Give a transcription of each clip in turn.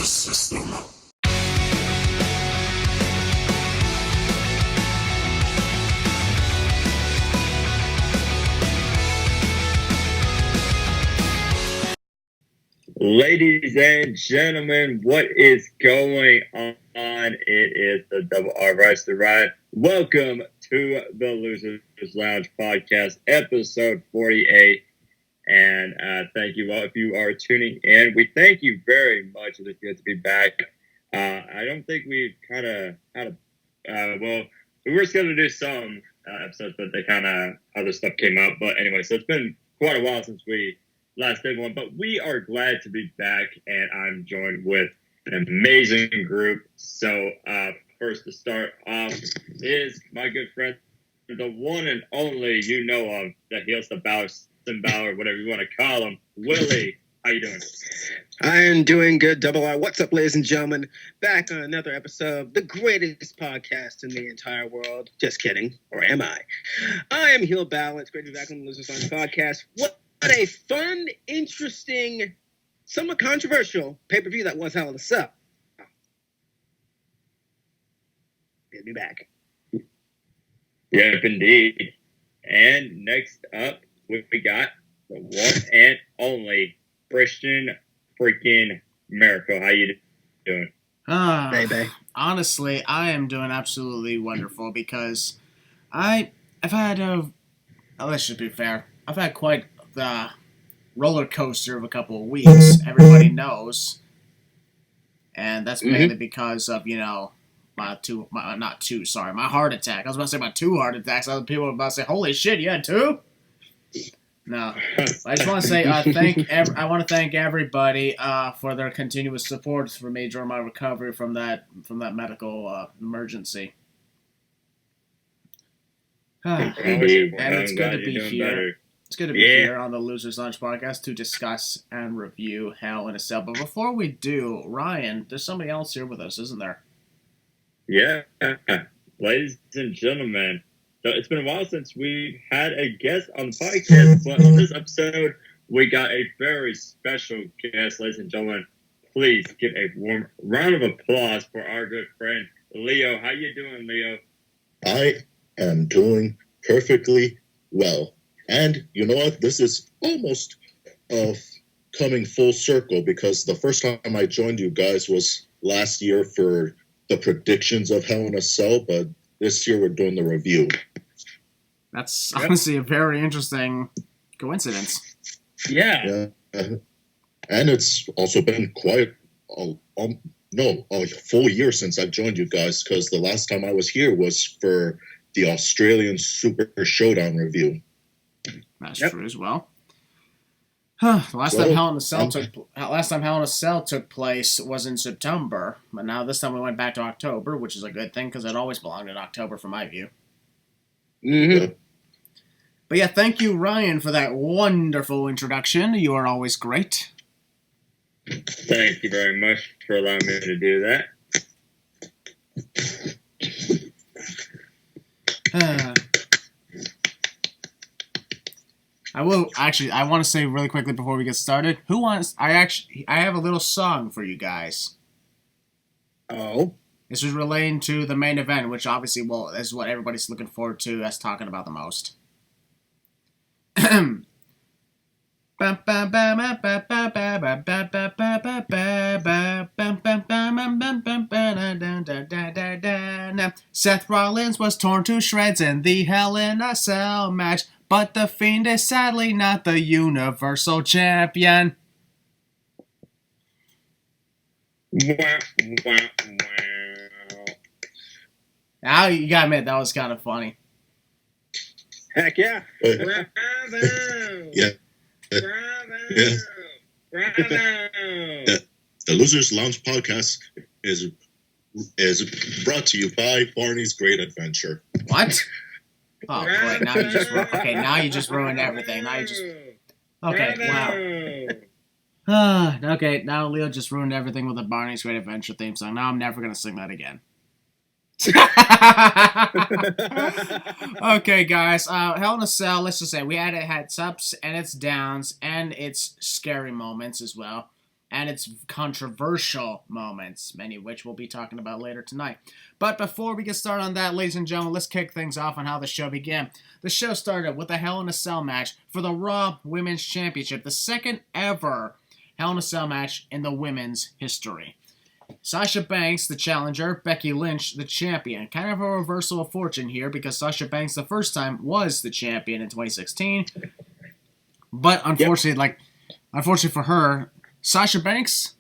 the system. Ladies and gentlemen, what is going on? It is the Double R Rise to Ride. Welcome to the Losers Lounge podcast, episode 48. And thank you all if you are tuning in. We thank you very much. It's good to be back. I don't think we've kind of had well, we were scheduled to do some episodes, but they kind of, other stuff came up. But anyway, so it's been quite a while since we last did one, but we are glad to be back, and I'm joined with an amazing group. So first to start off is my good friend, the one and only you know of, that heals the Balor, whatever you want to call him, Willie. How you doing? I am doing good, Double R. What's up, ladies and gentlemen? Back on another episode of the greatest podcast in the entire world. Just kidding. Or am I? I am Heel Balor. It's great to be back on the Losers Lounge podcast. What a fun, interesting, somewhat controversial pay-per-view that was Hell in a Cell. Good to be back. Yep, indeed. And next up, we got the one and only Christian freaking Maracle. How you doing? Baby. Honestly, I am doing absolutely wonderful because I've had let's just be fair. I've had quite the roller coaster of a couple of weeks. Everybody knows, and that's mainly because of my heart attack. I was about to say my 2 heart attacks. Other people were about to say, "Holy shit, you had 2?" No, I just want to say I want to thank everybody for their continuous support for me during my recovery from that medical emergency. And it's good to be here. Better. It's good to be here on the Losers Lunch podcast to discuss and review Hell in a Cell. But before we do, Ryan, there's somebody else here with us, isn't there? Yeah, ladies and gentlemen. So it's been a while since we had a guest on the podcast, but on this episode, we got a very special guest. Ladies and gentlemen, please give a warm round of applause for our good friend, Leo. How you doing, Leo? I am doing perfectly well. And you know what? This is almost coming full circle, because the first time I joined you guys was last year for the predictions of Hell in a Cell, but this year we're doing the review. That's honestly a very interesting coincidence. Yeah. And it's also been quite a full year since I've joined you guys, because the last time I was here was for the Australian Super Showdown review. That's true as well. Last time Hell in a Cell took place was in September, but now this time we went back to October, which is a good thing because it always belonged in October from my view. Mm-hmm. But yeah, thank you, Ryan, for that wonderful introduction. You are always great. Thank you very much for allowing me to do that. I want to say really quickly before we get started, I have a little song for you guys. Oh? This is relating to the main event, which obviously, is what everybody's looking forward to, that's talking about the most. Seth Rollins was torn to shreds in the Hell in a Cell match, but The Fiend is sadly not the Universal Champion. Wow. Now you gotta admit, that was kind of funny. Heck yeah. Bravo! Yeah. Bravo! Yeah. Bravo! The Losers Lounge podcast is brought to you by Barney's Great Adventure. What? Oh, great. Now you just ruined everything. Wow. Okay, now Leo just ruined everything with the Barney's Great Adventure theme song. Now I'm never going to sing that again. Okay, guys. Hell in a Cell, let's just say it had its ups and its downs and its scary moments as well. and its controversial moments, many of which we'll be talking about later tonight. But before we get started on that, ladies and gentlemen, let's kick things off on how the show began. The show started with a Hell in a Cell match for the Raw Women's Championship, the second ever Hell in a Cell match in the women's history. Sasha Banks, the challenger, Becky Lynch, the champion. Kind of a reversal of fortune here because Sasha Banks the first time was the champion in 2016. But unfortunately, unfortunately for her, Sasha Banks,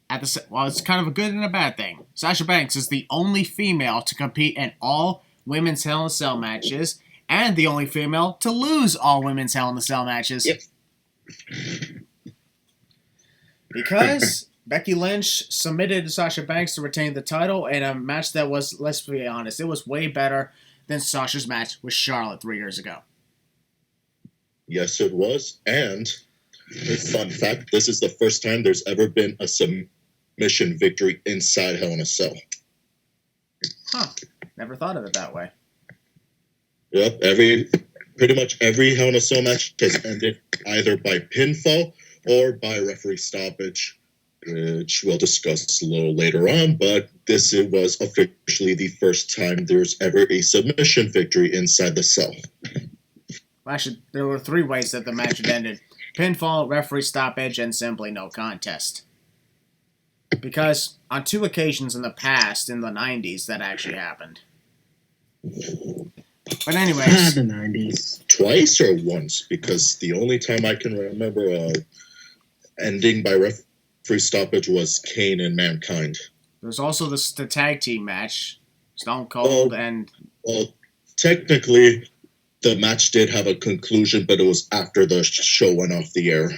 it's kind of a good and a bad thing. Sasha Banks is the only female to compete in all women's Hell in a Cell matches and the only female to lose all women's Hell in a Cell matches. Yep. Because Becky Lynch submitted Sasha Banks to retain the title in a match that was, let's be honest, it was way better than Sasha's match with Charlotte 3 years ago. Yes, it was. And a fun fact, this is the first time there's ever been a submission victory inside Hell in a Cell. Huh. Never thought of it that way. Yep, pretty much every Hell in a Cell match has ended either by pinfall or by referee stoppage, which we'll discuss a little later on, but this was officially the first time there's ever a submission victory inside the cell. Actually, there were 3 ways that the match had ended. Pinfall, referee stoppage, and simply no contest. Because on 2 occasions in the past, in the 90s, that actually happened. But anyways. The 90s. Twice or once? Because the only time I can remember ending by referee stoppage was Kane and Mankind. There's also the tag team match. Stone Cold and... Well, technically, the match did have a conclusion, but it was after the show went off the air.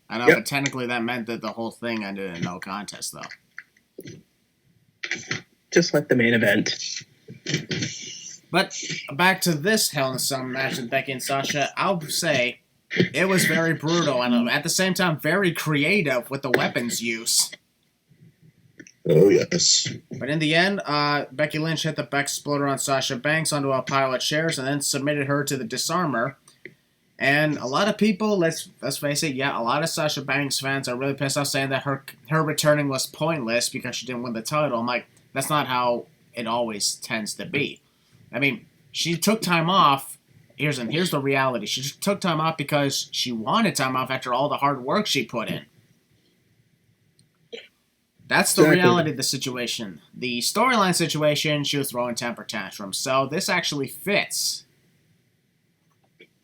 I know, but technically that meant that the whole thing ended in no contest, though. Just like the main event. But back to this Hell in a Cell match with Becky and Sasha, I'll say it was very brutal and at the same time very creative with the weapons use. Oh, yes. But in the end, Becky Lynch hit the Beck Exploder on Sasha Banks onto a pile of chairs and then submitted her to the Disarmer. And a lot of people, let's face it, a lot of Sasha Banks fans are really pissed off saying that her returning was pointless because she didn't win the title. I'm like, that's not how it always tends to be. I mean, she took time off. Here's the reality. She took time off because she wanted time off after all the hard work she put in. That's the reality of the situation. The storyline situation, she was throwing temper tantrums. So this actually fits.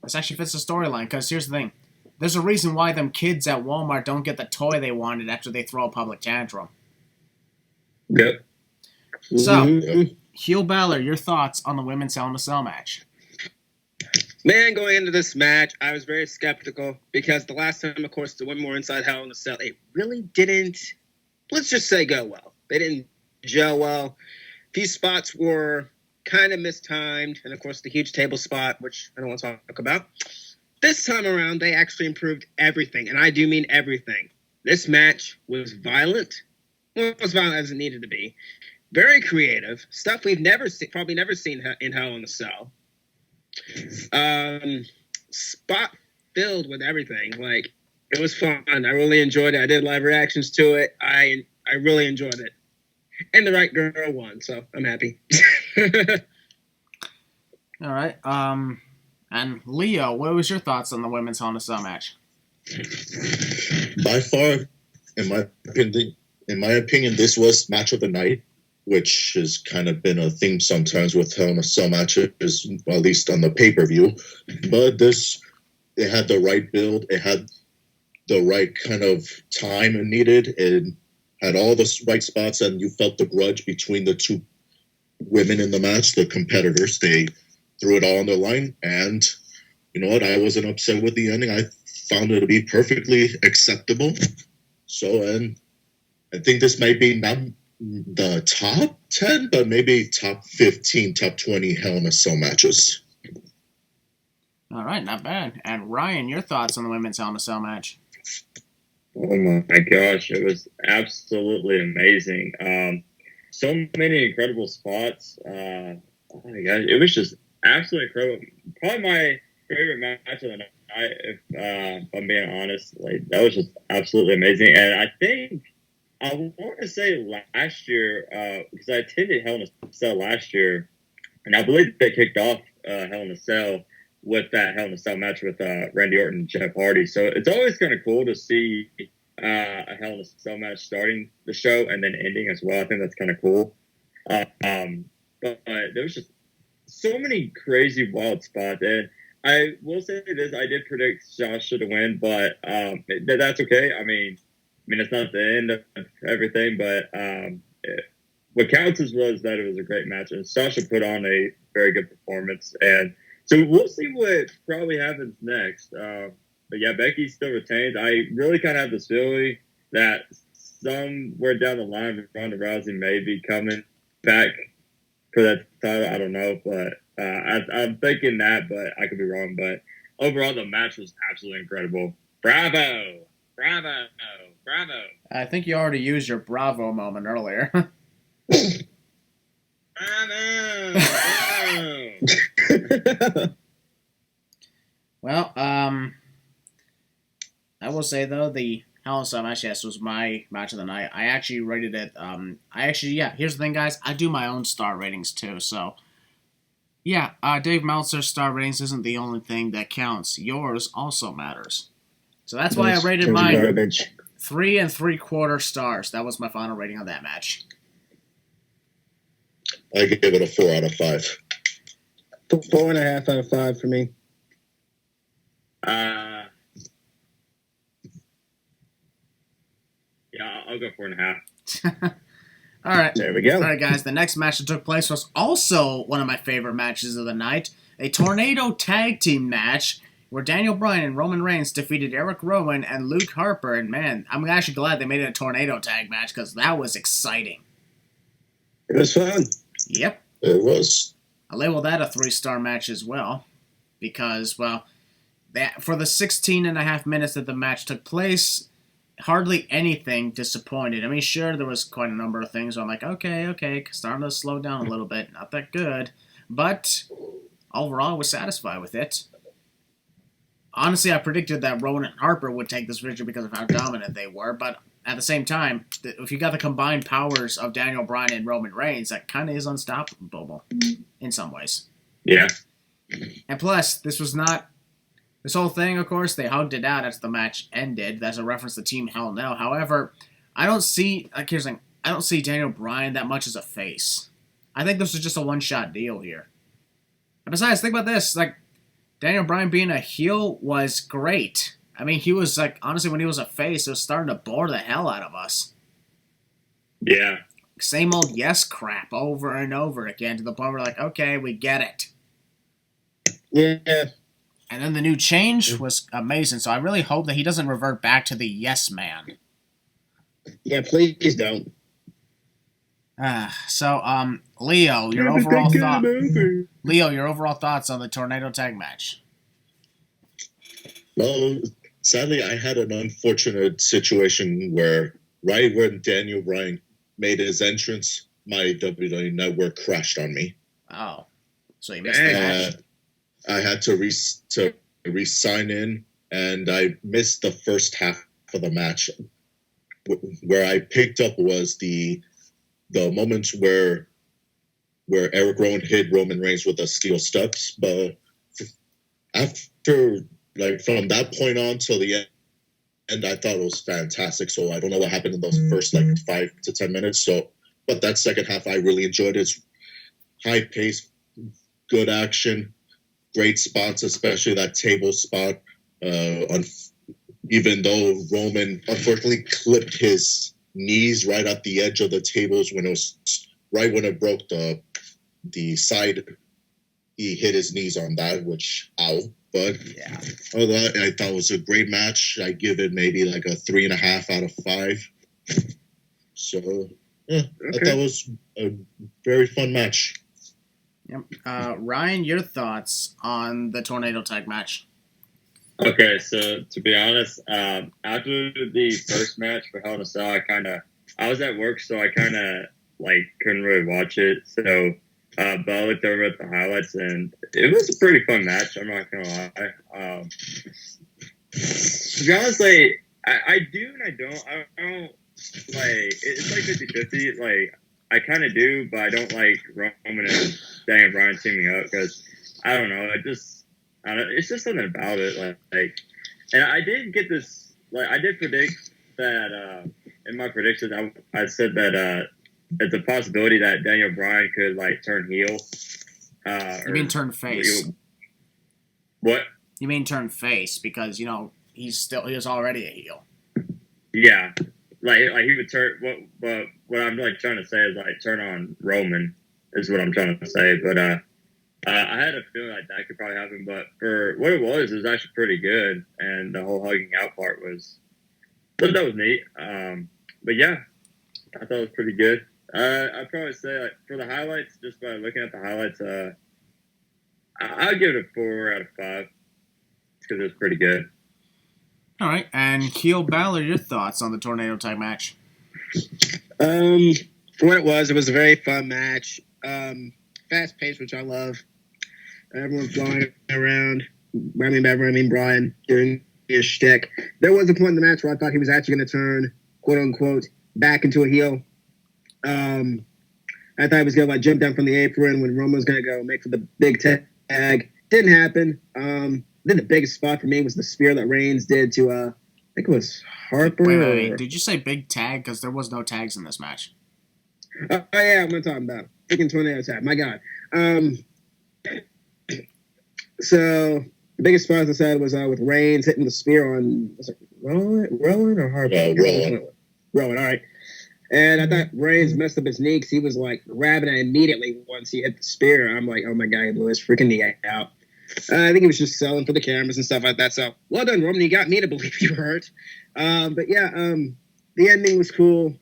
This actually fits the storyline because here's the thing. There's a reason why them kids at Walmart don't get the toy they wanted after they throw a public tantrum. Yep. So, Heel Balor, your thoughts on the women's Hell in a Cell match? Man, going into this match, I was very skeptical because the last time, of course, the women were inside Hell in a Cell, it really didn't, let's just say, go well. They didn't gel well. A few spots were kind of mistimed, and of course, the huge table spot, which I don't want to talk about. This time around, they actually improved everything, and I do mean everything. This match was violent. Well, it was violent as it needed to be. Very creative. Stuff we've probably never seen in Hell in a Cell. Spot filled with everything. Like, it was fun. I really enjoyed it. I did live reactions to it. I really enjoyed it. And the right girl won, so I'm happy. All right. And Leo, what was your thoughts on the women's Hell in a Cell match? By far, in my opinion, this was match of the night, which has kind of been a theme sometimes with Hell in a Cell matches, at least on the pay-per-view. But it had the right build. It had the right kind of time it needed. It had all the right spots, and you felt the grudge between the 2 women in the match, the competitors. They threw it all on the line, and you know what? I wasn't upset with the ending. I found it to be perfectly acceptable. So, and I think this might be not the top 10, but maybe top 15, top 20 Hell in a Cell matches. All right, not bad. And Ryan, your thoughts on the women's Hell in a Cell match? Oh my gosh, it was absolutely amazing. So many incredible spots. Oh my gosh, it was just absolutely incredible. Probably my favorite match of the if I'm being honest, like that was just absolutely amazing. And I think I want to say last year, because I attended Hell in a Cell last year, and I believe they kicked off Hell in a Cell with that Hell in a Cell match with Randy Orton and Jeff Hardy. So it's always kind of cool to see a Hell in a Cell match starting the show and then ending as well. I think that's kind of cool. But there was just so many crazy wild spots. And I will say this, I did predict Josh should win, but that's okay. I mean, it's not the end of everything, but what counts was that it was a great match, and Sasha put on a very good performance. And so we'll see what probably happens next. But yeah, Becky still retains. I really kind of have this feeling that somewhere down the line, Ronda Rousey may be coming back for that title. I don't know, but I'm thinking that, but I could be wrong. But overall, the match was absolutely incredible. Bravo! Bravo! Bravo! I think you already used your bravo moment earlier. Bravo! Bravo! Well, I will say though, the Hell in a Cell match, yes, was my match of the night. I actually rated it. Here's the thing, guys. I do my own star ratings too. So, yeah, Dave Meltzer's star ratings isn't the only thing that counts. Yours also matters. So that's why I rated mine 3 3/4 stars. That was my final rating on that match. I give it a 4 out of 5. 4.5 out of 5 for me. Yeah, I'll go 4.5. All right. There we go. All right, guys. The next match that took place was also one of my favorite matches of the night. A tornado tag team match where Daniel Bryan and Roman Reigns defeated Eric Rowan and Luke Harper. And man, I'm actually glad they made it a tornado tag match because that was exciting. It was fun. Yep. It was. I label that a 3-star match as well because, well, for the 16 and a half minutes that the match took place, hardly anything disappointed. I mean, sure, there was quite a number of things where I'm like, okay, starting to slow down a little bit. Not that good. But overall, I was satisfied with it. Honestly, I predicted that Rowan and Harper would take this victory because of how dominant they were. But at the same time, if you got the combined powers of Daniel Bryan and Roman Reigns, that kind of is unstoppable in some ways. Yeah. And plus, this whole thing, of course, they hugged it out as the match ended. That's a reference to Team Hell No. However, I don't see Daniel Bryan that much as a face. I think this was just a one-shot deal here. And besides, think about this. Like, Daniel Bryan being a heel was great. I mean, he was, like, honestly, when he was a face, it was starting to bore the hell out of us. Yeah. Same old yes crap over and over again to the point where we're like, okay, we get it. Yeah. And then the new change was amazing, so I really hope that he doesn't revert back to the yes man. Yeah, please don't. Leo, your overall thoughts on the tornado tag match? Well, sadly, I had an unfortunate situation where right when Daniel Bryan made his entrance, my WWE Network crashed on me. Oh, so you missed the match. I had to re-sign in, and I missed the first half of the match. Where I picked up was the moments where Eric Rowan hit Roman Reigns with the steel steps, but after, like, from that point on till the end, I thought it was fantastic. So I don't know what happened in those first 5 to 10 minutes. But that second half I really enjoyed. It's high pace, good action, great spots, especially that table spot. Even though Roman unfortunately clipped his knees right at the edge of the tables when it broke the side, he hit his knees on that, which ow. But yeah, I thought it was a great match. I give it maybe like a 3.5 out of 5. So yeah, okay. I thought it was a very fun match. Yep. Ryan, your thoughts on the tornado tag match? Okay, so to be honest, after the first match for Hell in a Cell, I was at work, so I kind of couldn't really watch it. So but I looked over at the highlights, and it was a pretty fun match. I'm not gonna lie. To be honest, like I do and I don't. I don't like it's like 50-50. Like I kind of do, but I don't like Roman and Daniel Bryan teaming up because I don't know. I don't. It's just something about it. Like, and I did get this. Like I did predict that in my predictions. I said that it's a possibility that Daniel Bryan could like turn heel. You mean turn face? What? You mean turn face because he was already a heel. Yeah, like he would turn. What I'm like trying to say is like turn on Roman is what I'm trying to say. But I had a feeling like that could probably happen. But for what it was actually pretty good, and the whole hugging out part was that was neat. But yeah, I thought it was pretty good. I'd probably say like for the highlights, just by looking at the highlights, I'd give it a 4 out of 5 because it was pretty good. All right, and Keel Ballard, your thoughts on the tornado tag match? For what it was a very fun match. Fast paced, which I love. Everyone flying around. Brian doing his shtick. There was a point in the match where I thought he was actually going to turn, quote unquote, back into a heel. I thought he was going to like jump down from the apron when Roman was going to go make for the big tag. Didn't happen. Then the biggest spot for me was the spear that Reigns did to, I think it was Harper. Wait. Did you say big tag? Because there was no tags in this match. Oh, yeah, I'm not talking about freaking tornado tag. My God. So the biggest spot, as I said, was with Reigns hitting the spear on, was it Rowan or Harper? Rowan, all right. And I thought Reigns messed up his knee because he was like grabbing it immediately once he hit the spear. I'm like, oh my God, he blew his freaking knee out. I think he was just selling for the cameras and stuff like that. So, well done, Roman. You got me to believe you were hurt. But yeah, the ending was cool.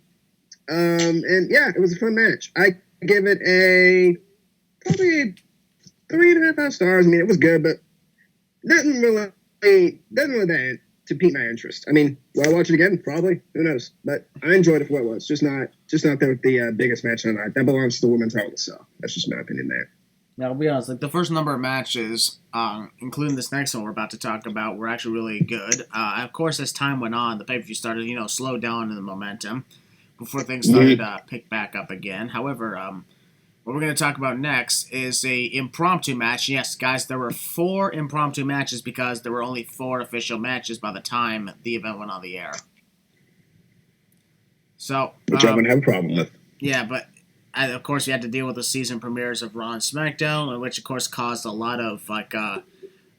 And yeah, it was a fun match. I give it probably 3.5 stars. I mean, it was good, but doesn't really that to pique my interest. I mean, will I watch it again? Probably. Who knows? But I enjoyed it for what it was. Just not there with the biggest match of the night. That belongs to the women's title. So that's just my opinion there. Now, I'll be honest, like the first number of matches, including this next one we're about to talk about, were actually really good. Of course, as time went on, the pay-per-view started, slow down in the momentum before things started to pick back up again. However, what we're going to talk about next is a impromptu match. Yes, guys, there were 4 impromptu matches because there were only 4 official matches by the time the event went on the air. So, which I wouldn't have a problem with. Yeah, but of course, you had to deal with the season premieres of Raw and SmackDown, which, of course, caused a lot of, a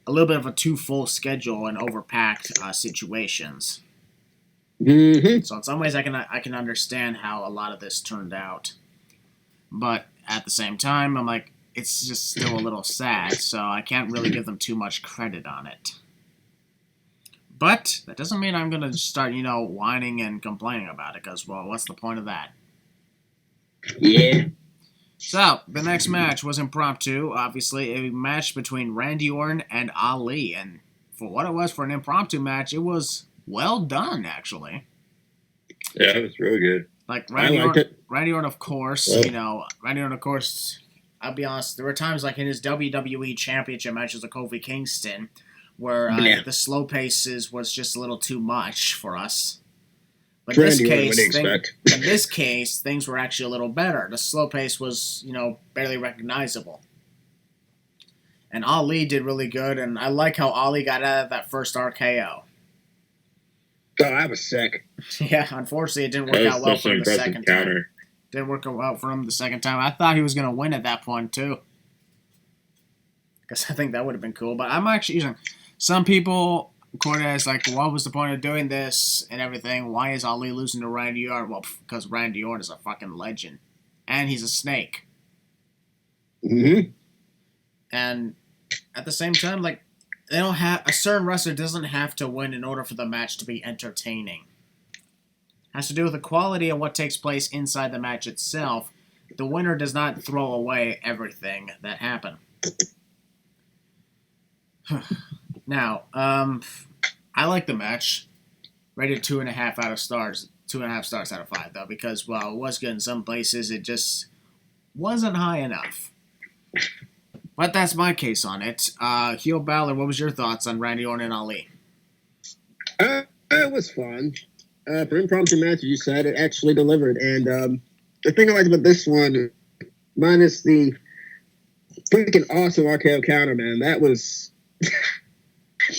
little bit of a too full schedule and overpacked situations. Mm-hmm. So, in some ways, I can understand how a lot of this turned out. But at the same time, I'm like, it's just still a little sad, so I can't really give them too much credit on it. But that doesn't mean I'm going to start, whining and complaining about it, because, well, what's the point of that? Yeah. So, the next match was impromptu, obviously, a match between Randy Orton and Ali, and for what it was for an impromptu match, it was well done, actually. Yeah, it was really good. Like, Randy Orton, of course, I'll be honest, there were times, like, in his WWE Championship matches with Kofi Kingston, where the slow paces was just a little too much for us. But in this case, things were actually a little better. The slow pace was, barely recognizable. And Ali did really good, and I like how Ali got out of that first RKO. Oh, I was sick. Yeah, unfortunately, it didn't work out well for him the second time. Didn't work out for him the second time. I thought he was going to win at that point, too. Because I think that would have been cool. But I'm actually using some people quote it as like, what was the point of doing this and everything? Why is Ali losing to Randy Orton? Well, because Randy Orton is a fucking legend. And he's a snake. Mm-hmm. And at the same time, like, they don't have a certain wrestler doesn't have to win in order for the match to be entertaining. It has to do with the quality of what takes place inside the match itself. The winner does not throw away everything that happened. Now, I like the match. Rated 2.5 stars. 2.5 stars out of 5 though, because while it was good in some places, it just wasn't high enough. But that's my case on it. Heel Balor, what was your thoughts on Randy Orton and Ali? It was fun. For impromptu match, you said it actually delivered. And the thing I liked about this one, minus the freaking awesome RKO counter, man, that was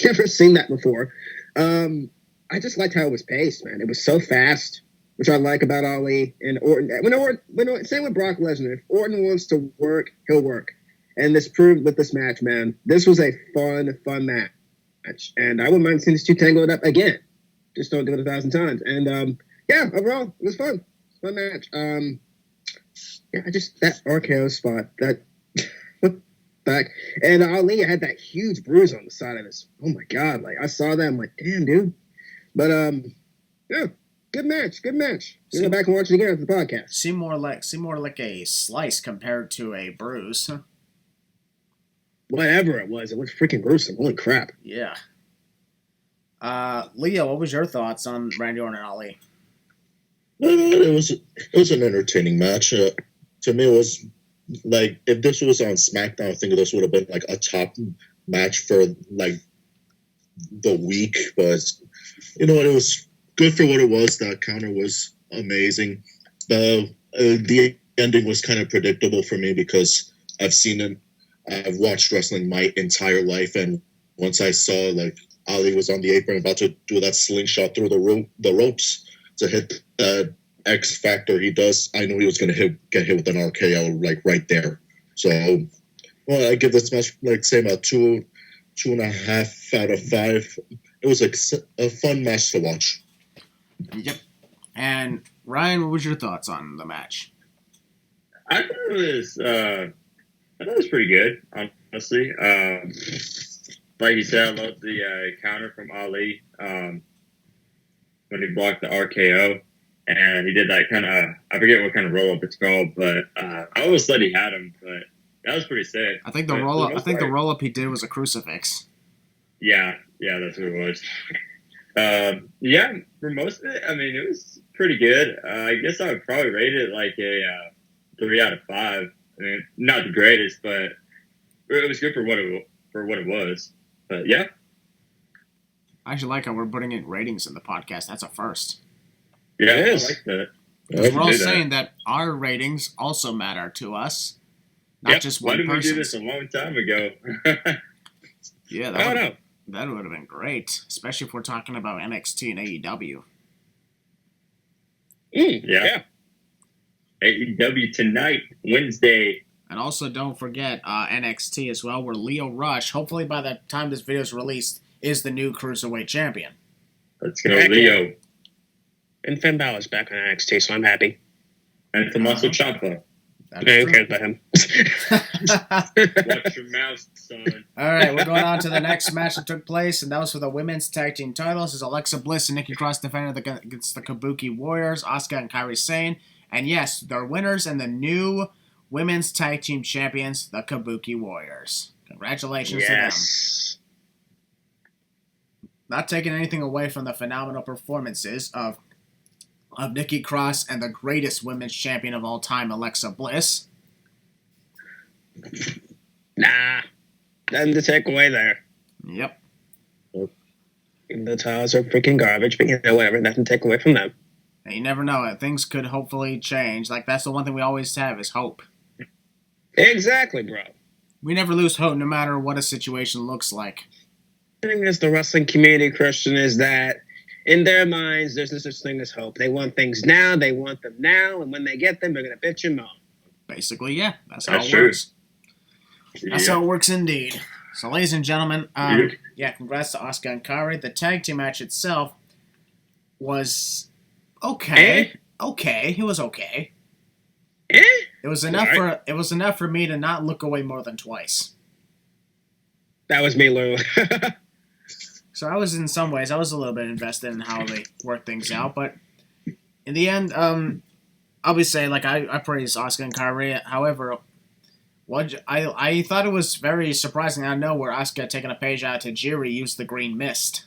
never seen that before. I just liked how it was paced, man. It was so fast, which I like about Ali and Orton. Same with Brock Lesnar. If Orton wants to work, he'll work. And this proved with this match, man. This was a fun match. And I wouldn't mind seeing these two tangle it up again. Just don't do it 1,000 times. And yeah, overall, it was fun. Fun match. Yeah, just that RKO spot, that back. And Ali had that huge bruise on the side of his. Oh my God. Like I saw that, I'm like, damn, dude. But yeah, good match. We'll go back and watch it again after the podcast. Seem more like a slice compared to a bruise. Whatever it was freaking gruesome. Holy crap. Yeah. Leo, what was your thoughts on Randy Orton and Ali? It was an entertaining match. To me, it was like if this was on SmackDown, I think this would have been like a top match for like the week. But you know what? It was good for what it was. That counter was amazing. The ending was kind of predictable for me because I've watched wrestling my entire life, and once I saw like Ali was on the apron about to do that slingshot through the ropes to hit that X Factor he does, I knew he was going to get hit with an RKO like right there. So, well, I give this match like say about 2.5 out of 5. It was like a fun match to watch. Yep. And Ryan, what was your thoughts on the match? I thought it was pretty good, honestly. Like you said, I love the counter from Ali when he blocked the RKO. And he did that kind of, I forget what kind of roll-up it's called, but I always thought he had him, but that was pretty sick. I think the roll-up he did was a crucifix. Yeah, that's what it was. Yeah, for most of it, I mean, it was pretty good. I guess I would probably rate it like a 3 out of 5. I mean, not the greatest, but it was good for what it was. But yeah, I actually like how we're putting in ratings in the podcast. That's a first. Yeah, I like that. We're all saying that our ratings also matter to us, not just one person. Why didn't we do this a long time ago? Yeah, that would have been great, especially if we're talking about NXT and AEW. Yeah. AEW tonight, Wednesday. And also, don't forget NXT as well, where Leo Rush, hopefully by the time this video is released, is the new Cruiserweight Champion. Let's go, Leo. And Finn Balor's back on NXT, so I'm happy. And Tommaso Ciampa. Who cares about him? Watch your mouth, son. All right, we're going on to the next match that took place, and that was for the women's tag team titles. As Alexa Bliss and Nikki Cross defended against the Kabuki Warriors, Asuka and Kairi Sane. And yes, they're winners and the new women's tag team champions, the Kabuki Warriors. Congratulations to them. Not taking anything away from the phenomenal performances of Nikki Cross and the greatest women's champion of all time, Alexa Bliss. Nah. Nothing to take away there. Yep. The titles are freaking garbage, but you know, whatever. Nothing to take away from them. And you never know. Things could hopefully change. Like, that's the one thing we always have is hope. Exactly, bro. We never lose hope no matter what a situation looks like. I think that's the wrestling community, Christian, is that in their minds, there's no such thing as hope. They want things now, they want them now, and when they get them, they're going to bitch and moan. Basically, yeah. That's how it works. That's how it works indeed. So, ladies and gentlemen, congrats to Asuka and Kairi. The tag team match itself was okay. Okay, it was okay. It was enough for me to not look away more than twice. That was me, Lou. So I was in some ways, I was a little bit invested in how they work things out, but in the end, I'll be saying, like, I praise Asuka and Kairi. However, I thought it was very surprising out of nowhere Asuka, taking a page out of Tajiri, used the green mist.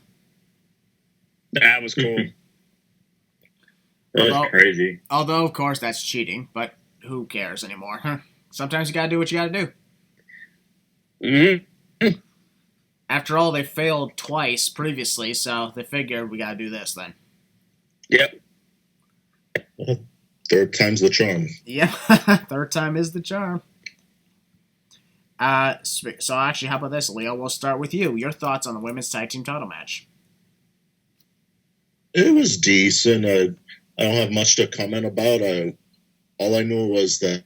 That was cool. That was crazy. Although, of course, that's cheating, but who cares anymore? Huh? Sometimes you gotta do what you gotta do. Mm-hmm. After all, they failed twice previously, so they figured we gotta do this then. Yep. Third time's the charm. Yep, third time is the charm. So actually, how about this, Leo? We'll start with you. Your thoughts on the women's tag team title match? It was decent. I don't have much to comment about. All I knew was that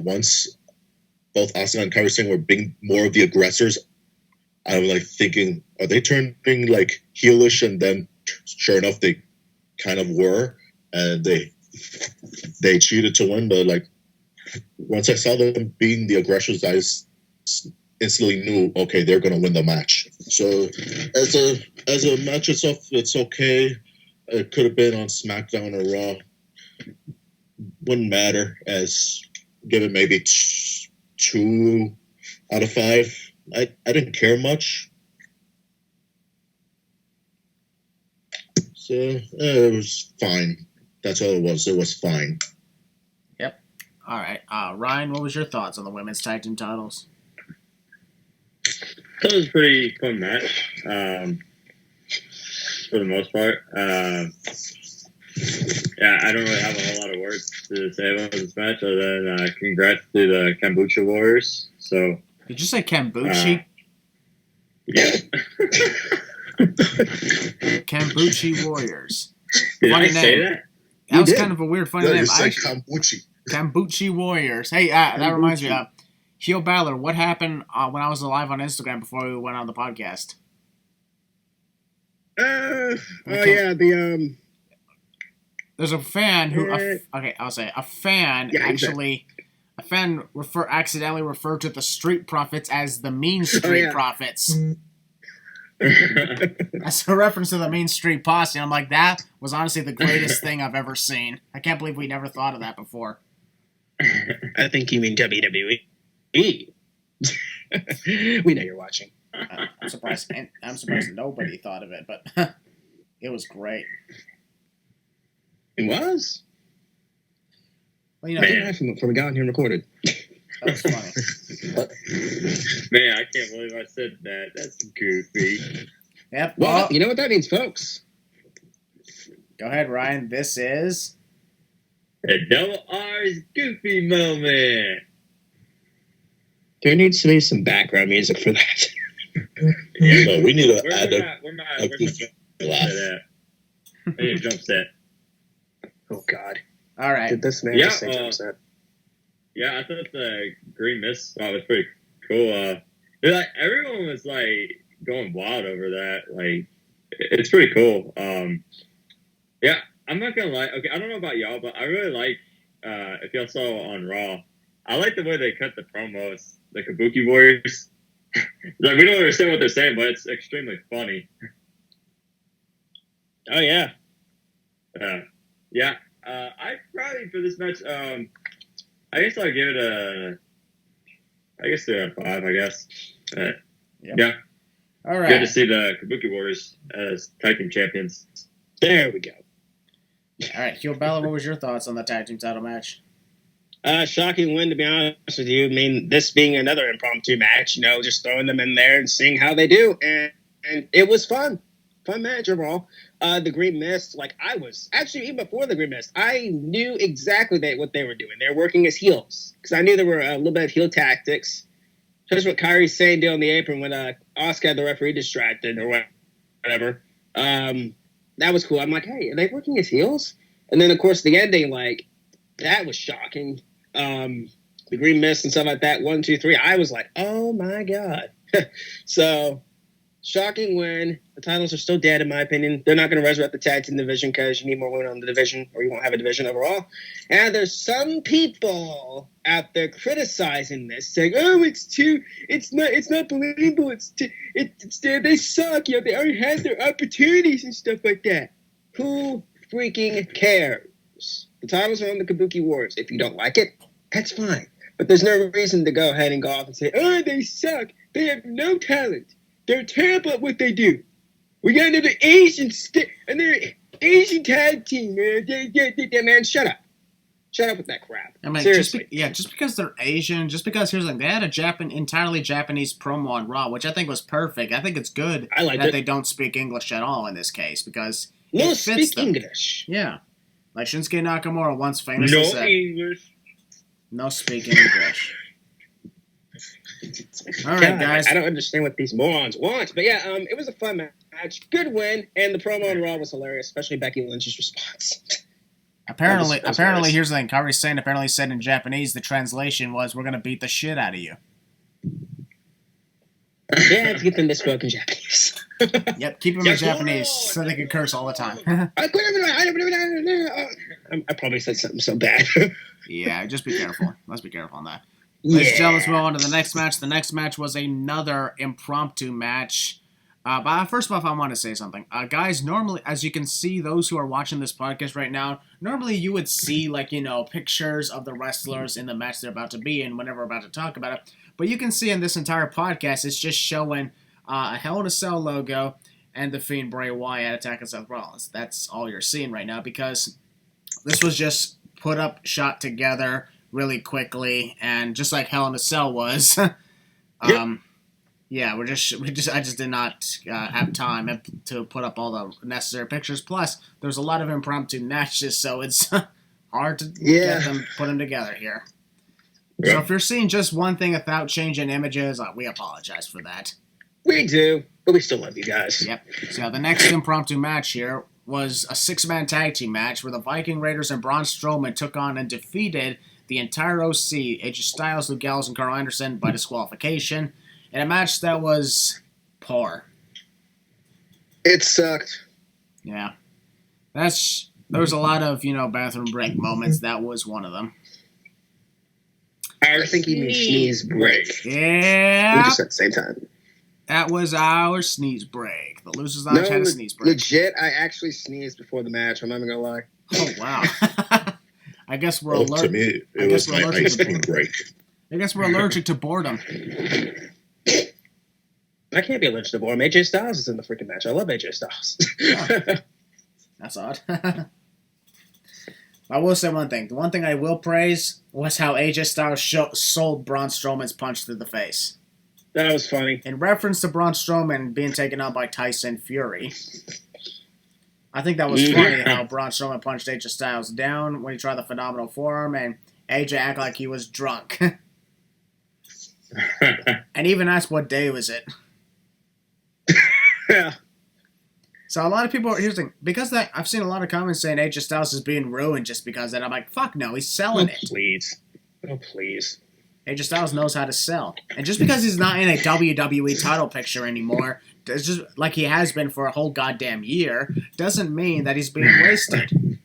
once both Asuka and Kairi Sane were being more of the aggressors, I was like thinking, are they turning like heelish? And then, sure enough, they kind of were, and they cheated to win. But like once I saw them being the aggressors, I instantly knew, okay, they're gonna win the match. So as a match itself, it's okay. It could have been on SmackDown or Raw. Wouldn't matter. As give it maybe 2 out of 5. I didn't care much. So it was fine. That's all it was. It was fine. Yep. All right. Ryan, what was your thoughts on the women's tag team titles? That was a pretty fun match, for the most part. Yeah, I don't really have a whole lot of words to say about this match other than congrats to the Kombucha Warriors. So, Did you say Kombuchi? yeah. Kombuchi Warriors. Did Funny I say name. that? That was did. kind of a weird, funny Yeah, name. you said Kombuchi. Kombuchi Warriors. Hey, that reminds me. Heel Balor, what happened when I was live on Instagram before we went on the podcast? Yeah, There's a fan who. I'll say a fan Yeah, actually. A fan accidentally referred to the Street Profits as the Mean Street Profits. That's a reference to the Mean Street Posse. And I'm like, that was honestly the greatest thing I've ever seen. I can't believe we never thought of that before. I think you mean WWE. We know you're watching. I'm surprised nobody thought of it, but it was great. It was? Well, you know, Man, from a guy in here recorded. that was funny. Man, I can't believe I said that. That's goofy. Yep. Well, you know what that means, folks. Go ahead, Ryan. This is The Double R's goofy moment. There needs to be some background music for that. No, we need to add We're not a goofy laugh. I need a jump set. Oh, God. all right. Did this man just say jump set? Yeah, I thought the Green Mist spot was pretty cool. Like everyone was like going wild over that. Like, it's pretty cool. Yeah, I'm not gonna lie. Okay, I don't know about y'all, but I really like. If y'all saw on Raw, I like the way they cut the promos. The Kabuki Warriors. Like, we don't understand what they're saying, but it's extremely funny. Oh, yeah. Yeah. I probably for this match. I guess I'll give it I guess 3 out of 5. I guess. Yep. Yeah. All right. Good to see the Kabuki Warriors as tag team champions. There we go. All right, Heel Balor, what was your thoughts on the tag team title match? Shocking win, to be honest with you. I mean, this being another impromptu match, just throwing them in there and seeing how they do. And it was fun. Fun match overall. The Green Mist, I was actually, even before the Green Mist, I knew exactly what they were doing. They were working as heels because I knew there were a little bit of heel tactics. Just what Kairi Sane did on the apron when Asuka had the referee distracted or whatever. That was cool. I'm like, hey, are they working as heels? And then, of course, the ending, that was shocking. The Green Mist and stuff like that, 1, 2, 3. I was like, oh my God. So, shocking win. The titles are still dead, in my opinion. They're not going to resurrect the tag team division because you need more women on the division, or you won't have a division overall. And there's some people out there criticizing this, saying, "Oh, it's not believable. They suck. They already had their opportunities and stuff like that." Who freaking cares? The titles are on the Kabuki Wars. If you don't like it, that's fine. But there's no reason to go ahead and go off and say, "Oh, they suck. They have no talent. They're terrible at what they do. We got another Asian and they're Asian tag team, man. Man, shut up." Shut up with that crap. I mean, Seriously. just because they're Asian, just because here's like they had entirely Japanese promo on Raw, which I think was perfect. I think it's good that they don't speak English at all in this case because it fits them. English. Yeah, like Shinsuke Nakamura once famously said, English. "No speaking English." All right, guys. I don't understand what these morons want, but yeah, it was a fun match, good win, and the promo on Raw was hilarious, especially Becky Lynch's response. Apparently, here's the thing. Kyrie's saying apparently said in Japanese. The translation was, "We're gonna beat the shit out of you." Yeah, to get them to spoken Japanese. Yep, keep them in Japanese so they can curse all the time. I probably said something so bad. Yeah, just be careful. Let's be careful on that. Ladies and gentlemen, let's move on to the next match. The next match was another impromptu match. But first off, I want to say something. Guys, normally, as you can see, those who are watching this podcast right now, normally you would see, pictures of the wrestlers in the match they're about to be in whenever we're about to talk about it. But you can see in this entire podcast, it's just showing a Hell in a Cell logo and the Fiend Bray Wyatt attacking Seth Rollins. That's all you're seeing right now because this was just put up, shot together really quickly, and just like Hell in a Cell was. Yeah, I just did not have time to put up all the necessary pictures. Plus, there's a lot of impromptu matches, so it's hard to put them together here. Yeah. So if you're seeing just one thing without changing images, we apologize for that. We do, but we still love you guys. Yep. So the next impromptu match here was a 6-man tag team match where the Viking Raiders and Braun Strowman took on and defeated the entire OC, AJ Styles, Luke Gallows, and Carl Anderson by disqualification. In a match that was poor. It sucked. Yeah. There was a lot of, bathroom break moments. That was one of them. I think he means sneeze break. Yeah. We just at the same time. That was our sneeze break. The Losers Lounge had a sneeze break. Legit, I actually sneezed before the match. I'm not even going to lie. Oh, wow. I guess we're allergic. To me, it was my ice cream break. I guess we're allergic to boredom. I can't be allergic to boredom. AJ Styles is in the freaking match. I love AJ Styles. Oh, that's odd. I will say one thing. The one thing I will praise was how AJ Styles sold Braun Strowman's punch through the face. That was funny. In reference to Braun Strowman being taken out by Tyson Fury, I think that was funny how Braun Strowman punched AJ Styles down when he tried the phenomenal forearm, and AJ acted like he was drunk. And even asked what day was it. Yeah. So a lot of people, here's the thing, because that I've seen a lot of comments saying AJ Styles is being ruined just because of that. I'm like, fuck no, he's selling it. Please. Oh, please. AJ Styles knows how to sell. And just because he's not in a WWE title picture anymore, just like he has been for a whole goddamn year, doesn't mean that he's being wasted.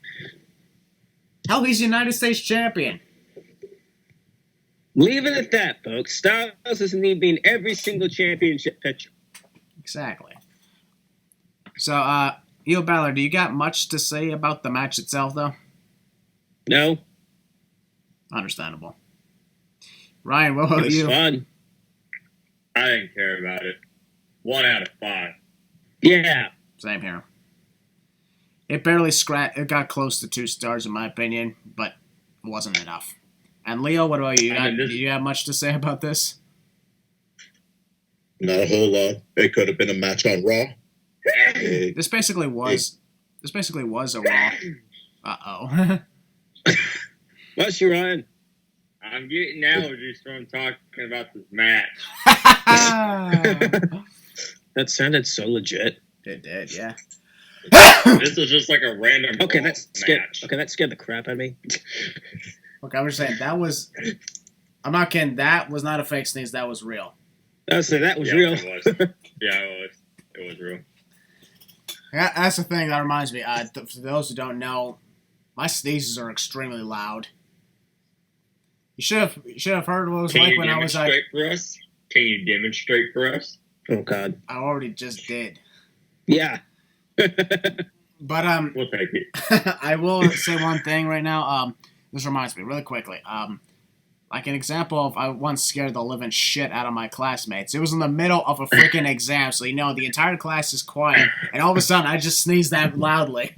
Hell, he's United States champion. Leave it at that, folks. Styles doesn't need to be in every single championship picture. Exactly. So, Eel Balor, do you got much to say about the match itself, though? No. Understandable. Ryan, what about you? It was fun. I didn't care about it. 1 out of 5. Yeah. Same here. It barely It got close to 2 stars, in my opinion, but it wasn't enough. And Leo, what about you? Do you have much to say about this? Not a whole lot. It could have been a match on Raw. This basically was a Raw. Uh-oh. What's your Ryan? I'm getting allergies from talking about this match. That sounded so legit. It did, yeah. This is just like a random match. That scared the crap out of me. Okay, I'm just saying, I'm not kidding, that was not a fake sneeze, that was real. That was real. It was. Yeah, it was real. That's the thing that reminds me. For those who don't know, my sneezes are extremely loud. You should have heard what it was like when I was like. Can you demonstrate for us? Oh God! I already just did. Yeah. But we'll take it. I will say one thing right now. This reminds me really quickly. Like an example of I once scared the living shit out of my classmates. It was in the middle of a freaking exam, so the entire class is quiet, and all of a sudden I just sneezed that loudly.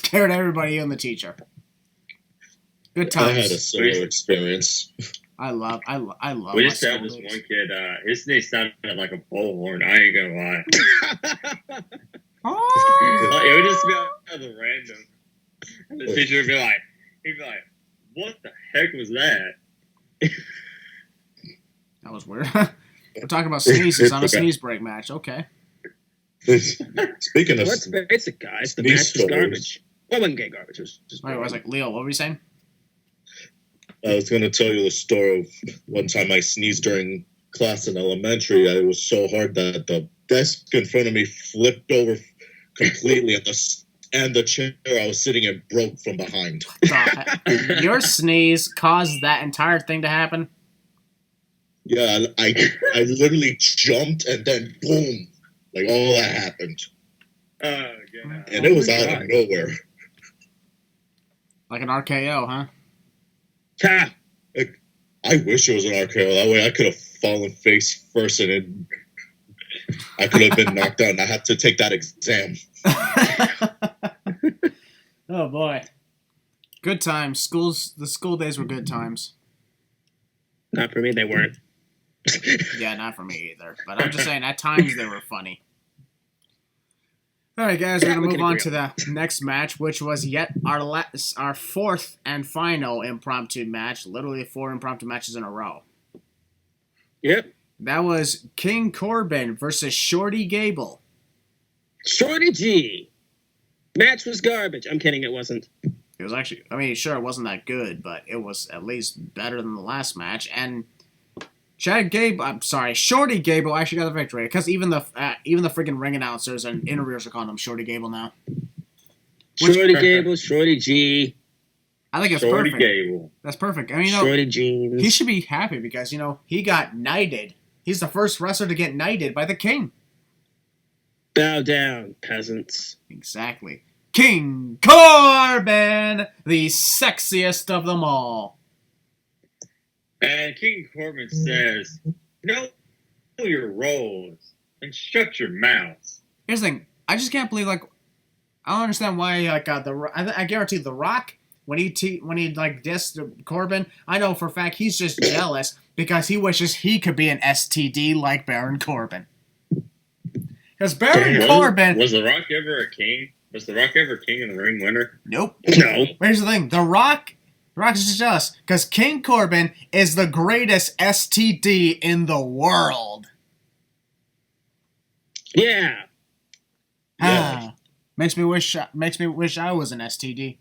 scared everybody and the teacher. Good I had a times. similar experience. I love We my just school had this days. one kid, his sneeze sounded like a bullhorn. I ain't gonna lie. Oh! It would just be out of the random. And the teacher would be like, what the heck was that? That was weird. We're talking about sneezes on a sneeze break match. Okay. Speaking of Let's face it, guys. The Sneeze match was stories. garbage. Well, it wasn't gay garbage. It was just Wait, I was like, Leo, what were you saying? I was going to tell you the story of one time I sneezed during class in elementary. It was so hard that the desk in front of me flipped over completely, and the chair I was sitting in broke from behind. Your sneeze caused that entire thing to happen? Yeah, I literally jumped, and then boom, like all that happened, Oh, God. and it was out of nowhere. Like an RKO, huh? Ha! I wish it was an RKO. That way I could have fallen face first, and I could have been knocked out, and I had to take that exam. Oh boy. Good times. The school days were good times. Not for me, they weren't. Yeah, not for me either. But I'm just saying, at times they were funny. All right, guys, we're Yeah, going we to move can on agree to the next match, which was yet our fourth and final impromptu match. Literally 4 impromptu matches in a row. Yep. That was King Corbin versus Shorty Gable. Shorty G. Match was garbage. I'm kidding, it wasn't. It was actually, I mean, sure, it wasn't that good, but it was at least better than the last match. And Shorty Gable actually got the victory, because even the freaking ring announcers and interviewers are calling him Shorty Gable now. Shorty Gable, Shorty G. I think it's Shorty perfect. Gable. That's perfect. I mean, Shorty Jeans. he should be happy because, he got knighted. He's the first wrestler to get knighted by the king. Bow down, peasants. Exactly. King Corbin, the sexiest of them all. And King Corbin says, know your roles and shut your mouths. Here's the thing. I just can't believe, I don't understand why, I guarantee The Rock, when he dissed Corbin, I know for a fact he's just jealous because he wishes he could be an STD like Baron Corbin. Because Baron Corbin... Was The Rock ever a king? Was The Rock ever king in the ring winner? Nope. No. Here's the thing. The Rock is just jealous because King Corbin is the greatest STD in the world. Yeah. Ah, makes me wish I was an STD.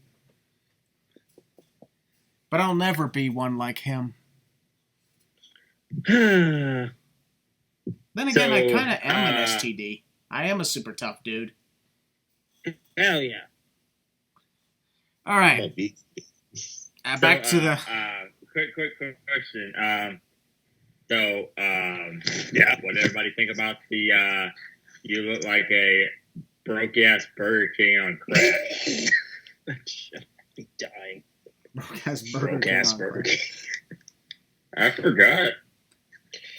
But I'll never be one like him. Hell Then again, I So, kind of am an STD. I am a super tough dude. yeah. All right, back to the... Quick question. Yeah, what did everybody think about the, you look like a broke-ass Burger King on crack? Shit, I'm dying. Broke-ass Broke-ass Burger King. I forgot.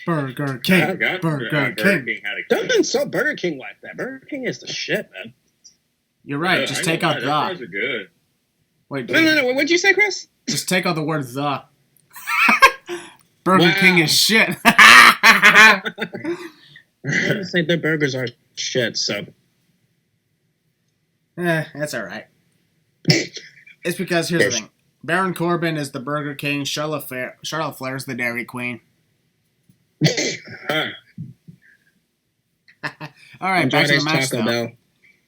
Burger I King. forgot Burger Burger King. King had a Don't insult Burger King like that. Burger King is the shit, man. You're right. Just take out Those the. fries are good. Wait, No. What'd you say, Chris? just take out the word the. Burger King is shit. I didn't say their burgers are shit, so. That's all right. It's because here's the thing: Baron Corbin is the Burger King. Charlotte Flair's the Dairy Queen. All right, back to the match though.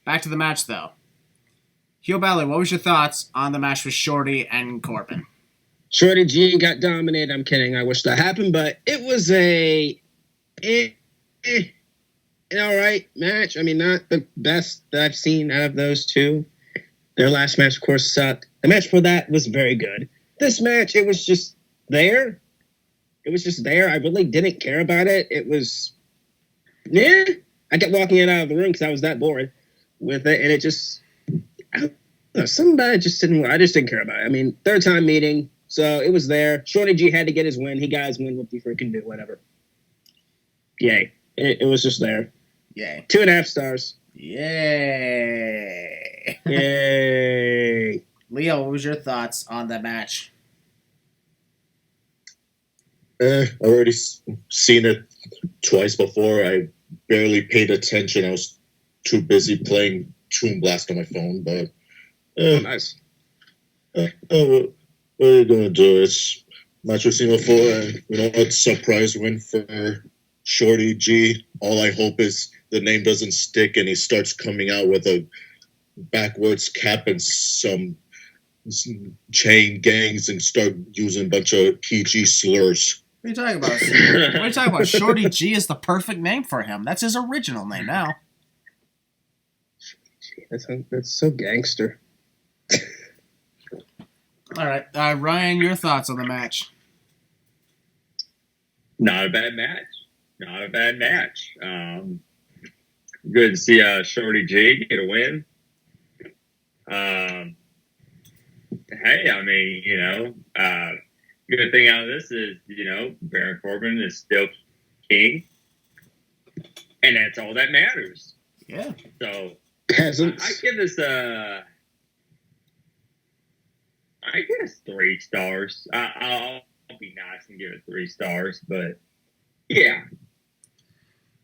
Back to the match though. Heel Ballet, what was your thoughts on the match with Shorty and Corbin? Shorty G got dominated. I'm kidding. I wish that happened, but it was an all right match. I mean, not the best that I've seen out of those two. Their last match, of course, sucked. The match for that was very good. This match, it was just there. It was just there. I really didn't care about it. It was, I kept walking it out of the room because I was that bored with it, and it just, I don't know, somebody just didn't. I just didn't care about it. I mean, third time meeting, so it was there. Shorty G had to get his win. He got his win. What he freaking do? Whatever. Yay! It was just there. Yay! 2.5 stars. Yay! Yay! Leo, what was your thoughts on the match? I already seen it twice before. I barely paid attention. I was too busy playing Toon Blast on my phone. But Nice. what are you gonna do? It's match we've seen before, and it's surprise win for Shorty G. All I hope is the name doesn't stick and he starts coming out with a backwards cap and some chain gangs and start using a bunch of PG slurs. What are you talking about? What are you talking about? Shorty G is the perfect name for him. That's his original name now. That's so gangster. All right, Ryan, your thoughts on the match? Not a bad match. Not a bad match. Good to see Shorty G get a win. Hey, I mean, good thing out of this is, Baron Corbin is still king. And that's all that matters. Yeah. So, Peasants. I give this I guess 3 stars. I'll be nice and give it 3 stars, but yeah.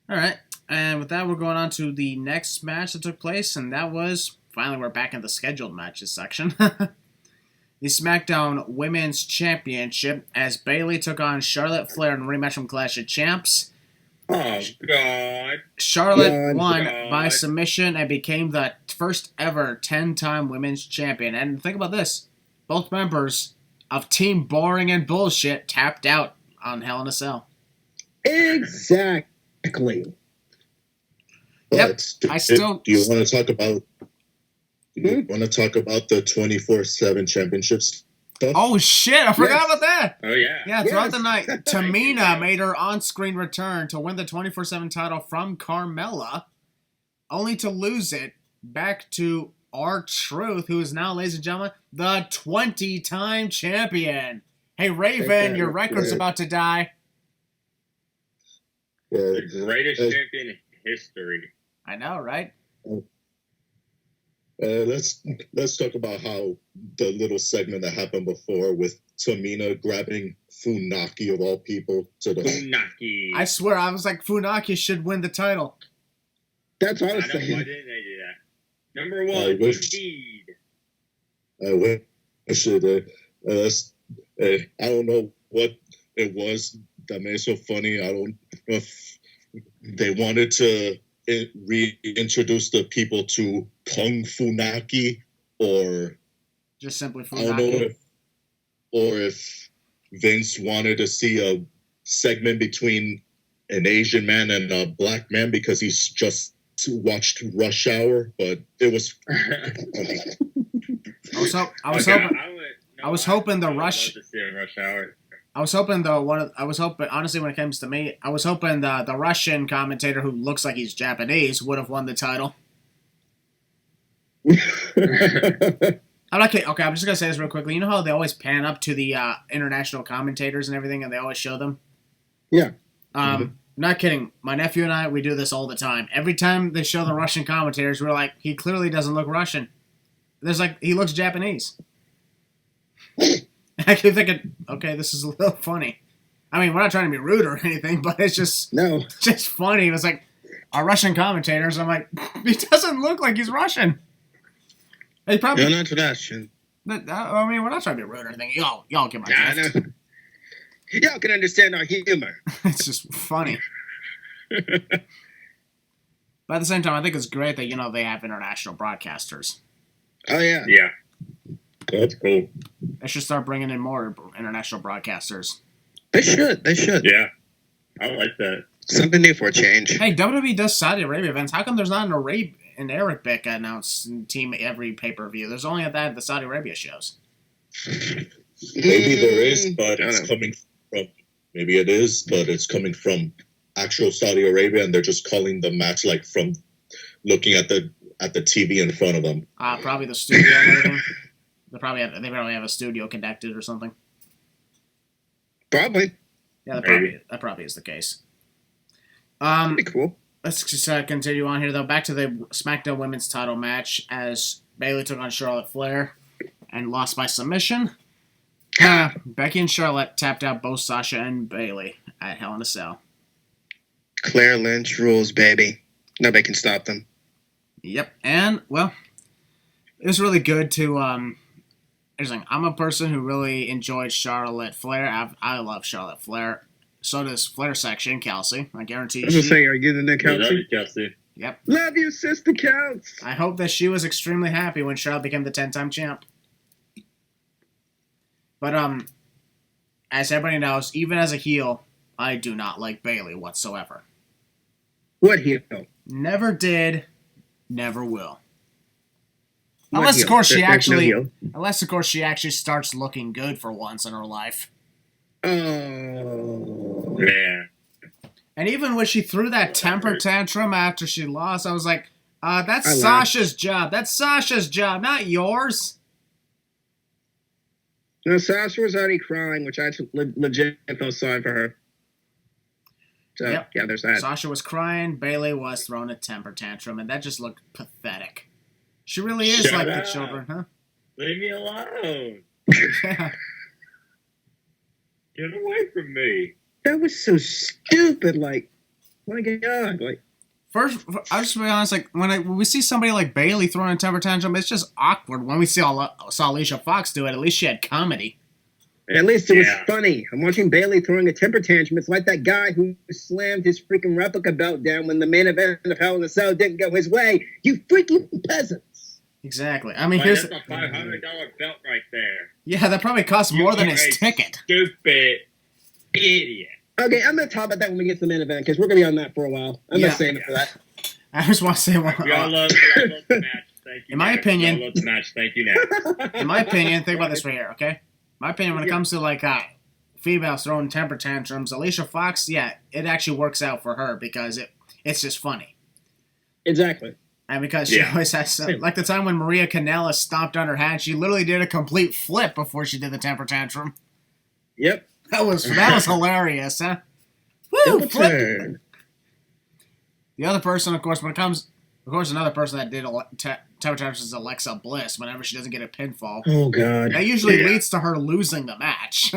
All right, and with that, we're going on to the next match that took place, and that was, finally, we're back in the scheduled matches section. The SmackDown Women's Championship, as Bayley took on Charlotte Flair in a rematch from Clash of Champs. Oh, God. Charlotte won by submission and became the first ever 10-time women's champion. And think about this. Both members of Team Boring and Bullshit tapped out on Hell in a Cell. Exactly. Yep. Do you want to talk about the 24/7 championships stuff? Oh shit! I forgot about that. Oh yeah. Yeah. Throughout the night, Tamina made her on-screen return to win the 24/7 title from Carmella, only to lose it back to R-Truth, who is now, ladies and gentlemen, the 20-time champion. Hey Raven, your record's about to die. The greatest champion in history. I know, right? Let's talk about how the little segment that happened before with Tamina grabbing Funaki of all people to the Funaki. I swear, I was like, Funaki should win the title. That's what I was saying. Why didn't they do that? Number 1, indeed. I wish it. I don't know what it was that made it so funny. I don't know if they wanted to reintroduce the people to Kung Funaki or just simply Funaki. I don't know if Vince wanted to see a segment between an Asian man and a black man because he's just watched Rush Hour, but it was funny. I was hoping the Rush Hour. I was hoping though honestly when it comes to me, I was hoping the Russian commentator who looks like he's Japanese would have won the title. I'm not kidding. Okay, I'm just gonna say this real quickly. You know how they always pan up to the international commentators and everything, and they always show them? Yeah. Not kidding. My nephew and I, we do this all the time. Every time they show the Russian commentators, we're like, he clearly doesn't look Russian. He looks Japanese. I keep thinking, okay, this is a little funny. I mean, we're not trying to be rude or anything, but it's just funny. It was like, our Russian commentators, I'm like, he doesn't look like he's Russian. He probably. You're not Russian. I mean, we're not trying to be rude or anything. Y'all get my drift. Y'all can understand our humor. It's just funny. But at the same time, I think it's great that, they have international broadcasters. Oh, yeah. Yeah. That's cool. They should start bringing in more international broadcasters. They should. Yeah. I like that. Something new for a change. Hey, WWE does Saudi Arabia events. How come there's not an Arabic announced team every pay-per-view? There's only that at the Saudi Arabia shows. Maybe there is, but it's coming from... Maybe it is, but it's coming from actual Saudi Arabia, and they're just calling the match from looking at the TV in front of them. Probably the studio and everything. They probably have a studio connected or something. Probably. Yeah, that probably is the case. Pretty cool. Let's just continue on here, though. Back to the SmackDown Women's title match as Bayley took on Charlotte Flair. and lost by submission. Becky and Charlotte tapped out both Sasha and Bayley at Hell in a Cell. Claire Lynch rules, baby. Nobody can stop them. Yep, and, well, it was really good to, I'm a person who really enjoyed Charlotte Flair. I love Charlotte Flair. So does Flair section, Kelsey. I guarantee you. I was going to say, are you the new I love Kelsey? you, Kelsey. Yep. Love you, sister Counts. I hope that she was extremely happy when Charlotte became the 10-time champ. But, as everybody knows, even as a heel, I do not like Bayley whatsoever. What heel? Never did, never will. What Unless, heel? of course, There's no heel. she actually starts looking good for once in her life. Oh. Yeah. And even when she threw that temper tantrum after she lost, I was like, that's I laughed. Sasha's job. That's Sasha's job, not yours. No, Sasha was already crying, which I legit felt sorry for her. So, Yep. yeah, there's that. Sasha was crying. Bayley was throwing a temper tantrum, and that just looked pathetic. She really is Shut like the up. children, huh? Leave me alone. Yeah. Get away from me. That was so stupid. Like, my God. Like, First, I'll just be honest, like, when we see somebody like Bayley throwing a temper tantrum, it's just awkward. When we saw Alicia Fox do it, at least she had comedy. at least it was Yeah. funny. I'm watching Bayley throwing a temper tantrum. It's like that guy who slammed his freaking replica belt down when the main event of Hell in a Cell didn't go his way. You freaking peasants. Exactly. I mean, Like, here's... that's a $500 belt right there. Yeah, that probably cost more than You his are a ticket. Stupid idiot. Okay, I'm going to talk about that when we get to the main event, because we're going to be on that for a while. I'm Yeah. not saying it for that. I just want to say one. We all love the match. Thank you. In my next. opinion- We all love the match. Thank you. Next. In my opinion, think about this right here, okay? My opinion, when it comes to, like, females throwing temper tantrums, Alicia Fox, yeah, it actually works out for her because it's just funny. Exactly. And because she Yeah. always has some, like the time when Maria Kanellis stomped on her hat, she literally did a complete flip before she did the temper tantrum. Yep. That was hilarious, huh? Woo! Double Flip. turn. The other person, of course, another person that did temper tantrums is Alexa Bliss whenever she doesn't get a pinfall. Oh, God. That usually Yeah. leads to her losing the match.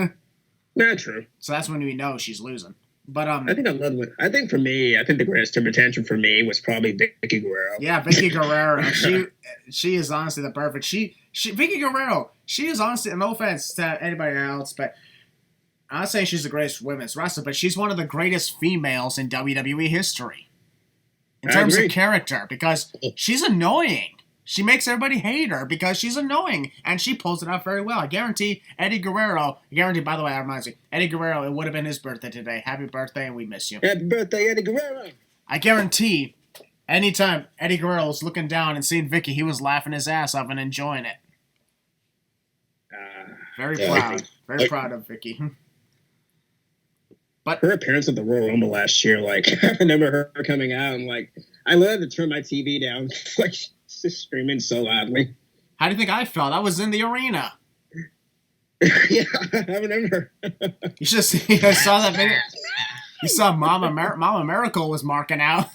Not true. So that's when we know she's losing. But I think for me, the greatest temper tantrum for me was probably Vicky Guerrero. yeah, Vicky Guerrero, she is honestly the perfect. Vicky Guerrero, she is honestly, no offense to anybody else, but I'm not saying she's the greatest women's wrestler, but she's one of the greatest females in WWE history in I terms agree. of character because she's annoying. She makes everybody hate her because she's annoying, and she pulls it off very well. I guarantee Eddie Guerrero, by the way, that reminds me, Eddie Guerrero, it would have been his birthday today. Happy birthday, and we miss you. Happy birthday, Eddie Guerrero. I guarantee anytime Eddie Guerrero was looking down and seeing Vicky, he was laughing his ass off and enjoying it. Very proud. Very proud of Vicky. But Her appearance at the Royal Rumble last year, like, I remember her coming out and, like, I literally had to turn my TV down. Like, she's just screaming so loudly. how do you think I felt? I was in the arena. Yeah, I remember. You should see. I saw that video. You saw Mama Maracle was marking out.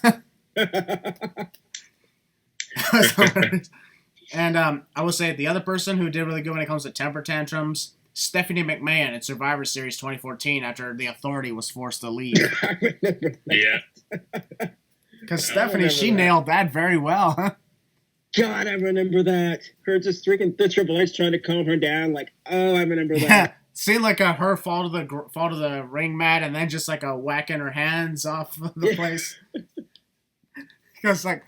And I will say the other person who did really good when it comes to temper tantrums, Stephanie McMahon in Survivor Series 2014 after the Authority was forced to leave. I remember that. Yeah. Because I Stephanie, remember she that. nailed that very well. Huh? God, I remember that. Her just freaking the Triple H trying to calm her down. Like, oh, I remember Yeah. that. Seemed like her fall to the ring mat and then just like a whacking her hands off the place. Because like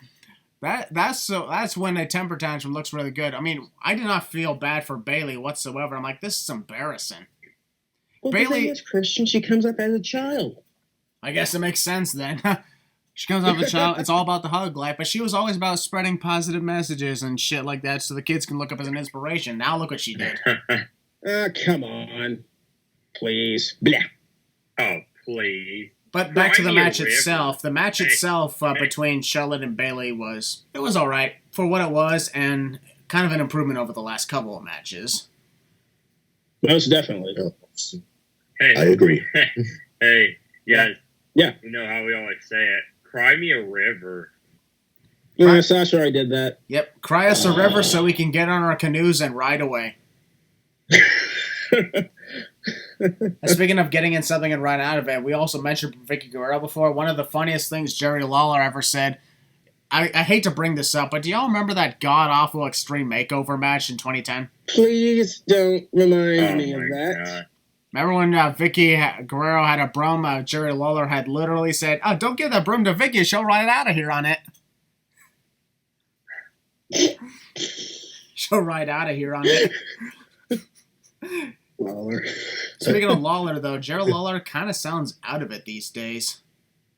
that's when a temper tantrum looks really good. I mean, I did not feel bad for Bayley whatsoever. I'm like, this is embarrassing. Well, Bayley- Bailey is Christian. She comes up as a child. I guess it makes sense then. She comes off a child. It's all about the hug life, but she was always about spreading positive messages and shit like that, so the kids can look up as an inspiration. Now look what she did. Come on. Please. Blah. Oh, please. But back to the Cry me a match river. itself. The match itself between Charlotte and Bayley was all right for what it was, and kind of an improvement over the last couple of matches. Most definitely. Hey, I agree. hey, guys. Yeah. You know how we always say it. Cry me a river. Yeah, Sasha already did that. Yep. Cry us a river so we can get on our canoes and ride away. Speaking of getting in something and running out of it, we also mentioned Vicky Guerrero before. One of the funniest things Jerry Lawler ever said. I hate to bring this up, but do y'all remember that god-awful Extreme Makeover match in 2010? Please don't remind me of that. God. Remember when Vicky Guerrero had a broom? Jerry Lawler had literally said, "Oh, don't give that broom to Vicky. She'll ride out of here on it." She'll ride out of here on it. Lawler. Speaking of Lawler, though, Jerry Lawler kind of sounds out of it these days.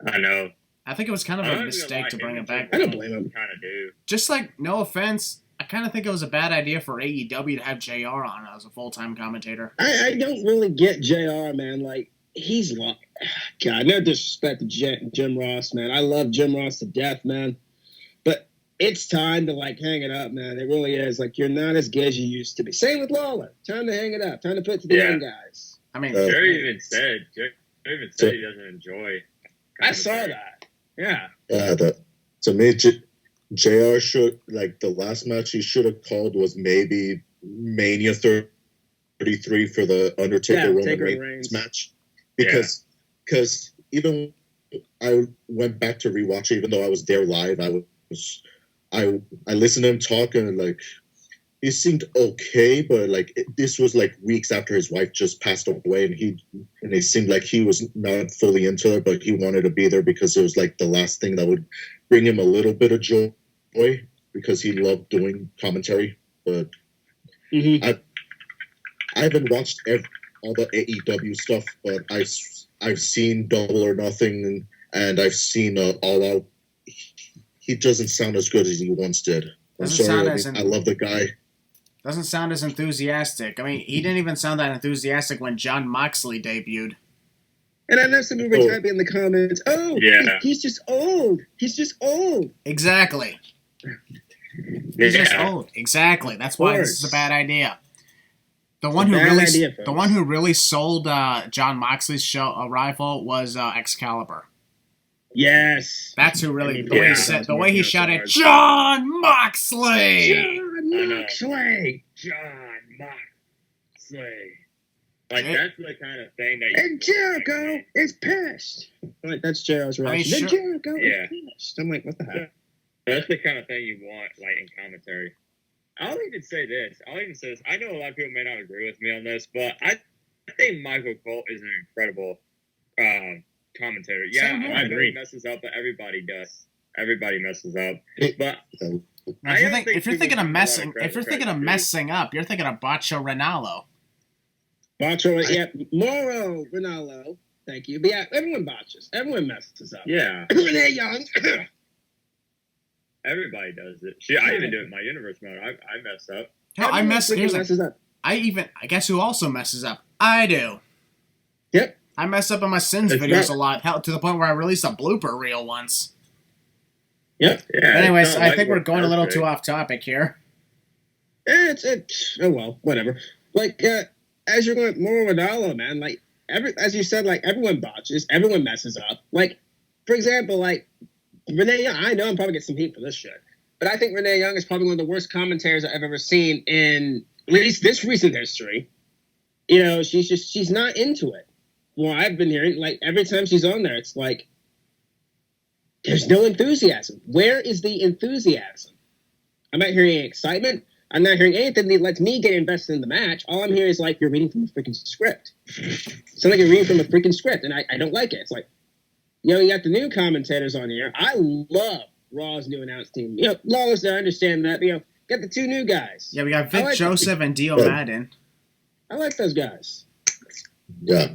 I know. I think it was kind of I a don't mistake even like to bring him. him back. I don't blame him. Kind of do. Just like, no offense, I kind of think it was a bad idea for AEW to have JR on as a full-time commentator. I don't really get JR, man. Like, he's long. God, no disrespect to Jim Ross, man. I love Jim Ross to death, man. But it's time to, like, hang it up, man. It really is. Like, you're not as good as you used to be. Same with Lawler. Time to hang it up. Time to put it to the young guys. I mean, Jerry even said he doesn't enjoy. I saw that. Yeah. To me, JR should, like, the last match he should have called was maybe Mania 33 for the Undertaker Roman Reigns match. Because even I went back to rewatch it, even though I was there live, I listened to him talk, and, like, he seemed okay, but, like, this was, like, weeks after his wife just passed away, and it seemed like he was not fully into it, but he wanted to be there because it was, like, the last thing that would bring him a little bit of joy, because he loved doing commentary. But I haven't watched all the AEW stuff, but I've seen Double or Nothing, and I've seen All Out. He doesn't sound as good as he once did. I'm sorry, I love the guy. Doesn't sound as enthusiastic. I mean, he didn't even sound that enthusiastic when Jon Moxley debuted. And I know some people were typing in the comments, he's just old. He's just old. Exactly. He's just old. Exactly. That's why this is a bad idea. The one who really sold Jon Moxley's arrival was Excalibur. Yes. That's who really the way he shouted, "Jon Moxley! Jon Moxley! Jon Moxley!" Like, that's the kind of thing that. And Jericho is pissed. Like, that's JR's reaction. I mean, Jericho is pissed. I'm like, what the heck? That's the kind of thing you want, like, in commentary. I'll even say this. I know a lot of people may not agree with me on this, but I think Michael Cole is an incredible commentator. Yeah, I agree. He messes up, but everybody does. Everybody messes up. But if you're thinking of messing up, you're thinking of Bacho Ranallo. Moro Ranallo. Thank you. But yeah, everyone botches. Everyone messes up. Yeah. Renee Young. Everybody does it. I even do it in my universe mode. I mess up. Messes up. I guess who also messes up? I do. Yep. I mess up on my Sins videos a lot, to the point where I released a blooper reel once. Yep. Yeah, anyways, I think we're going a little too off topic here. Oh well, whatever. Like, as you're going, more Ronaldo, man. Like, as you said, like, everyone botches, everyone messes up. Like, for example, like, Renee Young. I know I'm probably getting some heat for this shit, but I think Renee Young is probably one of the worst commentators I've ever seen in at least this recent history. You know, she's not into it. Well, I've been hearing, like, every time she's on there, it's like, there's no enthusiasm. Where is the enthusiasm? I'm not hearing any excitement. I'm not hearing anything that lets me get invested in the match. All I'm hearing is, like, you're reading from a freaking script. Sounds like you're reading from a freaking script, and I don't like it. It's like, you know, you got the new commentators on here. I love Raw's new announce team. You know, Lawless, I understand that. You know, got the two new guys. Yeah, we got Vic Joseph and Dio Madden. I like those guys. Yeah.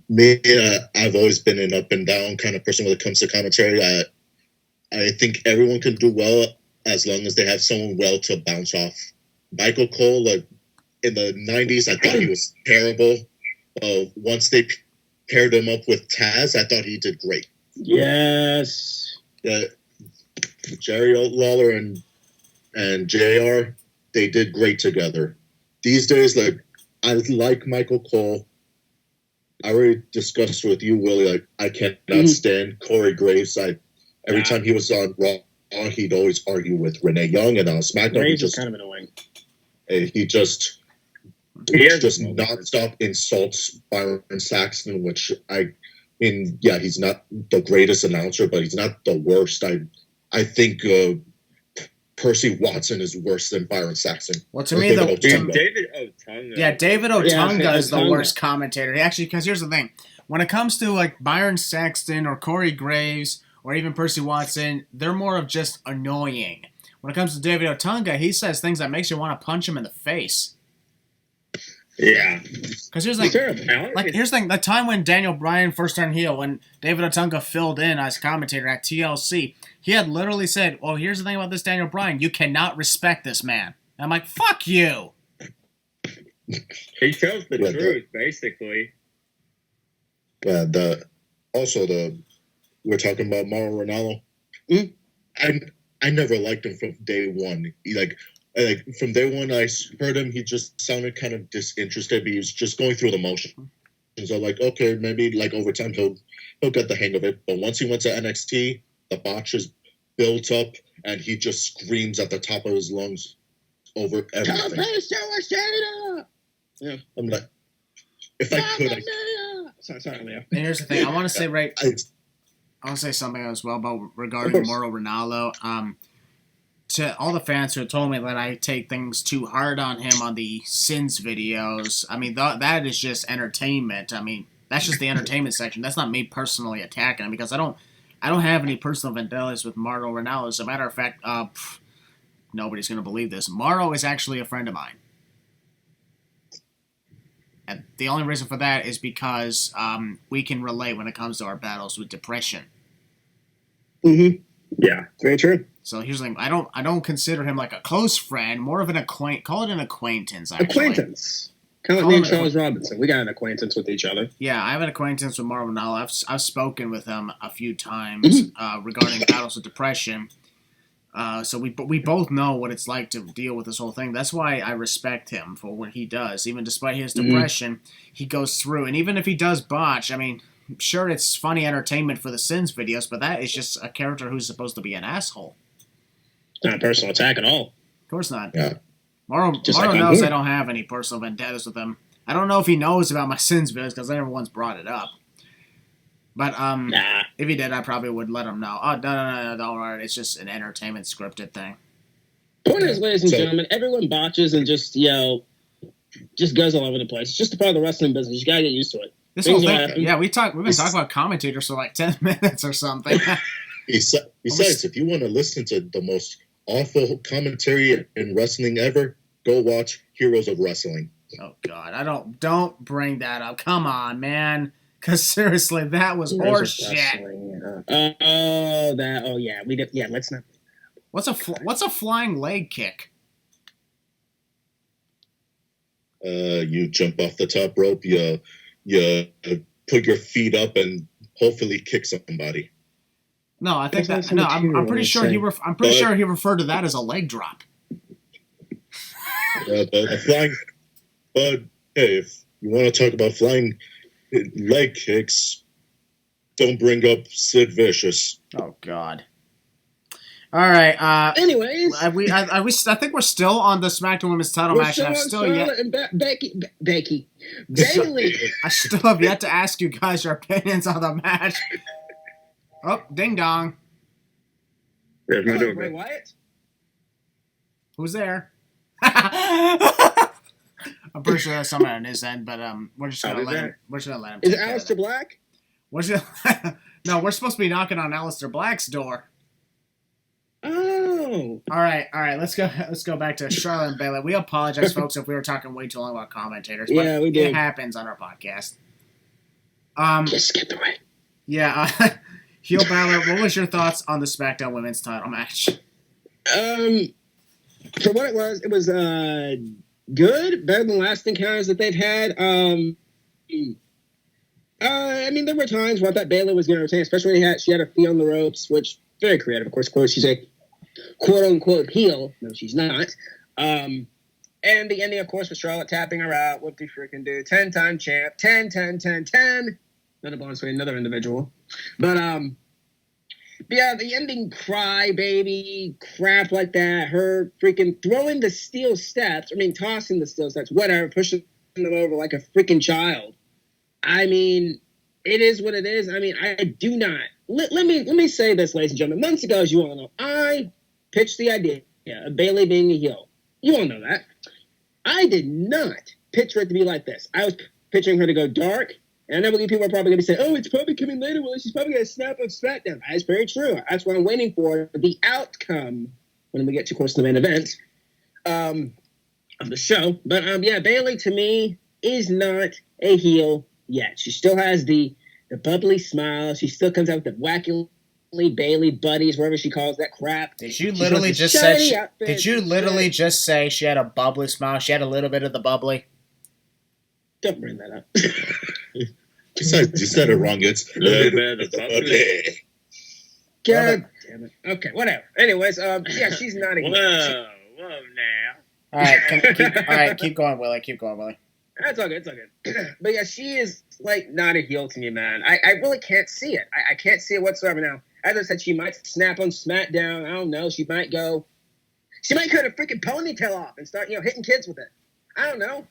Me, I've always been an up and down kind of person when it comes to commentary. I think everyone can do well as long as they have someone well to bounce off. Michael Cole, like, in the 90s, I thought he was terrible. Once they paired him up with Taz, I thought he did great. Yes. Jerry Lawler and JR, they did great together. These days, like, I like Michael Cole. I already discussed with you, Willie, like, I cannot stand Corey Graves. I Every time he was on Raw, he'd always argue with Renee Young, and on SmackDown, Ray's just kind of annoying. He just nonstop insults Byron Saxton, which I mean, yeah, he's not the greatest announcer, but he's not the worst. I think Percy Watson is worse than Byron Saxton. Well, to me, David Otunga. Yeah, David Otunga Yeah, is the Otunga. worst commentator. Actually, because here's the thing. When it comes to like Byron Saxton or Corey Graves or even Percy Watson, they're more of just annoying. When it comes to David Otunga, he says things that makes you want to punch him in the face. Yeah. Because here's the thing. Here's the thing. The time when Daniel Bryan first turned heel, when David Otunga filled in as commentator at TLC, he had literally said, "Well, here's the thing about this Daniel Bryan. You cannot respect this man." And I'm like, "Fuck you." He tells the truth, basically. Yeah, we're talking about Mauro Ranallo. I never liked him from day one. From day one, I heard him. He just sounded kind of disinterested. He was just going through the motions. So like, okay, maybe like over time he'll get the hang of it. But once he went to NXT, the botches built up, and he just screams at the top of his lungs over everything. Yeah. I'm like, if I could, Sorry, Leo. And here's the thing. I want to say I want to say something as well regarding Mauro Ranallo. To all the fans who have told me that I take things too hard on him on the Sins videos, I mean, that is just entertainment. I mean, that's just the entertainment section. That's not me personally attacking him, because I don't have any personal vendettas with Mauro Ranallo. As a matter of fact, nobody's going to believe this. Mauro is actually a friend of mine. And the only reason for that is because we can relate when it comes to our battles with depression. Mm-hmm. Yeah. Very true. So here's the thing. I don't consider him like a close friend, more of an call it an acquaintance, actually. Acquaintance. Kind of like me and Charles Robinson. We got an acquaintance with each other. Yeah, I have an acquaintance with Mauro Ranallo. I've spoken with him a few times regarding battles with depression. So we both know what it's like to deal with this whole thing. That's why I respect him for what he does. Even despite his depression, he goes through. And even if he does botch, I mean, sure, it's funny entertainment for the Sins videos, but that is just a character who's supposed to be an asshole. It's not a personal attack at all. Of course not. Yeah. Mauro knows I don't have any personal vendettas with him. I don't know if he knows about my Sins videos because I never once brought it up. But if he did, I probably would let him know. Oh, no, don't worry. It's just an entertainment scripted thing. Point is, ladies and gentlemen, everyone botches and just goes all over the place. It's just a part of the wrestling business. You gotta get used to it. This whole thing, yeah, we've been talking about commentators for like 10 minutes or something. Besides, if you want to listen to the most awful commentary in wrestling ever, go watch Heroes of Wrestling. Oh God, don't bring that up. Come on, man. Because seriously, that was horseshit. Let's not. What's a flying leg kick? You jump off the top rope. You put your feet up and hopefully kick somebody. No, I think that. No, I'm pretty sure I'm pretty sure he referred to that as a leg drop. But flying. But hey, if you want to talk about flying leg kicks, don't bring up Sid Vicious. Oh God. All right. Anyways, I think we're still on the SmackDown Women's Title match. And Becky Bailey. I still have yet to ask you guys your opinions on the match. Oh, ding dong. There's no Bray Wyatt. Who's there? I'm pretty sure that's someone on his end, but we're just gonna let him. We're just gonna let him. Is it Aleister Black? No, we're supposed to be knocking on Aleister Black's door. Oh. All right. Let's go back to Charlotte and Bayley. We apologize, folks, if we were talking way too long about commentators. But yeah, we did. It happens on our podcast. Just skip the way. Yeah. Heel Balor, what was your thoughts on the SmackDown Women's Title match? For what it was good, better than the last encounters that they've had. I mean, there were times where I thought Baylor was going to retain, especially when she had her feet on the ropes, which very creative. Of course, she's a quote-unquote heel. No, she's not. And the ending, of course, with Charlotte tapping her out. What the freaking do? 10-time champ. 10. Another bonus for another individual. But Yeah, the ending cry baby crap like that. Her freaking throwing the steel steps. I mean, tossing the steel steps. Whatever, pushing them over like a freaking child. I mean, it is what it is. I mean, I do not. Let me say this, ladies and gentlemen. Months ago, as you all know, I pitched the idea of Bayley being a heel. You all know that. I did not picture it to be like this. I was picturing her to go dark. And I know people are probably going to say, oh, it's probably coming later. Well, she's probably going to snap on SmackDown. That's very true. That's what I'm waiting for. The outcome when we get too close to the main event of the show. But, yeah, Bayley, to me, is not a heel yet. She still has the bubbly smile. She still comes out with the wacky Bayley buddies, whatever she calls that crap. Did you literally just say? Did you literally just say she had a bubbly smile? She had a little bit of the bubbly. Don't bring that up. You said it wrong. It's a little bit of bubbly. God damn it. Okay, whatever. Anyways, yeah, she's not a heel. Whoa now. All right, keep going, Willie. Keep going, Willie. That's all good. It's all good. But yeah, she is like not a heel to me, man. I really can't see it. I can't see it whatsoever now. As I said, she might snap on SmackDown. I don't know. She might cut a freaking ponytail off and start, hitting kids with it. I don't know.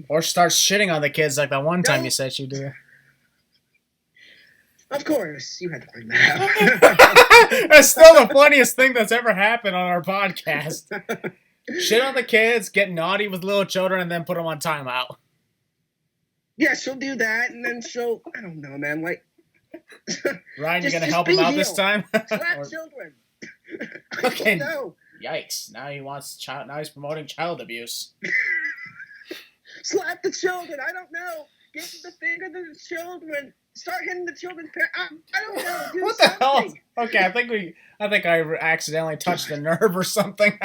Or start shitting on the kids like that one time you said she'd do. Of course, you had to bring that up. That's still the funniest thing that's ever happened on our podcast. Shit on the kids, get naughty with little children, and then put them on timeout. Yeah, she'll do that, and then I don't know, man, like... Ryan, you're going to help him out this time? Slap children. Okay. No. Yikes. Now he's promoting child abuse. Slap the children. I don't know. Give the finger to the children. Start hitting the children's parents. I don't know. Do what something. The hell? Okay, I think I accidentally touched a nerve or something.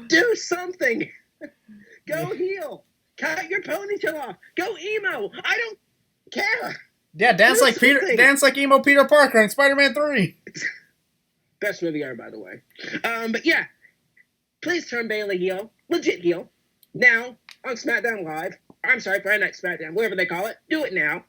Do something. Go heel. Cut your ponytail off. Go emo. I don't care. Yeah, dance like emo Peter Parker in Spider-Man 3. Best movie ever, by the way. But yeah, please turn Bayley heel, legit heel, now on SmackDown Live. I'm sorry, Friday Night SmackDown, whatever they call it. Do it now,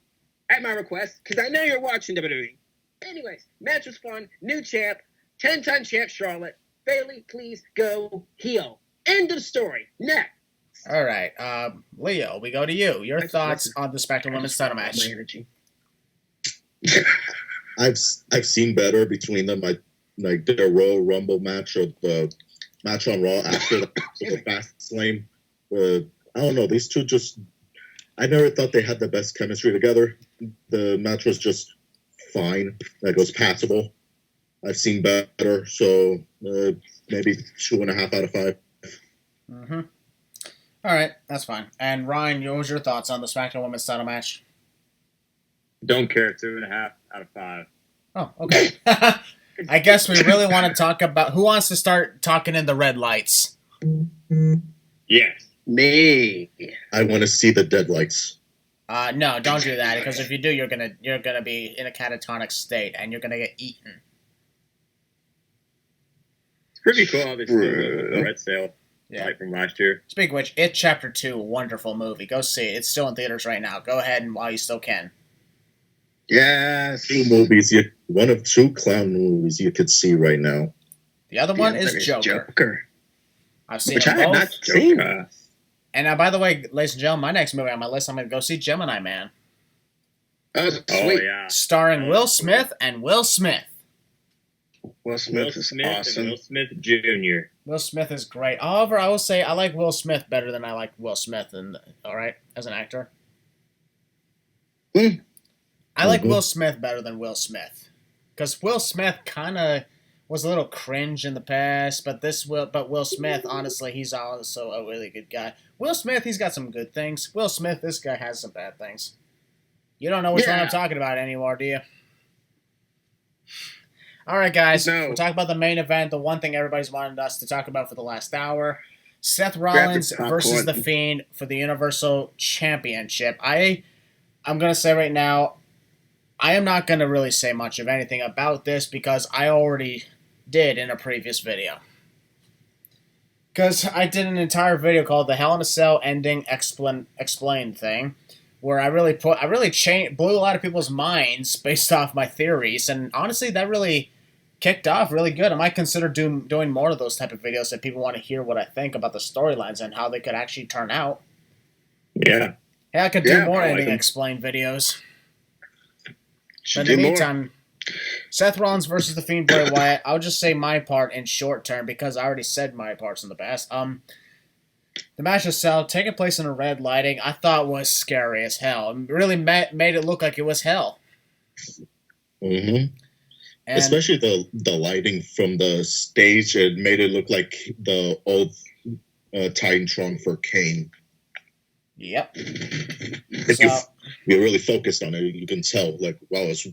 at my request, because I know you're watching WWE. Anyways, match was fun. New champ, 10-time champ Charlotte. Bayley, please go heel. End of story. Next. All right, Leo, we go to you. Your thoughts on the SmackDown Women's Title match? My energy. I've seen better between them. Like their Royal Rumble match or the match on Raw after the Fastlane. I don't know. These two I never thought they had the best chemistry together. The match was just fine. Like, it was passable. I've seen better, so maybe 2.5 out of 5. Mm-hmm. All right, that's fine. And Ryan, what was your thoughts on the SmackDown Women's Title match? Don't care. 2.5 out of 5. Oh, okay. I guess we really want to talk about who wants to start talking in the red lights. Yes. Me. I want to see the deadlights. No, don't do that, because if you do, you're gonna be in a catatonic state and you're gonna get eaten. It's pretty cool, obviously, the Red Sail fight from last year. Speaking of which, It Chapter 2, wonderful movie. Go see it. It's still in theaters right now. Go ahead and while you still can. Yes. 2 movies, one of 2 clown movies you could see right now. The other one is Joker. I've seen Which them I have both. not seen. And by the way, ladies and gentlemen, my next movie on my list, I'm going to go see Gemini Man. Oh, sweet. Oh, yeah. Starring Will Smith and Will Smith. Will Smith is awesome. And Will Smith Jr. Will Smith is great. However, I will say I like Will Smith better than I like Will Smith as an actor. I like Will Smith better than Will Smith. Because Will Smith kind of was a little cringe in the past, but Will Smith, honestly, he's also a really good guy. Will Smith, he's got some good things. Will Smith, this guy has some bad things. You don't know which one I'm talking about anymore, do you? All right, guys. No. We'll talk about the main event, the one thing everybody's wanted us to talk about for the last hour. Seth Rollins versus The Fiend for the Universal Championship. I'm going to say right now, I am not going to really say much of anything about this because I already did in a previous video. Because I did an entire video called the Hell in a Cell Ending Explained thing, where I really blew a lot of people's minds based off my theories, and honestly, that really kicked off really good. I might consider doing more of those type of videos if people want to hear what I think about the storylines and how they could actually turn out. Yeah. Yeah, I could do more I like ending them. explain videos. Should But in do the more. meantime, Seth Rollins versus The Fiend Bray Wyatt. I'll just say my part in short term because I already said my parts in the past. The match itself, taking place in a red lighting, I thought was scary as hell. It really made it look like it was hell. Mm-hmm. And Especially the lighting from the stage, it made it look like the old Titantron for Kane. Yep. If So, you really focused on it, you can tell, like, wow, it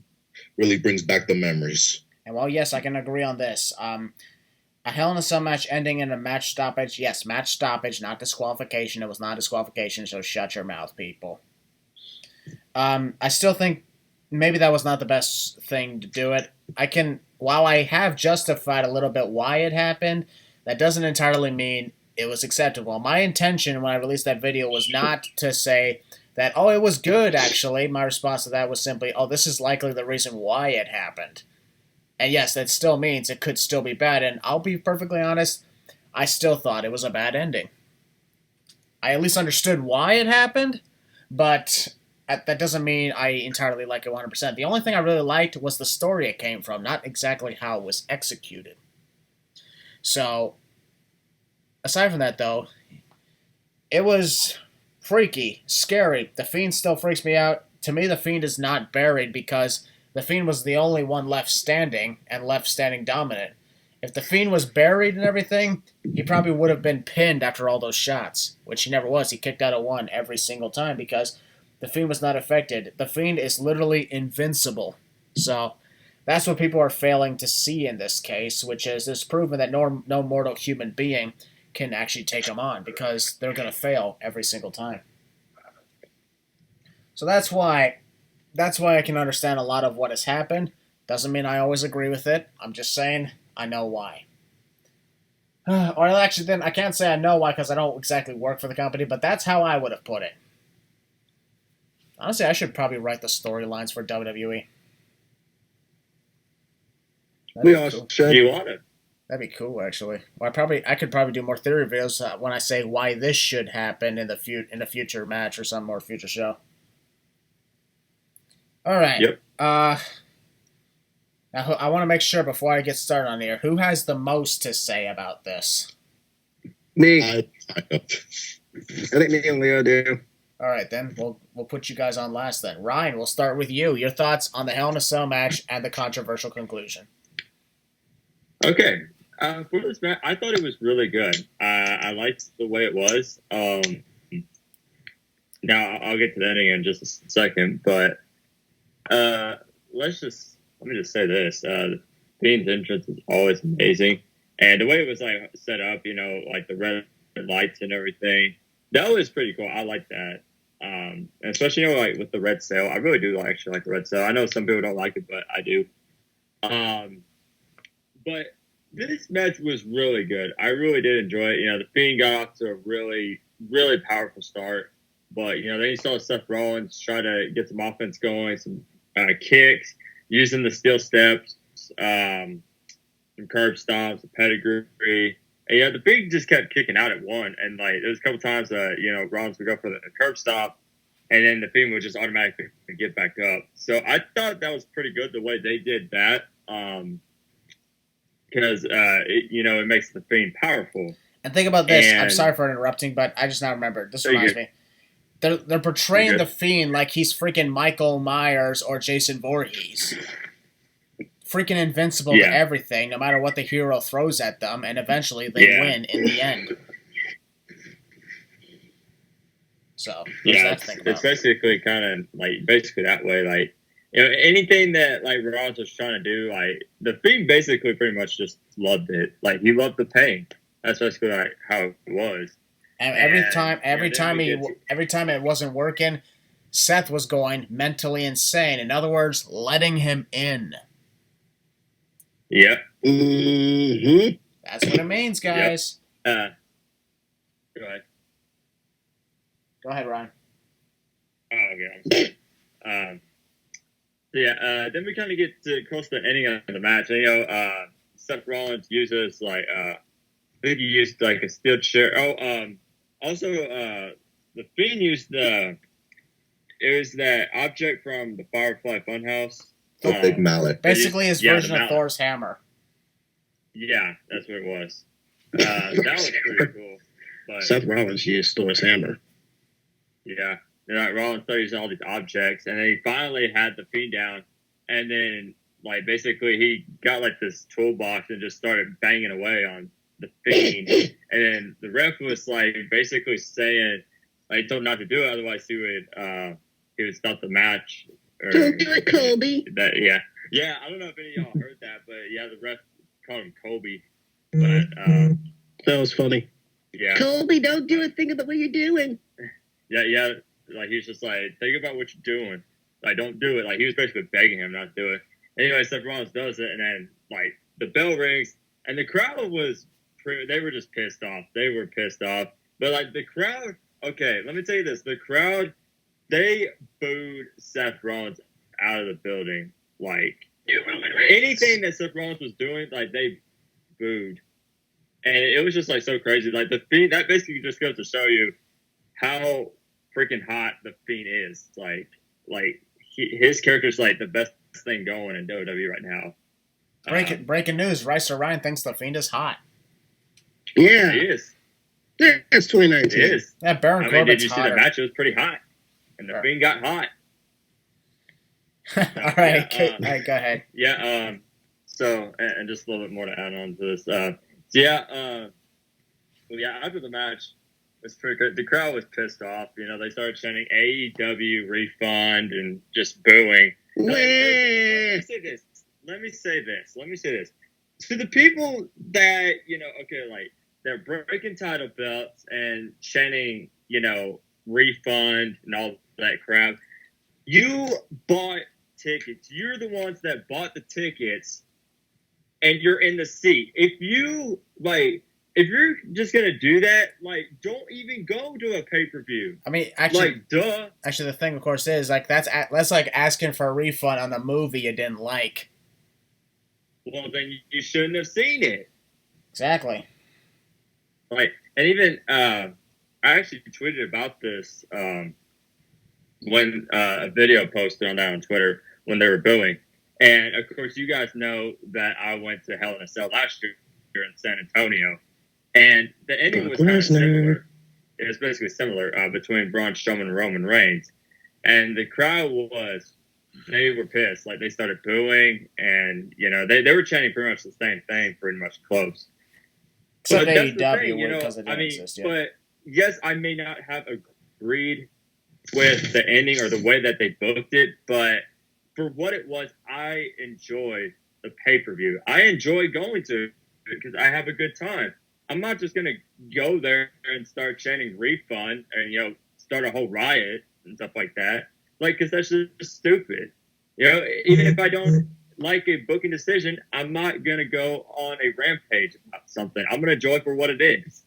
really brings back the memories. and well, yes, I can agree on this. A Hell in a Cell match ending in a match stoppage. Yes, match stoppage, not disqualification. It was not disqualification, so shut your mouth, people. I still think maybe that was not the best thing to do it. While I have justified a little bit why it happened, that doesn't entirely mean it was acceptable. My intention when I released that video was not to say that, oh, it was good, actually. My response to that was simply, oh, this is likely the reason why it happened. And yes, that still means it could still be bad. And I'll be perfectly honest, I still thought it was a bad ending. I at least understood why it happened, but that doesn't mean I entirely like it 100%. The only thing I really liked was the story it came from, not exactly how it was executed. So, aside from that, though, it was freaky, scary. The Fiend still freaks me out. To me, the Fiend is not buried because the Fiend was the only one left standing, and left standing dominant. If the Fiend was buried and everything, he probably would have been pinned after all those shots, which he never was. He kicked out of one every single time because the Fiend was not affected. The Fiend is literally invincible. So that's what people are failing to see in this case, which is it's proven that no mortal human being can actually take him on because they're going to fail every single time. So that's why I can understand a lot of what has happened. Doesn't mean I always agree with it. I'm just saying I know why. Or actually, then I can't say I know why because I don't exactly work for the company, but that's how I would have put it. Honestly, I should probably write the storylines for WWE. We all should. You want it? That'd be cool, actually. Well, I could probably do more theory videos when I say why this should happen in the future match or some more future show. All right. Yep. Now, I want to make sure before I get started on here, who has the most to say about this? Me. I think me and Leo do. All right, then we'll put you guys on last. Then Ryan, we'll start with you. Your thoughts on the Hell in a Cell match and the controversial conclusion. Okay. For this match, I thought it was really good. I liked the way it was. Now I'll get to the ending in just a second, but let me just say this: the Fiend's entrance is always amazing, and the way it was like set up, like the red lights and everything, that was pretty cool. I like that, and especially like with the red sail. I really do actually like the red sail. I know some people don't like it, but I do. But this match was really good. I really did enjoy it. The Fiend got off to a really, really powerful start. But, then you saw Seth Rollins try to get some offense going, some kicks, using the steel steps, some curb stomps, a pedigree. And, the Fiend just kept kicking out at one. And, there was a couple times, Rollins would go for the curb stomp, and then the Fiend would just automatically get back up. So I thought that was pretty good the way they did that. Because it makes the Fiend powerful. And think about this. I'm sorry for interrupting, but I just now remembered. This reminds me. They're portraying the Fiend like he's freaking Michael Myers or Jason Voorhees. Freaking invincible to everything, no matter what the hero throws at them, and eventually they win in the end. So, it's basically kind of basically that way. Anything that Rollins was trying to do, the Fiend basically pretty much just loved it. He loved the pain. That's basically how it was. And every time it wasn't working, Seth was going mentally insane. In other words, letting him in. Yep. Mm-hmm. That's what it means, guys. Yep. Go ahead. Go ahead, Ryan. Oh, okay. I'm sorry. Then we kind of get to close to the ending of the match. And, Seth Rollins uses I think he used like a steel chair. Also, the Fiend used it was that object from the Firefly Funhouse. A big mallet. Basically, his version of Thor's hammer. Yeah, that's what it was. That was pretty cool. But, Seth Rollins used Thor's hammer. Yeah. Rollins started using all these objects, and then he finally had the Fiend down, and then, basically he got, this toolbox and just started banging away on the Fiend, and then the ref was, basically saying, told him not to do it, otherwise he would stop the match. Don't do it, Colby. Yeah, I don't know if any of y'all heard that, but, yeah, the ref called him Colby, but, that was funny. Yeah. Colby, don't do a thing about what you're doing. Yeah. He's just think about what you're doing. Don't do it. He was basically begging him not to do it. Anyway, Seth Rollins does it, and then, the bell rings, and the crowd they were just pissed off. They were pissed off. But, the crowd, okay, let me tell you this. The crowd, they booed Seth Rollins out of the building. Anything that Seth Rollins was doing, they booed. And it was just, so crazy. The Fiend, that basically just goes to show you how freaking hot the Fiend is. His character's the best thing going in WWE right now. Breaking news: Rice Ryan thinks the Fiend is hot. Yeah, he is. Yeah, it's 2019. It is. Yeah, Baron Corbin's did you hotter. see the match? It was pretty hot, and the Fiend got hot. All right, go ahead. Yeah. So, and just a little bit more to add on to this. After the match, was pretty good. The crowd was pissed off. They started chanting AEW refund and just booing. Let me say this. To the people that, they're breaking title belts and chanting, refund and all that crap. You bought tickets. You're the ones that bought the tickets and you're in the seat. If you're just gonna do that, don't even go to a pay-per-view. I mean, actually, duh. Actually, the thing, of course, is that's like asking for a refund on a movie you didn't like. Well, then you shouldn't have seen it. Exactly. And even I actually tweeted about this when a video posted on that on Twitter when they were booing, and of course, you guys know that I went to Hell in a Cell last year in San Antonio. And the ending was kind of similar. It was basically similar between Braun Strowman and Roman Reigns. And the crowd they were pissed. They started booing, and, they were chanting pretty much the same thing, pretty much close. Except AEW, because it didn't exist yet. But, yes, I may not have agreed with the ending or the way that they booked it, but for what it was, I enjoyed the pay-per-view. I enjoy going to it because I have a good time. I'm not just going to go there and start chanting refund and, start a whole riot and stuff like that. Because that's just stupid. Even if I don't like a booking decision, I'm not going to go on a rampage about something. I'm going to enjoy it for what it is.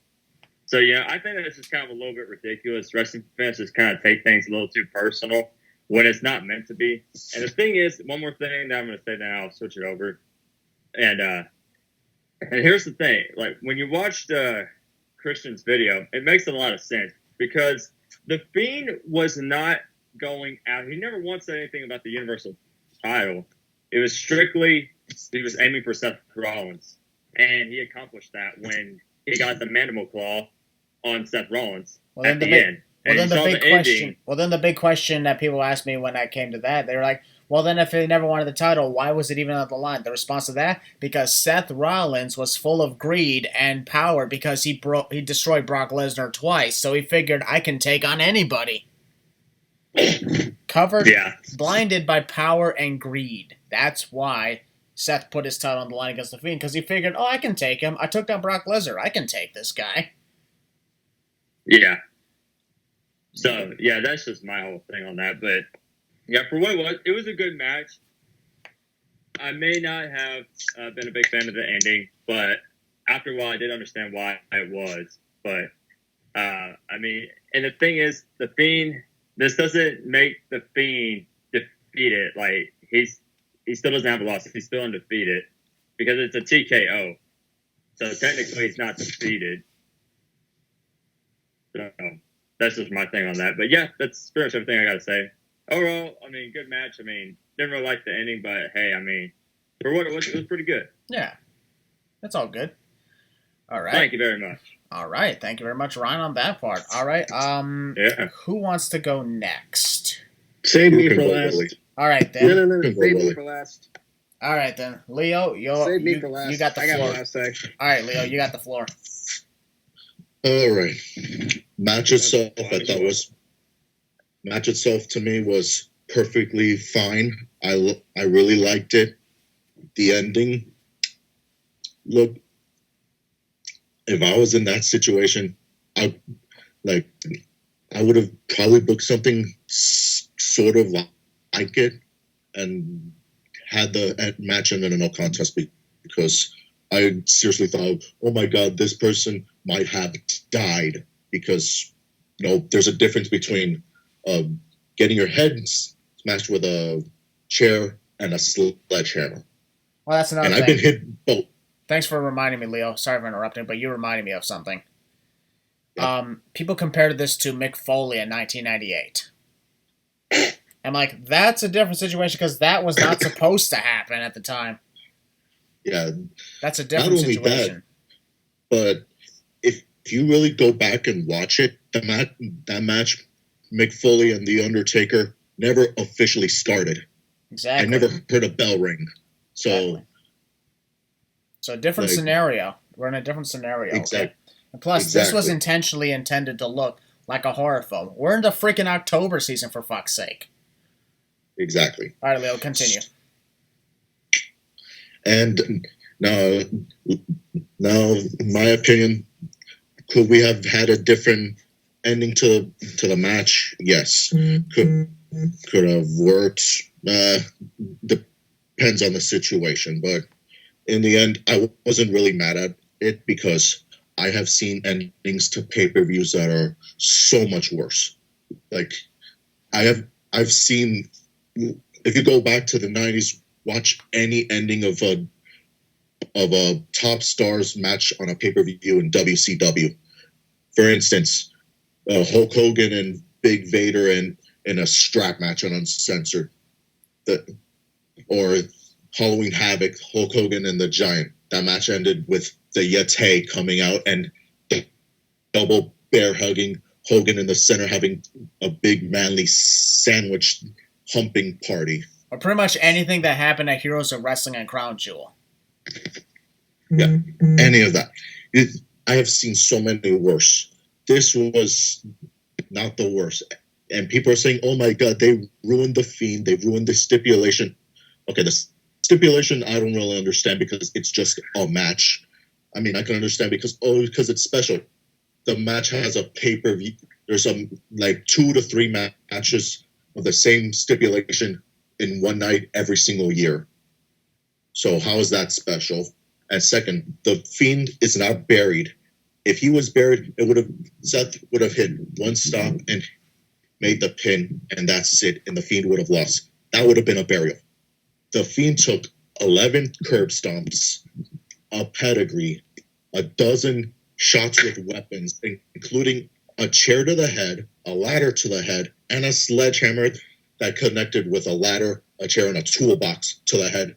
So, I think that's just kind of a little bit ridiculous. Wrestling fans just kind of take things a little too personal when it's not meant to be. And the thing is, one more thing that I'm going to say now, I'll switch it over. And here's the thing, when you watched Christian's video, it makes a lot of sense because the Fiend was not going out. He never once said anything about the Universal title. It was strictly, he was aiming for Seth Rollins. And he accomplished that when he got the mandible claw on Seth Rollins at the end. Well, then the big question that people asked me when I came to that, they were like, well, then if he never wanted the title, why was it even on the line? The response to that, because Seth Rollins was full of greed and power because he destroyed Brock Lesnar twice, so he figured I can take on anybody. Blinded by power and greed. That's why Seth put his title on the line against The Fiend, because he figured, I can take him. I took down Brock Lesnar. I can take this guy. Yeah. So, that's just my whole thing on that. But, for what it was a good match. I may not have been a big fan of the ending, but after a while, I did understand why it was. But, and the thing is, The Fiend this doesn't make the Fiend defeated. Like he still doesn't have a loss. He's still undefeated because it's a TKO. So technically, he's not defeated. So that's just my thing on that. But yeah, that's pretty much everything I got to say. Overall, I mean, good match. I mean, didn't really like the ending, but hey, I mean, for what it was pretty good. Yeah, that's all good. All right. Thank you very much. All right. Thank you very much, Ryan, on that part. All right. Yeah. Who wants to go next? Save me You for can go, last. Willie. All right, then. No. Go, Save me Willie. for last. All right, then. Leo, Save me for last. you got the I got floor. my last say. All right, Leo, you got the floor. All right. Match itself to me was perfectly fine. I really liked it. The ending. Look, if I was in that situation, I would have probably booked something sort of like it and had the match end in a no contest because I seriously thought, oh my God, this person might have died because, there's a difference between getting your head smashed with a chair and a sledgehammer. Well, that's another And thing. I've been hit both. Thanks for reminding me, Leo. Sorry for interrupting, but you reminded me of something. Yeah. People compared this to Mick Foley in 1998. I'm like, that's a different situation because that was not supposed to happen at the time. Yeah, That's a different Not only that, situation. but if you really go back and watch it, that match, Mick Foley and The Undertaker never officially started. Exactly. I never heard a bell ring. So, Exactly. So, different like- scenario. We're in a different scenario. Okay? Exactly. And plus, this was Exactly. intentionally intended to look like a horror film. We're in the freaking October season, for fuck's sake. exactly. All right, Leo, continue. And now, in my opinion, could we have had a different ending to the match? Yes. Could have worked. Depends on the situation, but in the end, I wasn't really mad at it because I have seen endings to pay-per-views that are so much worse. Like I've seen. If you go back to the '90s, watch any ending of a top stars match on a pay-per-view in WCW. For instance, Hulk Hogan and Big Vader in a strap match on Uncensored. Or Halloween Havoc, Hulk Hogan and the Giant. That match ended with the Yeti coming out and double bear hugging, Hogan in the center having a big manly sandwich humping party. Or pretty much anything that happened at Heroes of Wrestling and Crown Jewel. Yeah, any of that. I have seen so many worse. This was not the worst. And people are saying, oh my God, they ruined the Fiend. They ruined the stipulation. Okay, the stipulation I don't really understand because it's just a match. I mean, I can understand because it's special. The match has a pay-per-view. There's 2 to 3 matches of the same stipulation in one night every single year. So how is that special? And second, the Fiend is not buried. If he was buried, Seth would have hit one stop and made the pin, and that's it. And the Fiend would have lost. That would have been a burial. The Fiend took 11 curb stomps, a pedigree, 12 shots with weapons, including a chair to the head, a ladder to the head, and a sledgehammer that connected with a ladder, a chair, and a toolbox to the head.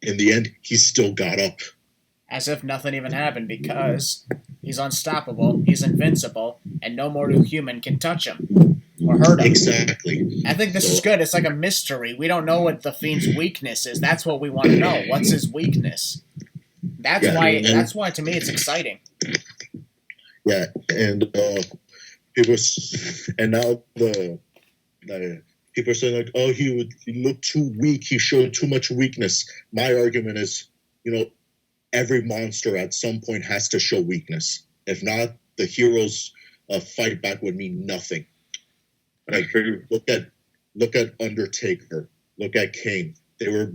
In the end, he still got up. As if nothing even happened because he's unstoppable, he's invincible, and no mortal human can touch him or hurt him. Exactly. I think this is good. It's like a mystery. We don't know what the Fiend's weakness is. That's what we want to know. What's his weakness? That's why to me it's exciting. Yeah, and people are saying like, oh, he looked too weak. He showed too much weakness. My argument is, every monster at some point has to show weakness. If not, the heroes fight back would mean nothing. Like, look at Undertaker. Look at Kane. They're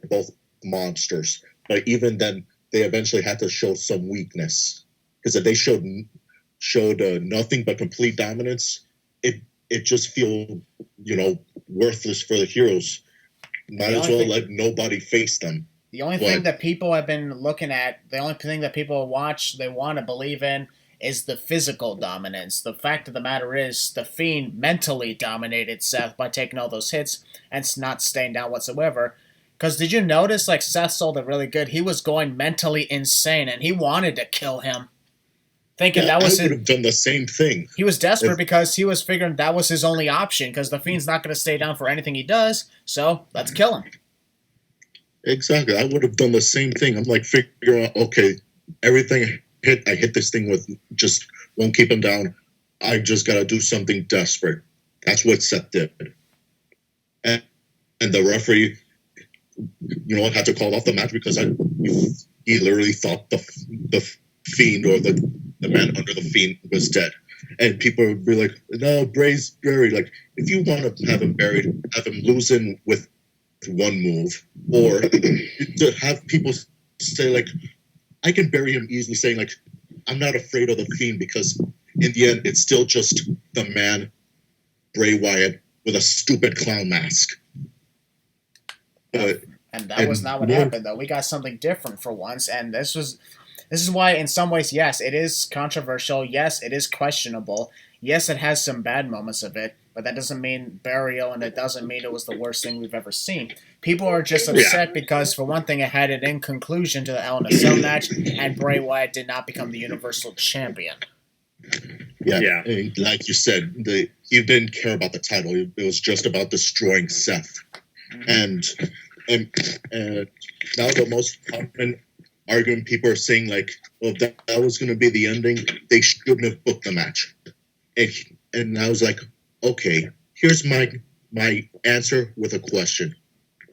both monsters. But even then, they eventually had to show some weakness. Because if they showed nothing but complete dominance, it it just feel, worthless for the heroes. Might as well let nobody face them. The only thing that people have been looking at, the only thing that people watch, they want to believe in, is the physical dominance. The fact of the matter is, The Fiend mentally dominated Seth by taking all those hits and not staying down whatsoever. Because did you notice, like, Seth sold it really good? He was going mentally insane, and he wanted to kill him. Thinking that was I would have done the same thing. He was desperate because he was figuring that was his only option, because The Fiend's not going to stay down for anything he does, so let's kill him. Exactly. I would have done the same thing. I'm like figuring out, okay, everything I hit this thing with just won't keep him down. I just got to do something desperate. That's what Seth did. And the referee, had to call off the match because he literally thought the Fiend or the man under the Fiend was dead. And people would be like, no, Bray's buried. Like, if you want to have him buried, have him losing with one move. Or to have people say, like, I can bury him easily, saying, like, I'm not afraid of the Fiend because in the end, it's still just the man, Bray Wyatt, with a stupid clown mask. And that was not what happened, though. We got something different for once, and this is why, in some ways, yes, it is controversial. Yes, it is questionable. Yes, it has some bad moments of it, but that doesn't mean burial, and it doesn't mean it was the worst thing we've ever seen. People are just upset because, for one thing, it had an conclusion to the Hell in a Cell match, and Bray Wyatt did not become the Universal Champion. Yeah. And like you said, he didn't care about the title. It was just about destroying Seth. Mm-hmm. And now the most common argument, people are saying, like, well, that was going to be the ending. They shouldn't have booked the match. And I was like, okay, here's my answer with a question.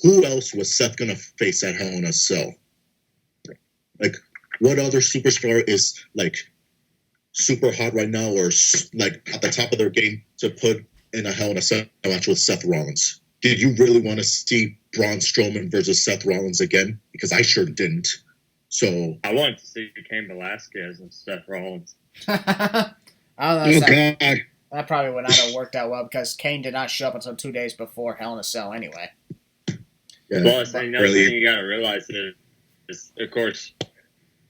Who else was Seth going to face at Hell in a Cell? Like, what other superstar is, like, super hot right now or, like, at the top of their game to put in a Hell in a Cell match with Seth Rollins? Did you really want to see Braun Strowman versus Seth Rollins again? Because I sure didn't. So I wanted to see Cain Velasquez and Seth Rollins. I don't know. God. That probably would not have worked out well because Kane did not show up until 2 days before Hell in a Cell anyway. Yeah, Plus, another thing you got to realize is, of course,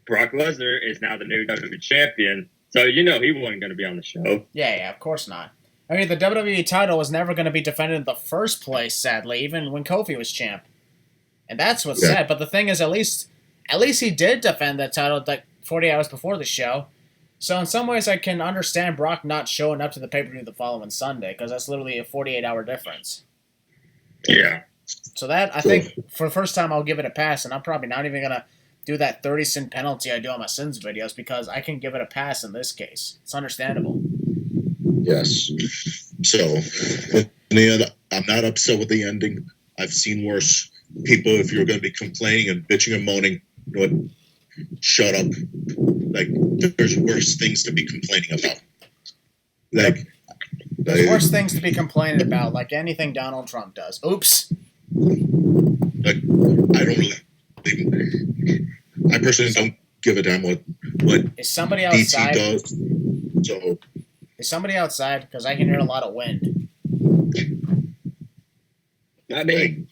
Brock Lesnar is now the new WWE champion, so he wasn't going to be on the show. Yeah, of course not. I mean, the WWE title was never going to be defended in the first place, sadly, even when Kofi was champ. And that's what's sad. But the thing is, at least he did defend that title like 40 hours before the show. So in some ways, I can understand Brock not showing up to the pay-per-view the following Sunday, because that's literally a 48-hour difference. Yeah. So that, I think, for the first time, I'll give it a pass, and I'm probably not even going to do that 30-cent penalty I do on my Sins videos, because I can give it a pass in this case. It's understandable. Yes. So, in the end, I'm not upset with the ending. I've seen worse. People, if you're going to be complaining and bitching and moaning, shut up. Like, there's worse things to be complaining about. There's worse things to be complaining about, like anything Donald Trump does. Oops. Like, I personally don't give a damn what is somebody outside? DT does. So, is somebody outside? Because I can hear a lot of wind. Not me.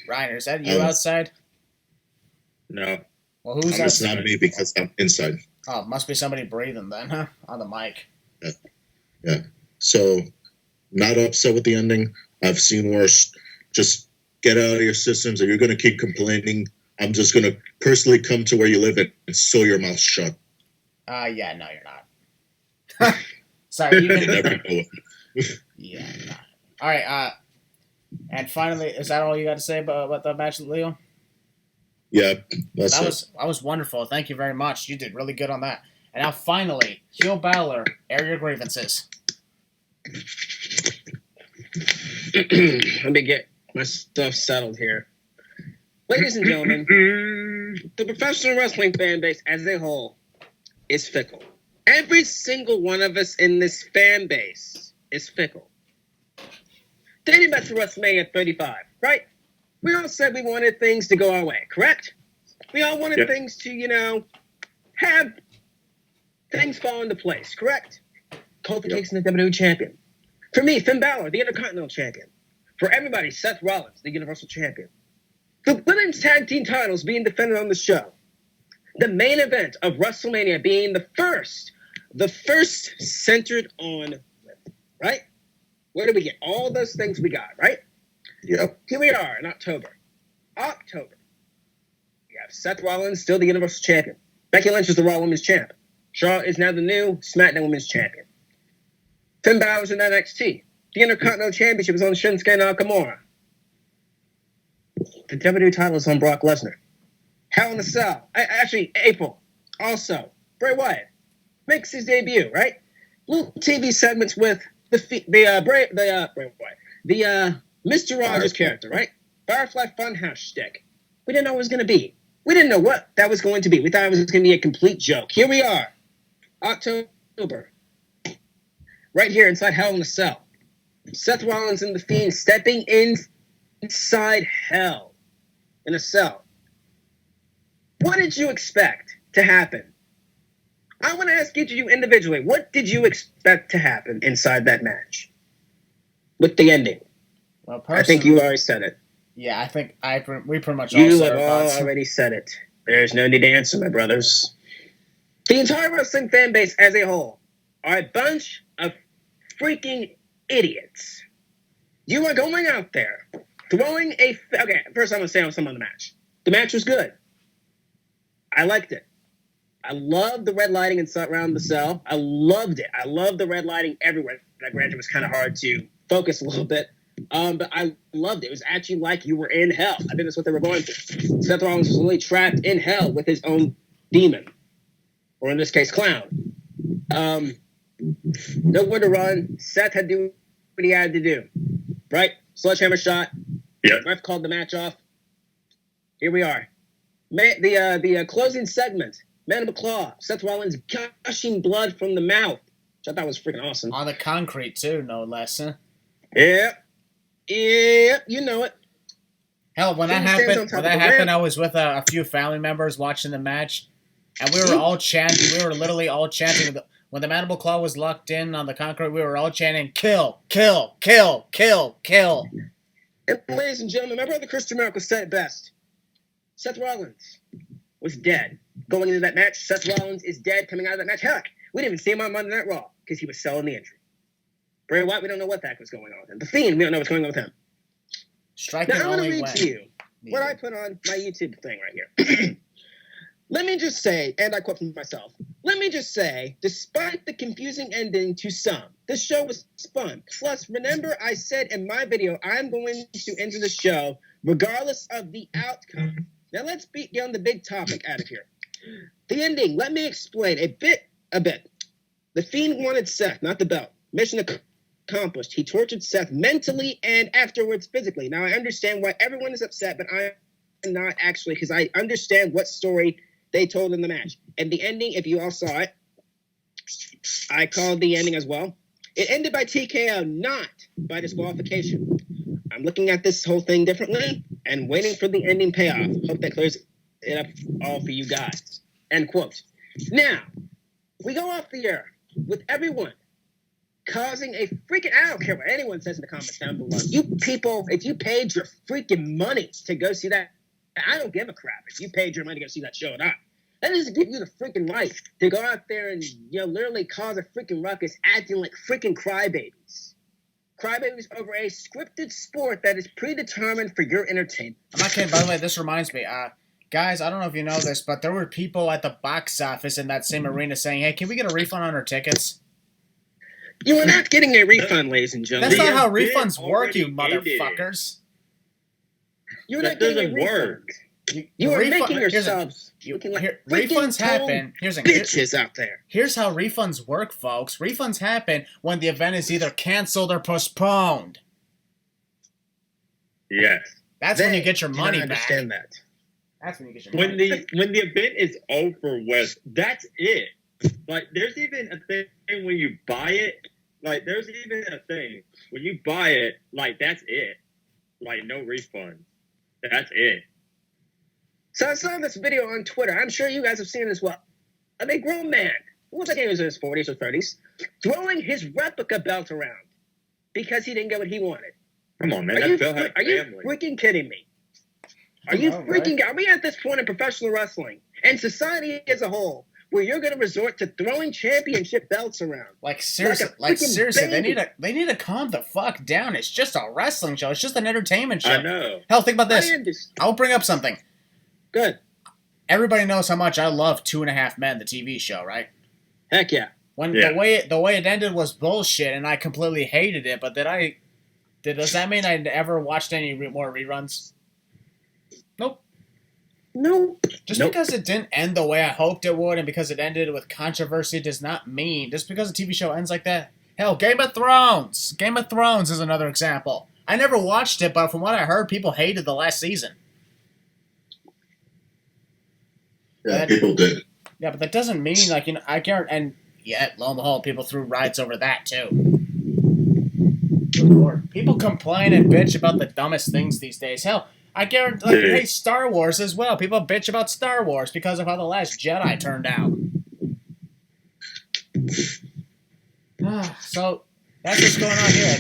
Ryan, is that you outside? No. Well, who's It's not me because I'm inside. Oh, must be somebody breathing then, huh? On the mic. Yeah. So, not upset with the ending. I've seen worse. Just get out of your systems. If you're going to keep complaining, I'm just going to personally come to where you live and sew your mouth shut. Yeah, no, you're not. Sorry, you Never know. Yeah, no. All right, and finally, is that all you got to say about the match, Leo? Yeah, that's it. That was wonderful. Thank you very much. You did really good on that. And now, finally, Heel Balor, air your grievances. Let me get my stuff settled here. Ladies and gentlemen, the professional wrestling fan base as a whole is fickle. Every single one of us in this fan base is fickle. Dating back to WrestleMania 35, right? We all said we wanted things to go our way, correct? We all wanted things to, have things fall into place, correct? Kofi Kingston, the WWE Champion. For me, Finn Balor, the Intercontinental Champion. For everybody, Seth Rollins, the Universal Champion. The women's tag team titles being defended on the show. The main event of WrestleMania being the first centered on women, right? Where do we get all those things we got, right? Yep. Here we are in October. We have Seth Rollins, still the Universal Champion. Becky Lynch is the Raw Women's Champ. Charlotte is now the new SmackDown Women's Champion. Finn Balor's in NXT. The Intercontinental Championship is on Shinsuke Nakamura. The WWE title is on Brock Lesnar. Hell in a Cell. Actually, April. Also, Bray Wyatt makes his debut, right? Little TV segments with Bray Wyatt. The Mr. Rogers character, right? Firefly Funhouse shtick. We didn't know what it was going to be. We didn't know what that was going to be. We thought it was going to be a complete joke. Here we are. October. Right here inside Hell in a Cell. Seth Rollins and The Fiend stepping inside Hell in a Cell. What did you expect to happen? I want to ask each of you individually, what did you expect to happen inside that match? With the ending. Well, I think you already said it. Yeah, I think we pretty much all You said have our all thoughts. already said it. There's no need to answer, my brothers. The entire wrestling fan base as a whole are a bunch of freaking idiots. You are going out there, throwing a... Okay, first I'm going to say something on the match. The match was good. I liked it. I loved the red lighting inside around the cell. I loved it. I loved the red lighting everywhere. That granted was kind of hard to focus a little bit. But I loved it. It was actually like you were in hell. I think that's what they were going through. Seth Rollins was really trapped in hell with his own demon. Or in this case, clown. Nowhere to run. Seth had to do what he had to do. Right? Sledgehammer shot. Yep. Ref called the match off. Here we are. The closing segment. Mandible Claw. Seth Rollins gushing blood from the mouth. Which I thought was freaking awesome. On the concrete, too, no less. Huh? Yep, you know it. Hell, when that happened, I was with a few family members watching the match, and we were all chanting. We were literally all chanting. When the Mandible Claw was locked in on the concrete, we were all chanting, "Kill, kill, kill, kill, kill." And ladies and gentlemen, my brother Christian Maracle said it best. Seth Rollins was dead. Going into that match, Seth Rollins is dead coming out of that match. Heck, we didn't even see him on Monday Night Raw because he was selling the injury. Bray Wyatt, we don't know what the heck was going on with him. The Fiend, we don't know what's going on with him. Striking Now, I want to only read to you what I put on my YouTube thing right here. Let me just say, and I quote from myself, let me just say, despite the confusing ending to some, this show was fun. Plus, remember I said in my video, I'm going to enter the show regardless of the outcome. Now let's get on the big topic out of here. The ending, let me explain a bit. The Fiend wanted Seth, not the belt. Mission accomplished. He tortured Seth mentally and afterwards physically. Now, I understand why everyone is upset, but I am not actually, because I understand what story they told in the match. And the ending, if you all saw it, I called the ending as well. It ended by TKO, not by disqualification. I'm looking at this whole thing differently and waiting for the ending payoff. Hope that clears it up all for you guys. End quote. Now, we go off the air with everyone causing a freaking... I don't care what anyone says in the comments down below. You people, if you paid your freaking money to go see that, I don't give a crap if you paid your money to go see that show or not. That doesn't give you the freaking right to go out there and, literally cause a freaking ruckus acting like freaking crybabies. Crybabies over a scripted sport that is predetermined for your entertainment. I'm not kidding. By the way, this reminds me, guys, I don't know if you know this, but there were people at the box office in that same arena saying, "Hey, can we get a refund on our tickets?" You are not getting a refund, ladies and gentlemen. That's not how refunds work, you motherfuckers. You're not getting a refund. You are making yourselves looking like refunds happen. Here's bitches out there. Here's how refunds work, folks. Refunds happen when the event is either canceled or postponed. Yes. That's when you get your money back. I understand that. That's when you get your money back. When the event is over with, that's it. Like, there's even a thing when you buy it. Like, there's even a thing when you buy it. Like, that's it. Like, no refund. That's it. So I saw this video on Twitter. I'm sure you guys have seen it as well. Of a grown man looks like he was in his 40s or 30s, throwing his replica belt around because he didn't get what he wanted. Come on, man. Are That you, Bill had are you family. freaking kidding me? Are you freaking? Are we at this point in professional wrestling and society as a whole where you're going to resort to throwing championship belts around? Like seriously, they need to calm the fuck down. It's just a wrestling show. It's just an entertainment show. I know. Hell, think about this. I'll bring up something. Good. Everybody knows how much I love 2.5 Men, the TV show, right? Heck yeah. The way it ended was bullshit, and I completely hated it. But does that mean I ever watched any more reruns? Nope. No. Just because it didn't end the way I hoped it would, and because it ended with controversy, does not mean just because a TV show ends like that. Hell, Game of Thrones. Game of Thrones is another example. I never watched it, but from what I heard, people hated the last season. Yeah, people did. Yeah, but that doesn't mean I can't. And yet, lo and behold, people threw riots over that too. Good Lord. People complain and bitch about the dumbest things these days. Hell, I guarantee, hey, Star Wars as well. People bitch about Star Wars because of how The Last Jedi turned out. So that's what's going on here.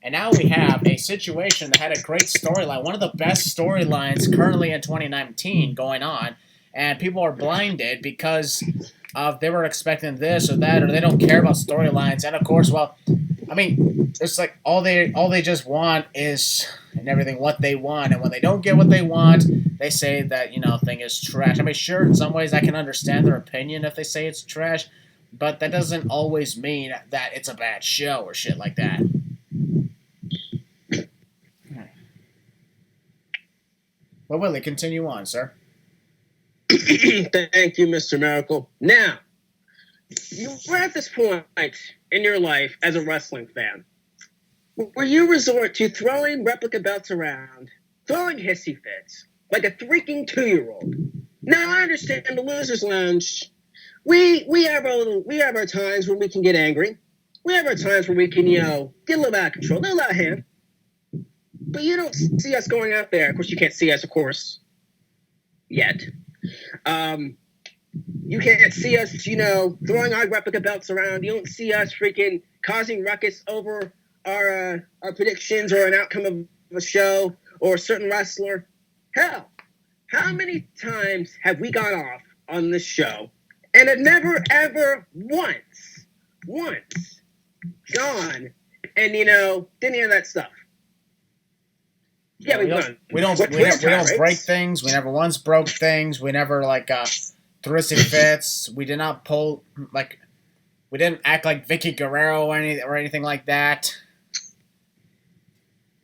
And now we have a situation that had a great storyline, one of the best storylines currently in 2019 going on, and people are blinded because of they were expecting this or that, or they don't care about storylines. And of course, well, I mean, it's like all they just want is and everything what they want, and when they don't get what they want, they say that thing is trash. I mean, sure, in some ways I can understand their opinion if they say it's trash, but that doesn't always mean that it's a bad show or shit like that. Well, Willie, continue on, sir. Thank you, Mr. Maracle. Now, we're at this point in your life as a wrestling fan where you resort to throwing replica belts around, throwing hissy fits like a freaking 2-year-old. Now, I understand the Losers Lounge. We have our times where we can get angry. We have our times where we can, get a little out of control, a little out of hand. But you don't see us going out there. Of course, you can't see us, of course, yet. You can't see us, throwing our replica belts around. You don't see us freaking causing ruckus over our predictions or an outcome of a show or a certain wrestler. Hell, how many times have we gone off on this show and have never, ever once gone and, didn't hear that stuff? Yeah, we don't break things. We never once broke things. We never threw fits. We did not pull we didn't act like Vicky Guerrero or anything like that.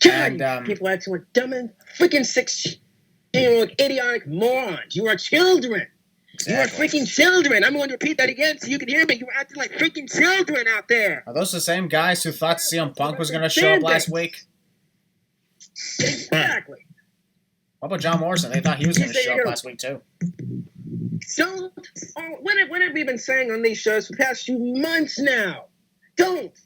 God, and people acting like dumb and freaking 16-year-old idiotic morons. You are children. Exactly. You are freaking children. I'm going to repeat that again so you can hear me. You were acting like freaking children out there. Are those the same guys who thought CM Punk was going to show up last week? Exactly. What about John Morrison? They thought he was going to show up last week too. What have we been saying on these shows for the past few months now? Don't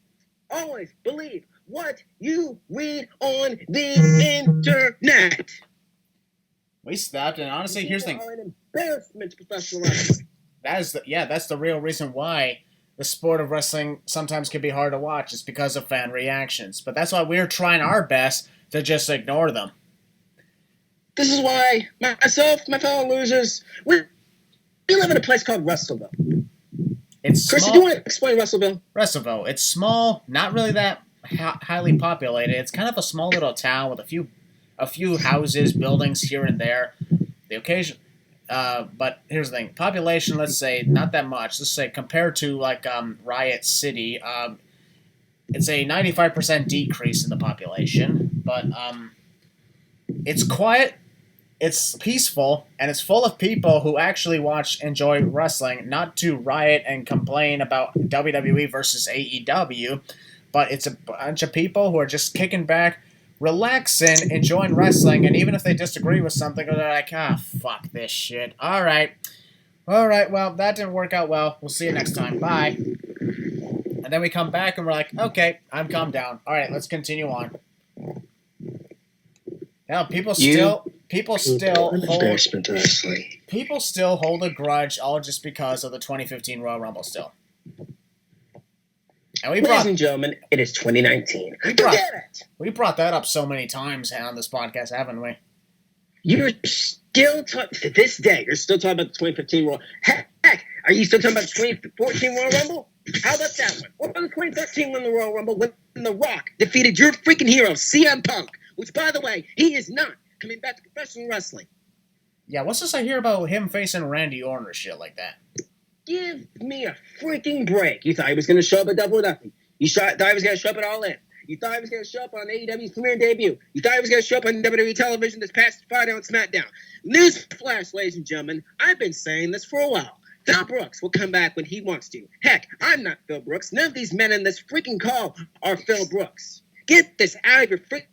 always believe what you read on the internet. We stopped, and honestly, here's the thing. An embarrassment to professional wrestling. That's the real reason why the sport of wrestling sometimes can be hard to watch. It's because of fan reactions. But that's why we're trying our best to just ignore them. This is why myself, my fellow losers, we live in a place called Russellville. It's Chris, small. do you want to explain Russellville? Russellville. It's small, not really that highly populated. It's kind of a small little town with a few houses, buildings here and there. The occasion, but here's the thing: population. Let's say not that much. Let's say compared to Riot City, it's a 95% decrease in the population. But it's quiet, it's peaceful, and it's full of people who actually enjoy wrestling, not to riot and complain about WWE versus AEW. But it's a bunch of people who are just kicking back, relaxing, enjoying wrestling, and even if they disagree with something, they're like, fuck this shit. All right, well, that didn't work out well. We'll see you next time. Bye. And then we come back and we're like, okay, I'm calmed down. All right, let's continue on. Now, people still people still Embarrassment wrestling. people still hold a grudge all just because of the 2015 Royal Rumble still. And Ladies and gentlemen, it is 2019. we brought that up so many times on this podcast, haven't we? You're still talking, to this day, you're still talking about the 2015 Royal. Heck, are you still talking about the 2014 Royal Rumble? How about that one? What about the 2013 one, the Royal Rumble, when The Rock defeated your freaking hero, CM Punk, which, by the way, he is not coming back to professional wrestling. Yeah, what's this I hear about him facing Randy Orton or shit like that? Give me a freaking break. You thought he was going to show up at Double or Nothing. You thought he was going to show up at All In. You thought he was going to show up on AEW's premiere debut. You thought he was going to show up on WWE television this past Friday on SmackDown. Newsflash, ladies and gentlemen, I've been saying this for a while. Phil Brooks will come back when he wants to. Heck, I'm not Phil Brooks. None of these men in this freaking call are Phil Brooks. Get this out of your freaking...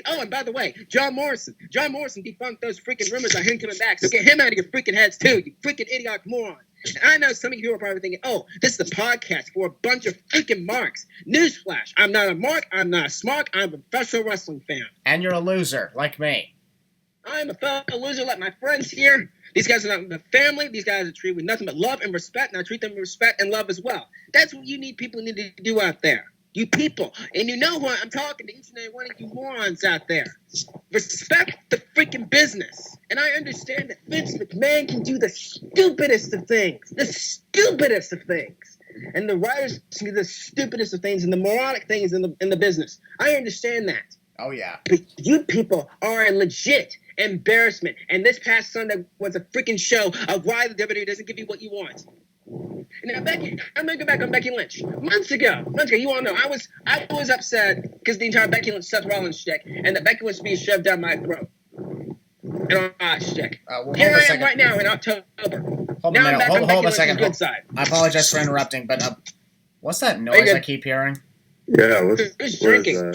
Oh, and by the way, John Morrison. John Morrison debunked those freaking rumors of him coming back. So get him out of your freaking heads, too, you freaking idiotic moron. And I know some of you are probably thinking, oh, this is a podcast for a bunch of freaking marks. Newsflash, I'm not a mark, I'm not a smart, I'm a professional wrestling fan. And you're a loser, like me. I'm a fellow loser like my friends here. These guys are not my family. These guys are treated with nothing but love and respect, and I treat them with respect and love as well. That's what you need people need to do out there. You people. And you know who I'm talking to, each and every one of you morons out there. Respect the freaking business. And I understand that Vince McMahon can do the stupidest of things. The stupidest of things. And the writers can do the stupidest of things and the moronic things in the business. I understand that. Oh, yeah. But you people are a legit embarrassment. And this past Sunday was a freaking show of why the WWE doesn't give you what you want. Now, Becky, I'm going to go back on Becky Lynch. Months ago, you all know, I was upset because the entire Becky Lynch Seth Rollins shtick, and that Becky Lynch being shoved down my throat. And all shtick. Here I am right now in October. Hold a second. I apologize for interrupting, but what's that noise I keep hearing? Yeah, who's drinking?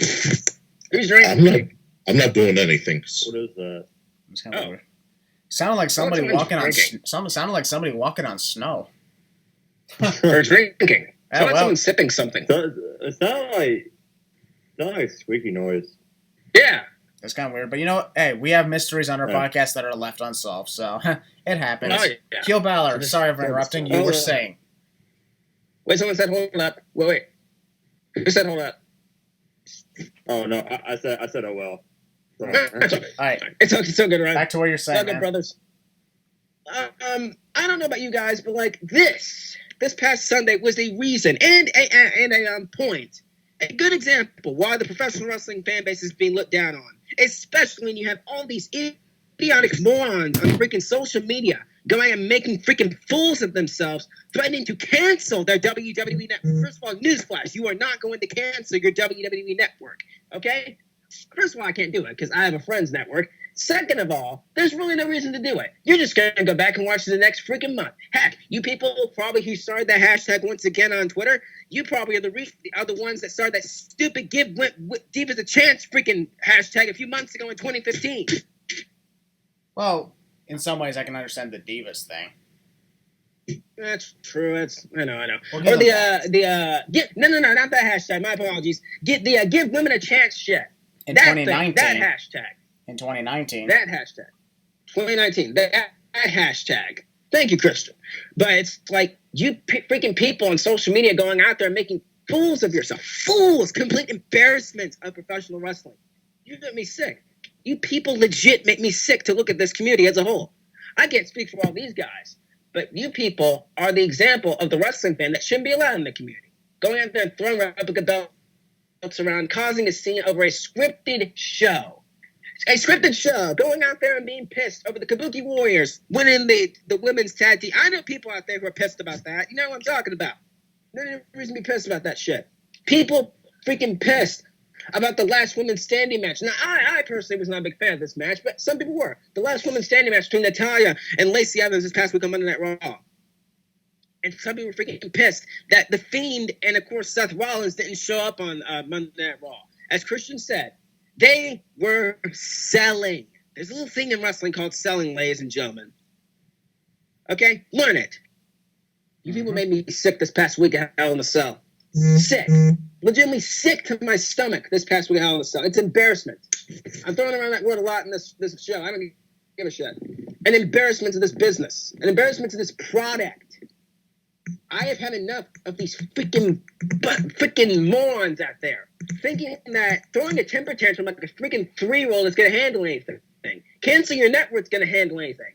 Who's drinking? I'm not doing anything. What is that? It's kind of weird. Sounded like somebody walking on. Sounded like somebody walking on snow. Or drinking. Oh, well. Someone's sipping something. It's not like squeaky noise. Yeah. It's kind of weird, but you know what? Hey, we have mysteries on our podcast that are left unsolved, so it happens. Oh, yeah. Keel Ballard, sorry for interrupting. You were saying. Wait, someone said hold up. Wait. Who said hold up? Oh no, I said oh well. All right. It's so good, right? Back to what you're saying, good, brothers. I don't know about you guys, but like this past Sunday was a reason and a point, a good example why the professional wrestling fan base is being looked down on, especially when you have all these idiotic morons on freaking social media going and making freaking fools of themselves, threatening to cancel their WWE network. First of all, newsflash, you are not going to cancel your WWE network, okay? First of all, I can't do it because I have a friend's network. Second of all, there's really no reason to do it. You're just going to go back and watch the next freaking month. Heck, you people probably who started that hashtag once again on Twitter, you probably are the ones that started that stupid give Divas a chance freaking hashtag a few months ago in 2015. Well, in some ways, I can understand the Divas thing. That's true. I know. We'll Or no, not that hashtag. My apologies. Get the give women a chance shit. In that 2019. That hashtag. In 2019. That hashtag. 2019. That hashtag. Thank you, Crystal. But it's like you freaking people on social media going out there making fools of yourself. Fools. Complete embarrassment of professional wrestling. You get me sick. You people legit make me sick to look at this community as a whole. I can't speak for all these guys, but you people are the example of the wrestling fan that shouldn't be allowed in the community. Going out there and throwing replica belts around, causing a scene over a scripted show. A scripted show, going out there and being pissed over the Kabuki Warriors winning the women's tag team. I know people out there who are pissed about that. You know what I'm talking about. No reason to be pissed about that shit. People freaking pissed about the last women's standing match. Now, I personally was not a big fan of this match, but some people were. The last women's standing match between Natalya and Lacey Evans this past week on Monday Night Raw. And some people were freaking pissed that The Fiend and, of course, Seth Rollins didn't show up on Monday Night Raw. As Christian said, they were selling. There's a little thing in wrestling called selling, ladies and gentlemen. Okay? Learn it. You people made me sick this past week at Hell in a Cell. Sick. Legitimately sick to my stomach this past week at Hell in a Cell. It's embarrassment. I'm throwing around that word a lot in this show. I don't give a shit. An embarrassment to this business. An embarrassment to this product. I have had enough of these freaking morons out there thinking that throwing a temper tantrum like a freaking 3-year-old is going to handle anything. Canceling your network's going to handle anything.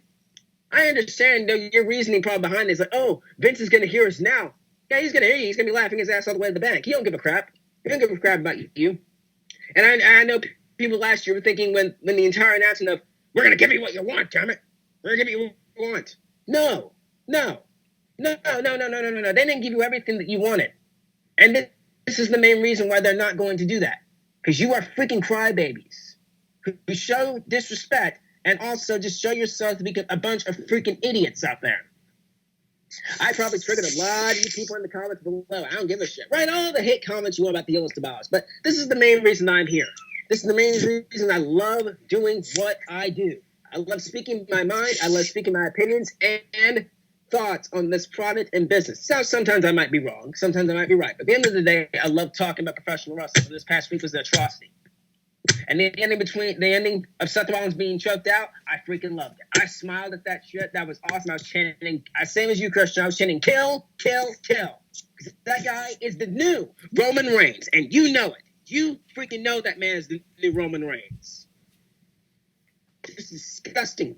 I understand your reasoning probably behind it is like, oh, Vince is going to hear us now. Yeah, he's going to hear you. He's going to be laughing his ass all the way to the bank. He don't give a crap. He don't give a crap about you. And I know people last year were thinking when the entire announcement of, we're going to give you what you want, damn it. We're going to give you what you want. No. They didn't give you everything that you wanted. And this is the main reason why they're not going to do that. Because you are freaking crybabies who show disrespect and also just show yourself to be a bunch of freaking idiots out there. I probably triggered a lot of you people in the comments below. I don't give a shit. Write all the hate comments you want about the illest of ours. But this is the main reason I'm here. This is the main reason I love doing what I do. I love speaking my mind. I love speaking my opinions and thoughts on this product and business. So sometimes I might be wrong. Sometimes I might be right. But at the end of the day, I love talking about professional wrestling. This past week was an atrocity. And the ending of Seth Rollins being choked out, I freaking loved it. I smiled at that shit. That was awesome. I was chanting, same as you, Christian. I was chanting, kill, kill, kill. That guy is the new Roman Reigns, and you know it. You freaking know that man is the new Roman Reigns. This is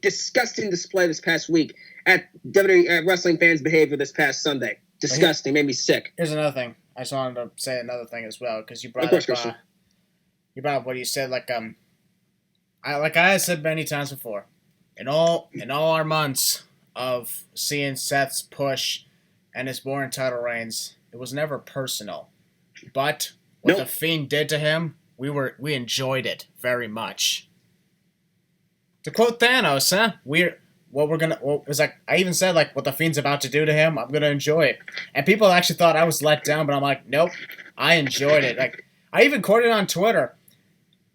disgusting display this past week at WWE wrestling fans' behavior this past Sunday. Disgusting, made me sick. Here's another thing. I just wanted to say another thing as well because you brought up what you said. Like I said many times before, in all our months of seeing Seth's push and his born title reigns, it was never personal. But what the Fiend did to him, we enjoyed it very much. To quote Thanos, I even said like what the Fiend's about to do to him, I'm gonna enjoy it. And people actually thought I was let down, but I'm like, nope, I enjoyed it. Like I even quoted on Twitter,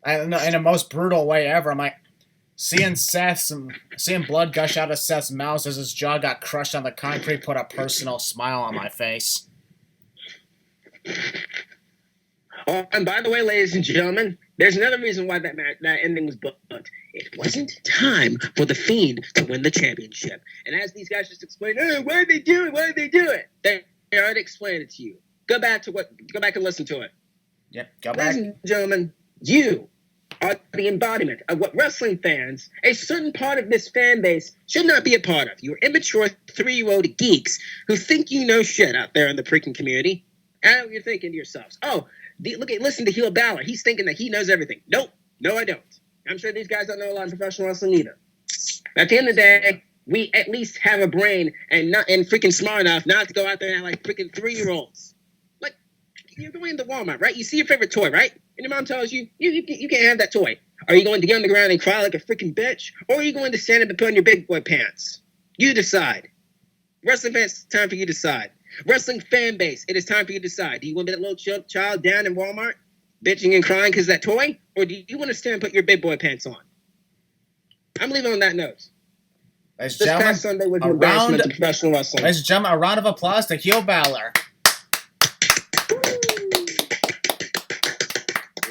in the most brutal way ever. I'm like, seeing blood gush out of Seth's mouth as his jaw got crushed on the concrete put a personal smile on my face. Oh, and by the way, ladies and gentlemen, there's another reason why that ending was booked. It wasn't time for the Fiend to win the championship. And as these guys just explained, oh, why did they do it? Why did they do it? They already explained it to you. Go back and listen to it. Yep, go back. Ladies and gentlemen, you are the embodiment of what wrestling fans, a certain part of this fan base, should not be a part of. You're immature 3-year-old geeks who think you know shit out there in the freaking community. And you're thinking to yourselves, oh, listen to Heel Balor. He's thinking that he knows everything. Nope. No, I don't. I'm sure these guys don't know a lot of professional wrestling either. At the end of the day, we at least have a brain and freaking smart enough not to go out there and act like freaking 3-year-olds. Like, you're going to Walmart, right? You see your favorite toy, right? And your mom tells you, you can't have that toy. Are you going to get on the ground and cry like a freaking bitch? Or are you going to stand up and put on your big boy pants? You decide. Wrestling fans, it's time for you to decide. Wrestling fan base, it is time for you to decide. Do you want to be that little child down in Walmart bitching and crying because of that toy? Or do you want to stand and put your big boy pants on? I'm leaving on that note. Ladies This and gentlemen, past Sunday was an embarrassment to professional wrestling. Ladies and gentlemen, a round of applause to Heel Balor.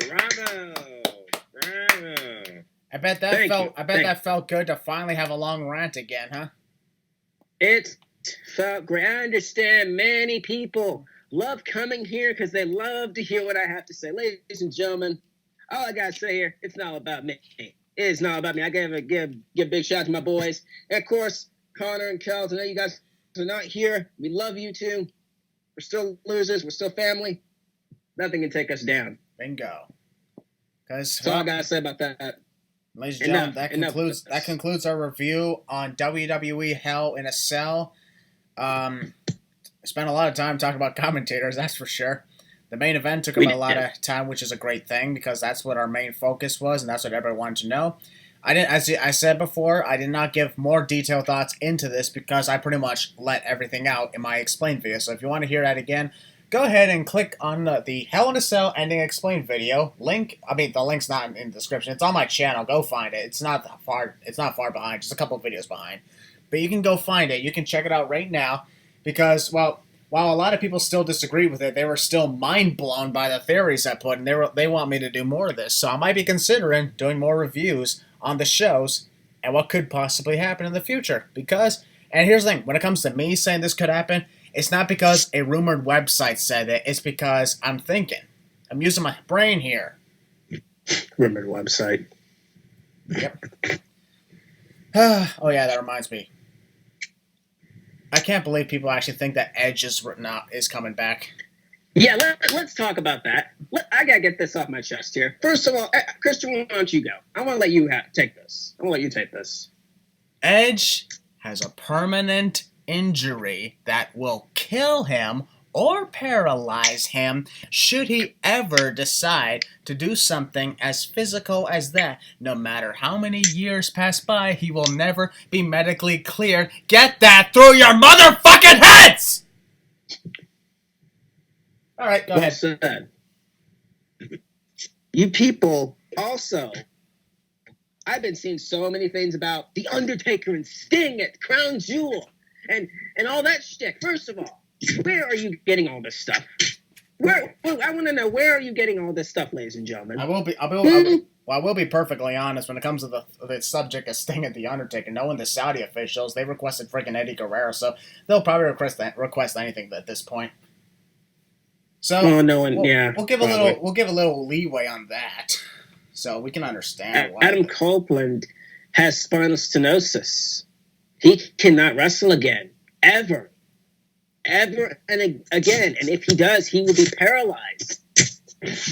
Bravo. I bet that felt good to finally have a long rant again, huh? It felt great. I understand many people love coming here because they love to hear what I have to say. Ladies and gentlemen, all I gotta say here, it's not about me. It is not about me. I gotta give a big shout out to my boys. And of course, Connor and Kels, I know you guys are not here. We love you too. We're still losers. We're still family. Nothing can take us down. Bingo. That's all I gotta say about that. Ladies and gentlemen, that concludes our review on WWE Hell in a Cell. Spent a lot of time talking about commentators, that's for sure. The main event took about a lot of time, which is a great thing because that's what our main focus was, and that's what everybody wanted to know. As I said before, I did not give more detailed thoughts into this because I pretty much let everything out in my explained video. So if you want to hear that again, go ahead and click on the Hell in a Cell ending explained video. The link's not in the description. It's on my channel. Go find it. It's not far behind. Just a couple of videos behind. But you can go find it. You can check it out right now because, well, while a lot of people still disagree with it, they were still mind blown by the theories I put, and they want me to do more of this. So I might be considering doing more reviews on the shows and what could possibly happen in the future. Because, and here's the thing, when it comes to me saying this could happen, it's not because a rumored website said it, it's because I'm thinking. I'm using my brain here. Rumored website. Yep. Oh yeah, that reminds me. I can't believe people actually think that Edge is coming back. Yeah, let's talk about that. I gotta get this off my chest here. First of all, Christian, why don't you go? I want to let you take this. I want to let you take this. Edge has a permanent injury that will kill him or paralyze him should he ever decide to do something as physical as that. No matter how many years pass by, he will never be medically cleared. Get that through your motherfucking heads! All right, go ahead. Said. You people also, I've been seeing so many things about The Undertaker and Sting at Crown Jewel and all that shtick. First of all, where are you getting all this stuff? I want to know, where are you getting all this stuff, ladies and gentlemen? I will be perfectly honest when it comes to the subject of Sting and The Undertaker. Knowing the Saudi officials, they requested freaking Eddie Guerrero, so they'll probably request anything at this point. So we'll give a little leeway on that, so we can understand why. Adam Copeland has spinal stenosis. He cannot wrestle again, ever and again. And if he does, he will be paralyzed.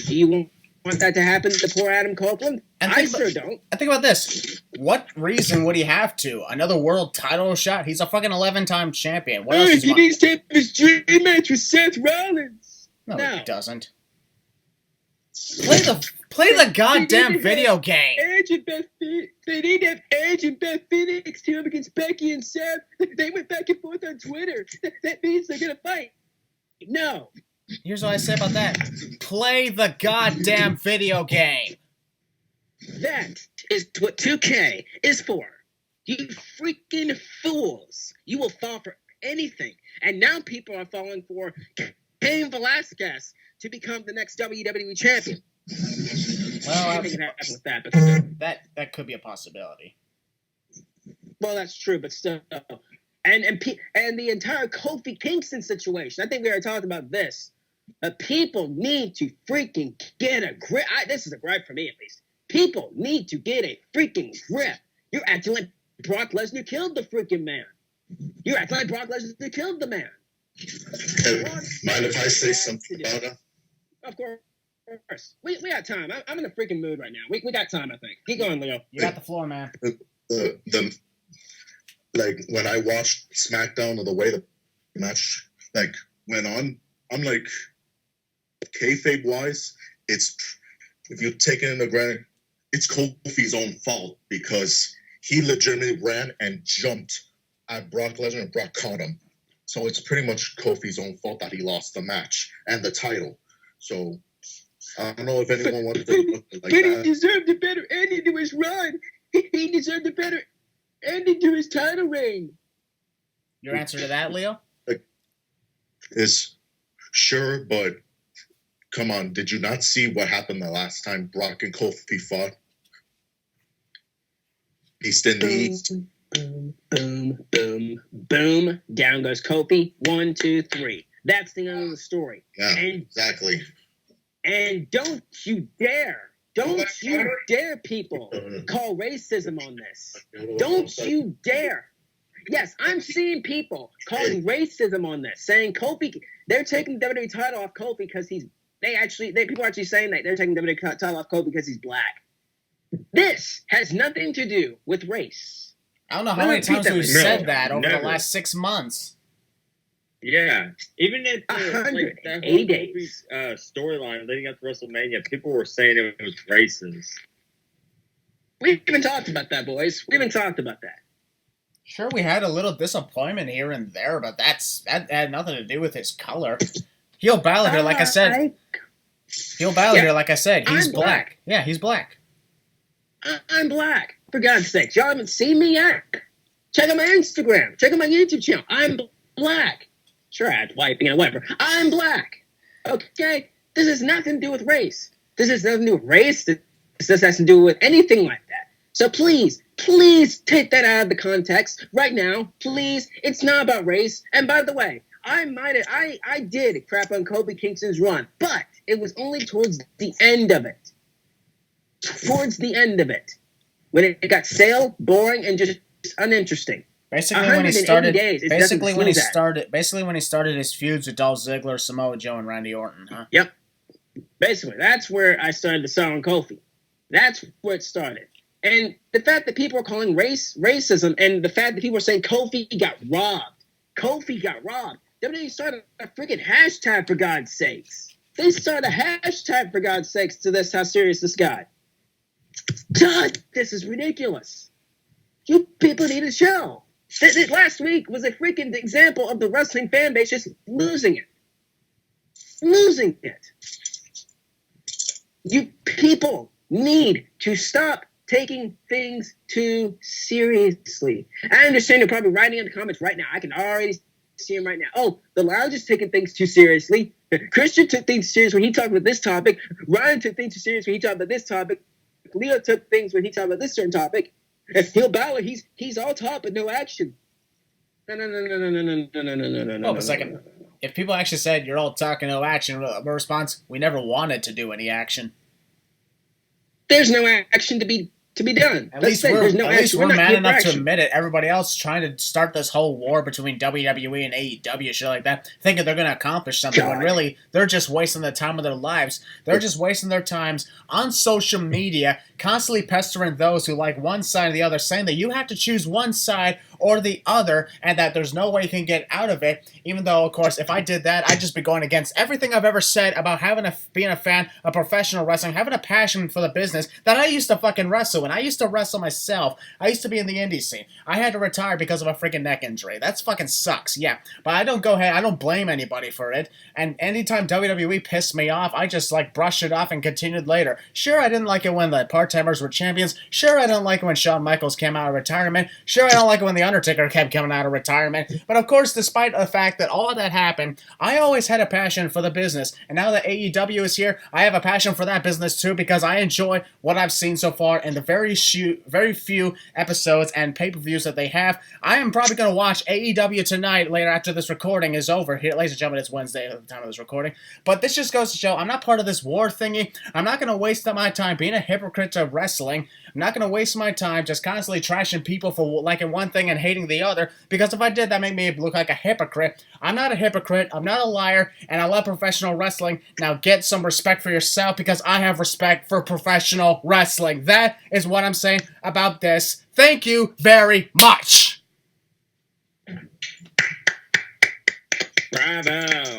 Do you want that to happen to poor Adam Copeland? I sure don't. And think about this. What reason would he have to? Another world title shot? He's a fucking 11-time champion. What else he needs to have his dream match with Seth Rollins. No, he doesn't. Play the goddamn video game. They need to have Edge and Beth Phoenix team up against Becky and Seth. They went back and forth on Twitter. That means they're gonna fight. No. Here's what I say about that. Play the goddamn video game. That is what 2K is for. You freaking fools. You will fall for anything. And now people are falling for Cain Velasquez to become the next WWE champion. Well, I think it happened with that, but that could be a possibility. Well, that's true, but still, and the entire Kofi Kingston situation. I think we already talked about this. People need to freaking get a grip. This is a gripe for me, at least. People need to get a freaking grip. You're acting like Brock Lesnar killed the freaking man. You're acting like Brock Lesnar killed the man. Mind if I say something about it? Of course. We got time. I'm in a freaking mood right now. We got time, I think. Keep going, Leo. You got the floor, man. Like, when I watched SmackDown, or the way the match, like, went on, I'm like, kayfabe-wise, if you take it into granted, it's Kofi's own fault, because he legitimately ran and jumped at Brock Lesnar, and Brock caught him. So it's pretty much Kofi's own fault that he lost the match and the title. So I don't know if anyone wanted to look like but that. He deserved a better ending to his run. He deserved a better ending to his title reign. Your answer to that, Leo? Is sure, but come on, did you not see what happened the last time Brock and Kofi fought? East Indies. Boom, boom, boom, boom. Down goes Kofi. 1, 2, 3. That's the end of the story. Yeah, exactly. And don't you dare, people, call racism on this. Don't you dare. Yes, I'm seeing people calling racism on this, saying Kofi, they're taking the WWE title off Kofi because people are actually saying that they're taking the WWE title off Kofi because he's black. This has nothing to do with race. I don't know how many times we've said that over the last 6 months. Yeah, even at that whole Kofi's storyline leading up to WrestleMania, people were saying it was racist. We haven't talked about that, boys. We haven't talked about that. Sure, we had a little disappointment here and there, but that had nothing to do with his color. Heel Balor here, like I said. He's black. Yeah, he's black. I'm black. For God's sake, y'all haven't seen me yet? Check out my Instagram. Check out my YouTube channel. I'm black. Sure, I had white, whatever. I'm black. Okay? This has nothing to do with race. This has nothing to do with race. This has to do with anything like that. So please, Please take that out of the context right now. Please. It's not about race. And by the way, I did crap on Kofi Kingston's run, but it was only towards the end of it. Towards the end of it. When it got stale, boring, and just uninteresting. Basically, when he started, days, basically when he started his feuds with Dolph Ziggler, Samoa Joe, and Randy Orton, huh? Yep. Basically, that's where I started to sound on Kofi. That's where it started. And the fact that people are calling racism, and the fact that people are saying Kofi got robbed. Kofi got robbed. WWE started a freaking hashtag, for God's sakes. They started a hashtag, for God's sakes, to this, how serious this guy. God, this is ridiculous. You people need a show. Last week was a freaking example of the wrestling fan base just losing it. Losing it. You people need to stop taking things too seriously. I understand you're probably writing in the comments right now. I can already see him right now. Oh, the Lounge is taking things too seriously. Christian took things serious when he talked about this topic. Ryan took things too serious when he talked about this topic. Leo took things when he talked about this certain topic. And Phil Balor, he's all talk but no action. No. Hold a second. If people actually said you're all talk and no action, the response, we never wanted to do any action. There's no action to be done. At least we're man enough to admit it. Everybody else trying to start this whole war between WWE and AEW, shit like that, thinking they're going to accomplish something when really they're just wasting the time of their lives. They're just wasting their times on social media, constantly pestering those who like one side or the other, saying that you have to choose one side or the other, and that there's no way you can get out of it. Even though, of course, if I did that, I'd just be going against everything I've ever said about being a fan of professional wrestling, having a passion for the business that I used to fucking wrestle in. I used to wrestle myself. I used to be in the indie scene. I had to retire because of a freaking neck injury. That's fucking sucks, yeah. But I don't blame anybody for it. And anytime WWE pissed me off, I just brushed it off and continued later. Sure, I didn't like it when the part-timers were champions. Sure, I didn't like it when Shawn Michaels came out of retirement. Sure, I don't like it when The Undertaker kept coming out of retirement. But of course, despite the fact that all of that happened, I always had a passion for the business. And now that AEW is here, I have a passion for that business too, because I enjoy what I've seen so far in the very few episodes and pay-per-views that they have. I am probably going to watch AEW tonight, later after this recording is over. Here, ladies and gentlemen, it's Wednesday at the time of this recording. But this just goes to show I'm not part of this war thingy. I'm not going to waste my time being a hypocrite to wrestling. I'm not going to waste my time just constantly trashing people for liking one thing and hating the other, because if I did, that made me look like a hypocrite. I'm not a hypocrite, I'm not a liar, and I love professional wrestling. Now get some respect for yourself, because I have respect for professional wrestling. That is what I'm saying about this. Thank you very much. Bravo.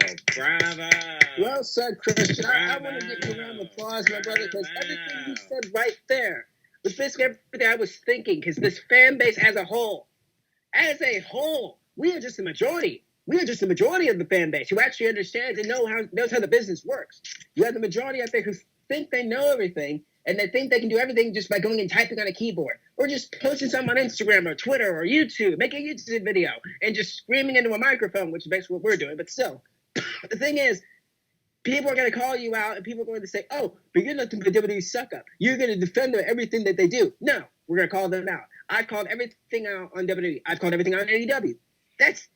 Well said, Christian. I want to give you a round of applause, my brother, because everything you said right there was basically everything I was thinking, because this fan base as a whole, we are just the majority. We are just the majority of the fan base who actually understands and knows how the business works. You have the majority out there who think they know everything, and they think they can do everything just by going and typing on a keyboard, or just posting something on Instagram or Twitter or YouTube, making a YouTube video, and just screaming into a microphone, which is basically what we're doing. But still, the thing is, people are going to call you out, and people are going to say, oh, but you're nothing but WWE suck-up. You're going to defend them everything that they do. No, we're going to call them out. I've called everything out on WWE. I've called everything out on AEW. That's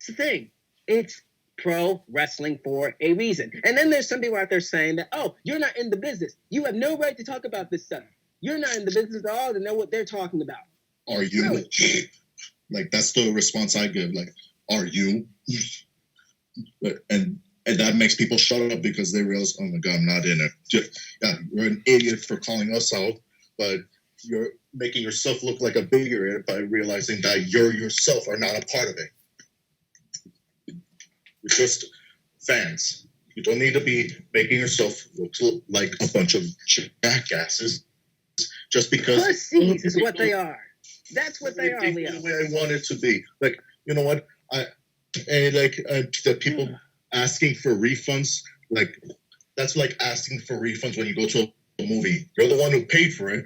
the thing. It's pro wrestling for a reason. And then there's some people out there saying that, oh, you're not in the business. You have no right to talk about this stuff. You're not in the business at all to know what they're talking about. Are you? Really? That's the response I give. Are you? And that makes people shut up, because they realize, oh my God, I'm not in it. You're an idiot for calling us out, but you're making yourself look like a bigot by realizing that you yourself are not a part of it. You're just fans. You don't need to be making yourself look like a bunch of jackasses just because. Pussies is what they are. That's what they are, Leo. The way I want it to be. You know what? The people asking for refunds, that's like asking for refunds when you go to a movie. You're the one who paid for it.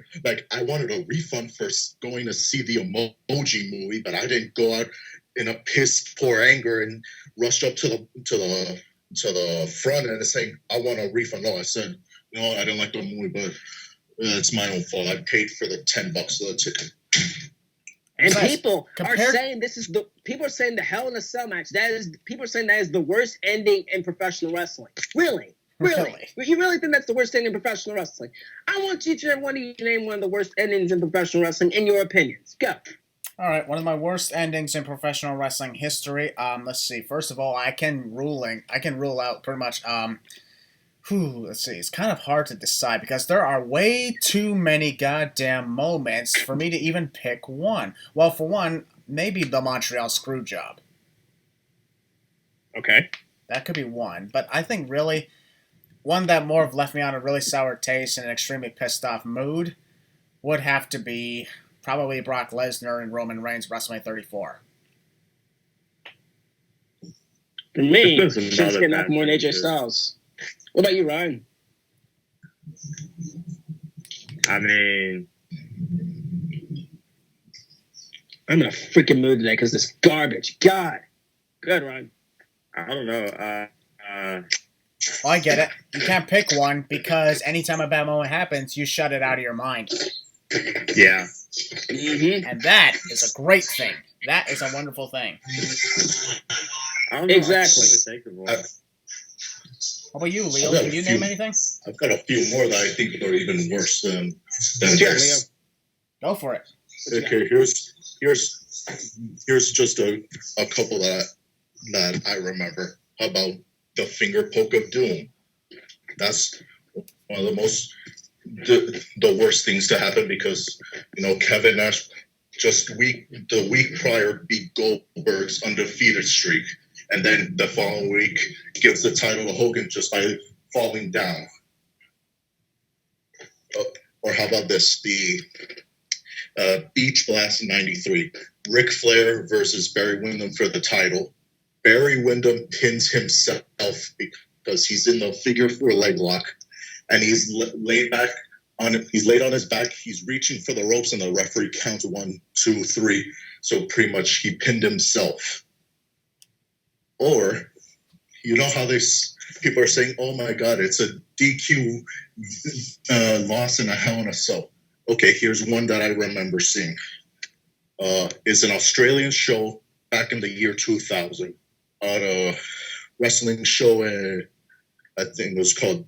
I wanted a refund for going to see the Emoji movie, but I didn't go out in a piss poor anger and rushed up to the front and saying, I want a refund. No, I said, I didn't like the movie, but it's my own fault. I paid for the $10 of the ticket. And Besides, people are compared- saying people are saying the Hell in a Cell match, people are saying that is the worst ending in professional wrestling. Really? Really? You really think that's the worst thing in professional wrestling? I want each and every one of you to name one of the worst endings in professional wrestling in your opinions. Go. All right, one of my worst endings in professional wrestling history. Let's see. First of all, I can rule out pretty much. Let's see. It's kind of hard to decide because there are way too many goddamn moments for me to even pick one. Well, for one, maybe the Montreal Screwjob. Okay. That could be one, but I think really one that more have left me on a really sour taste and an extremely pissed off mood would have to be probably Brock Lesnar and Roman Reigns WrestleMania 34. For me, There's been some other Shinsuke bad Nakamura and AJ finishes. Styles. What about you, Ryan? I mean, I'm in a freaking mood today because this garbage. God. Good, Ryan. I don't know. Well, I get it. You can't pick one because anytime a bad moment happens, you shut it out of your mind. Yeah. Mm-hmm. And that is a great thing. That is a wonderful thing. I don't know. Exactly. I can't really think of one. How about you, Leo? I've got Can a you few. name anything? I've got a few more that I think are even worse than Sure, this. Go for it. Okay, here's just a couple that I remember. How about the finger poke of doom? That's one of the worst things to happen because Kevin Nash the week prior beat Goldberg's undefeated streak, and then the following week gives the title to Hogan just by falling down. Or how about this? The Beach Blast '93, Ric Flair versus Barry Windham for the title. Barry Windham pins himself because he's in the figure 4 leg lock, and he's laid on his back. He's reaching for the ropes, and the referee counts 1, 2, 3. So pretty much he pinned himself. Or how people are saying, "Oh my God, it's a DQ loss in a Hell in a Cell." Okay, here's one that I remember seeing. It's an Australian show back in the year 2000 on a wrestling show. I think it was called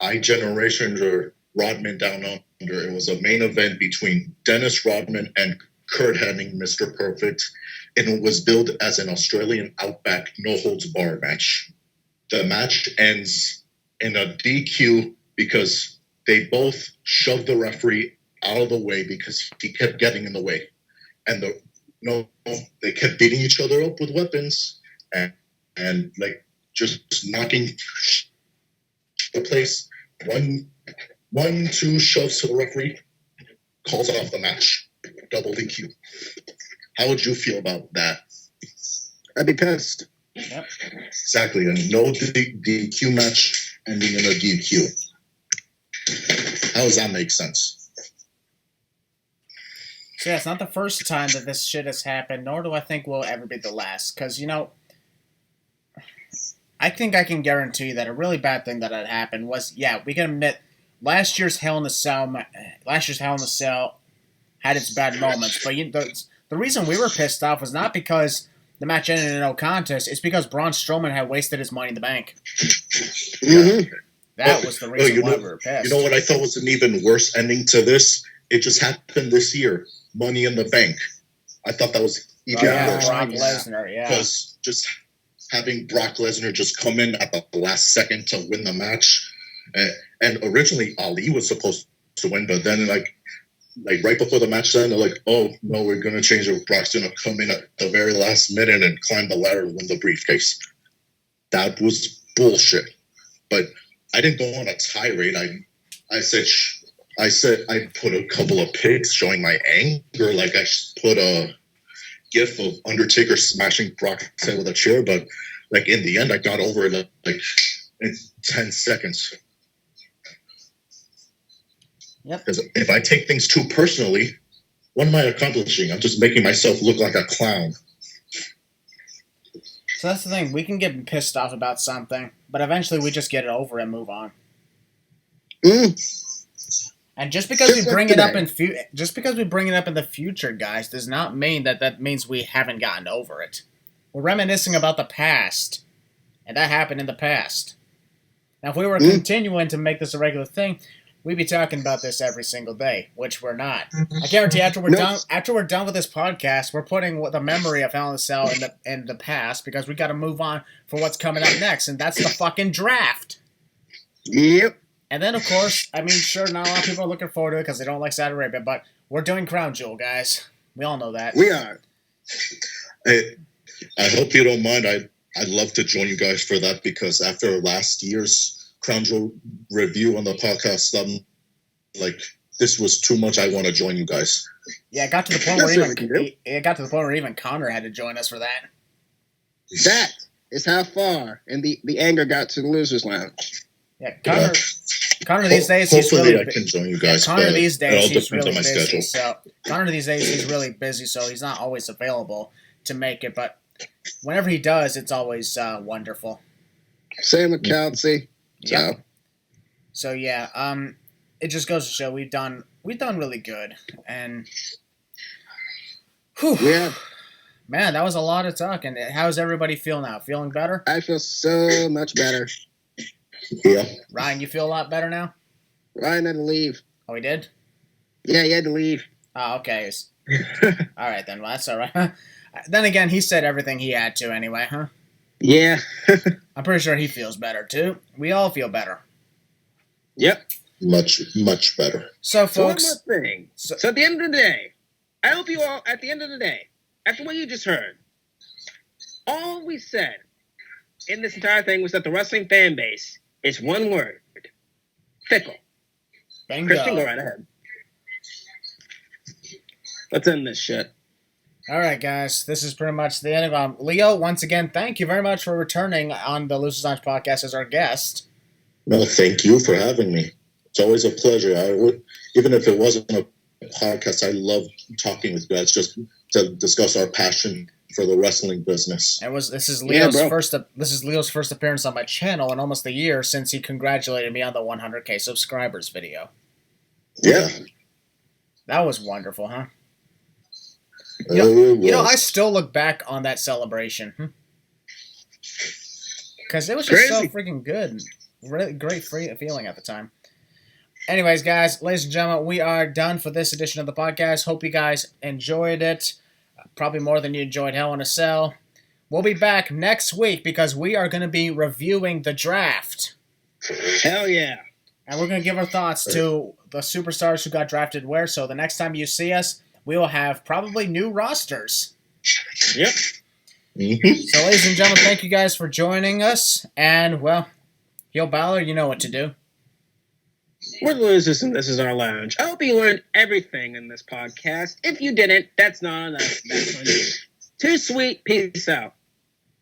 iGenerations or Rodman Down Under. It was a main event between Dennis Rodman and Kurt Hennig, Mr. Perfect, and it was billed as an Australian Outback no-holds-barred match. The match ends in a DQ because they both shoved the referee out of the way because he kept getting in the way. And they kept beating each other up with weapons and like just knocking the place. 1, 2 shoves to the referee, calls off the match. Double DQ. How would you feel about that? I'd be pissed. Yep. Exactly. And no DQ match ending in a DQ. How does that make sense? So yeah, it's not the first time that this shit has happened, nor do I think will ever be the last. Because, I think I can guarantee that a really bad thing that had happened was, we can admit, last year's Hell in a Cell had its bad moments. But the reason we were pissed off was not because the match ended in no contest. It's because Braun Strowman had wasted his Money in the Bank. Mm-hmm. That was the reason why we were pissed. You know what I thought was an even worse ending to this? It just happened this year. Money in the Bank. I thought that was even worse. Brock Lesnar, Because just having Brock Lesnar just come in at the last second to win the match. And originally Ali was supposed to win, but then like right before the match then they're like, oh no, we're gonna change it. Brock's gonna come in at the very last minute and climb the ladder and win the briefcase. That was bullshit. But I didn't go on a tirade. I said I put a couple of pics showing my anger. Like I put a gif of Undertaker smashing Brock's head with a chair, but like in the end I got over it like in 10 seconds. Yep. Because if I take things too personally, what am I accomplishing? I'm just making myself look like a clown. So that's the thing. We can get pissed off about something, but eventually we just get it over and move on. And just because Just we like bring it up today. just because we bring it up in the future, guys, does not mean that means we haven't gotten over it. We're reminiscing about the past, and that happened in the past. Now, if we were continuing to make this a regular thing, we'd be talking about this every single day, which we're not. I guarantee after we're done with this podcast, we're putting the memory of Hell in a Cell in the past because we got to move on for what's coming up next, and that's the fucking draft. Yep. And then, of course, I mean, sure, not a lot of people are looking forward to it because they don't like Saudi Arabia, but we're doing Crown Jewel, guys. We all know that. We are. I hope you don't mind. I'd love to join you guys for that because after last year's Crown Jewel review on the podcast, like this was too much. I want to join you guys. Yeah, it got to the point where even Connor had to join us for that. That is how far, and the anger got to the Losers Lounge. Yeah, Connor these days hopefully I can join you guys. Connor these days he's really on my busy. schedule. So Connor these days he's really busy, so he's not always available to make it. But whenever he does, it's always wonderful. Same with Kelsey. Yep. So yeah, it just goes to show we've done really good, and whew, Yeah. man, that was a lot of talking. How's everybody feel now? Feeling better? I feel so much better. Yeah. Ryan, you feel a lot better now? Ryan had to leave. Oh, he did? Yeah, he had to leave. Oh, okay. All right, then. Well, that's all right. Then again, he said everything he had to anyway, huh? Yeah. I'm pretty sure he feels better, too. We all feel better. Yep. Much better. So, So one folks... more thing. So at the end of the day, I hope you all, at the end of the day, after what you just heard, all we said in this entire thing was that the wrestling fan base is one word. Fickle. Bingo. Christian, go right ahead. Let's end this shit. All right, guys. This is pretty much the end of Leo, once again, thank you very much for returning on the Losers Lounge podcast as our guest. No, thank you for having me. It's always a pleasure. Even if it wasn't a podcast, I love talking with you guys just to discuss our passion for the wrestling business. This is Leo's first appearance on my channel in almost a year since he congratulated me on the 100K subscribers video. Yeah. That was wonderful, huh? You know, I still look back on that celebration. Because it was just so freaking good. Really great feeling at the time. Anyways, guys, ladies and gentlemen, we are done for this edition of the podcast. Hope you guys enjoyed it. Probably more than you enjoyed Hell in a Cell. We'll be back next week because we are going to be reviewing the draft. Hell yeah. And we're going to give our thoughts to the superstars who got drafted where. So the next time you see us, we will have probably new rosters. Yep. Mm-hmm. So, ladies and gentlemen, thank you guys for joining us. And, well, Heel Balor, you know what to do. We're the Losers, and this is our lounge. I hope you learned everything in this podcast. If you didn't, that's not on us. That's on you. Too sweet. Peace out.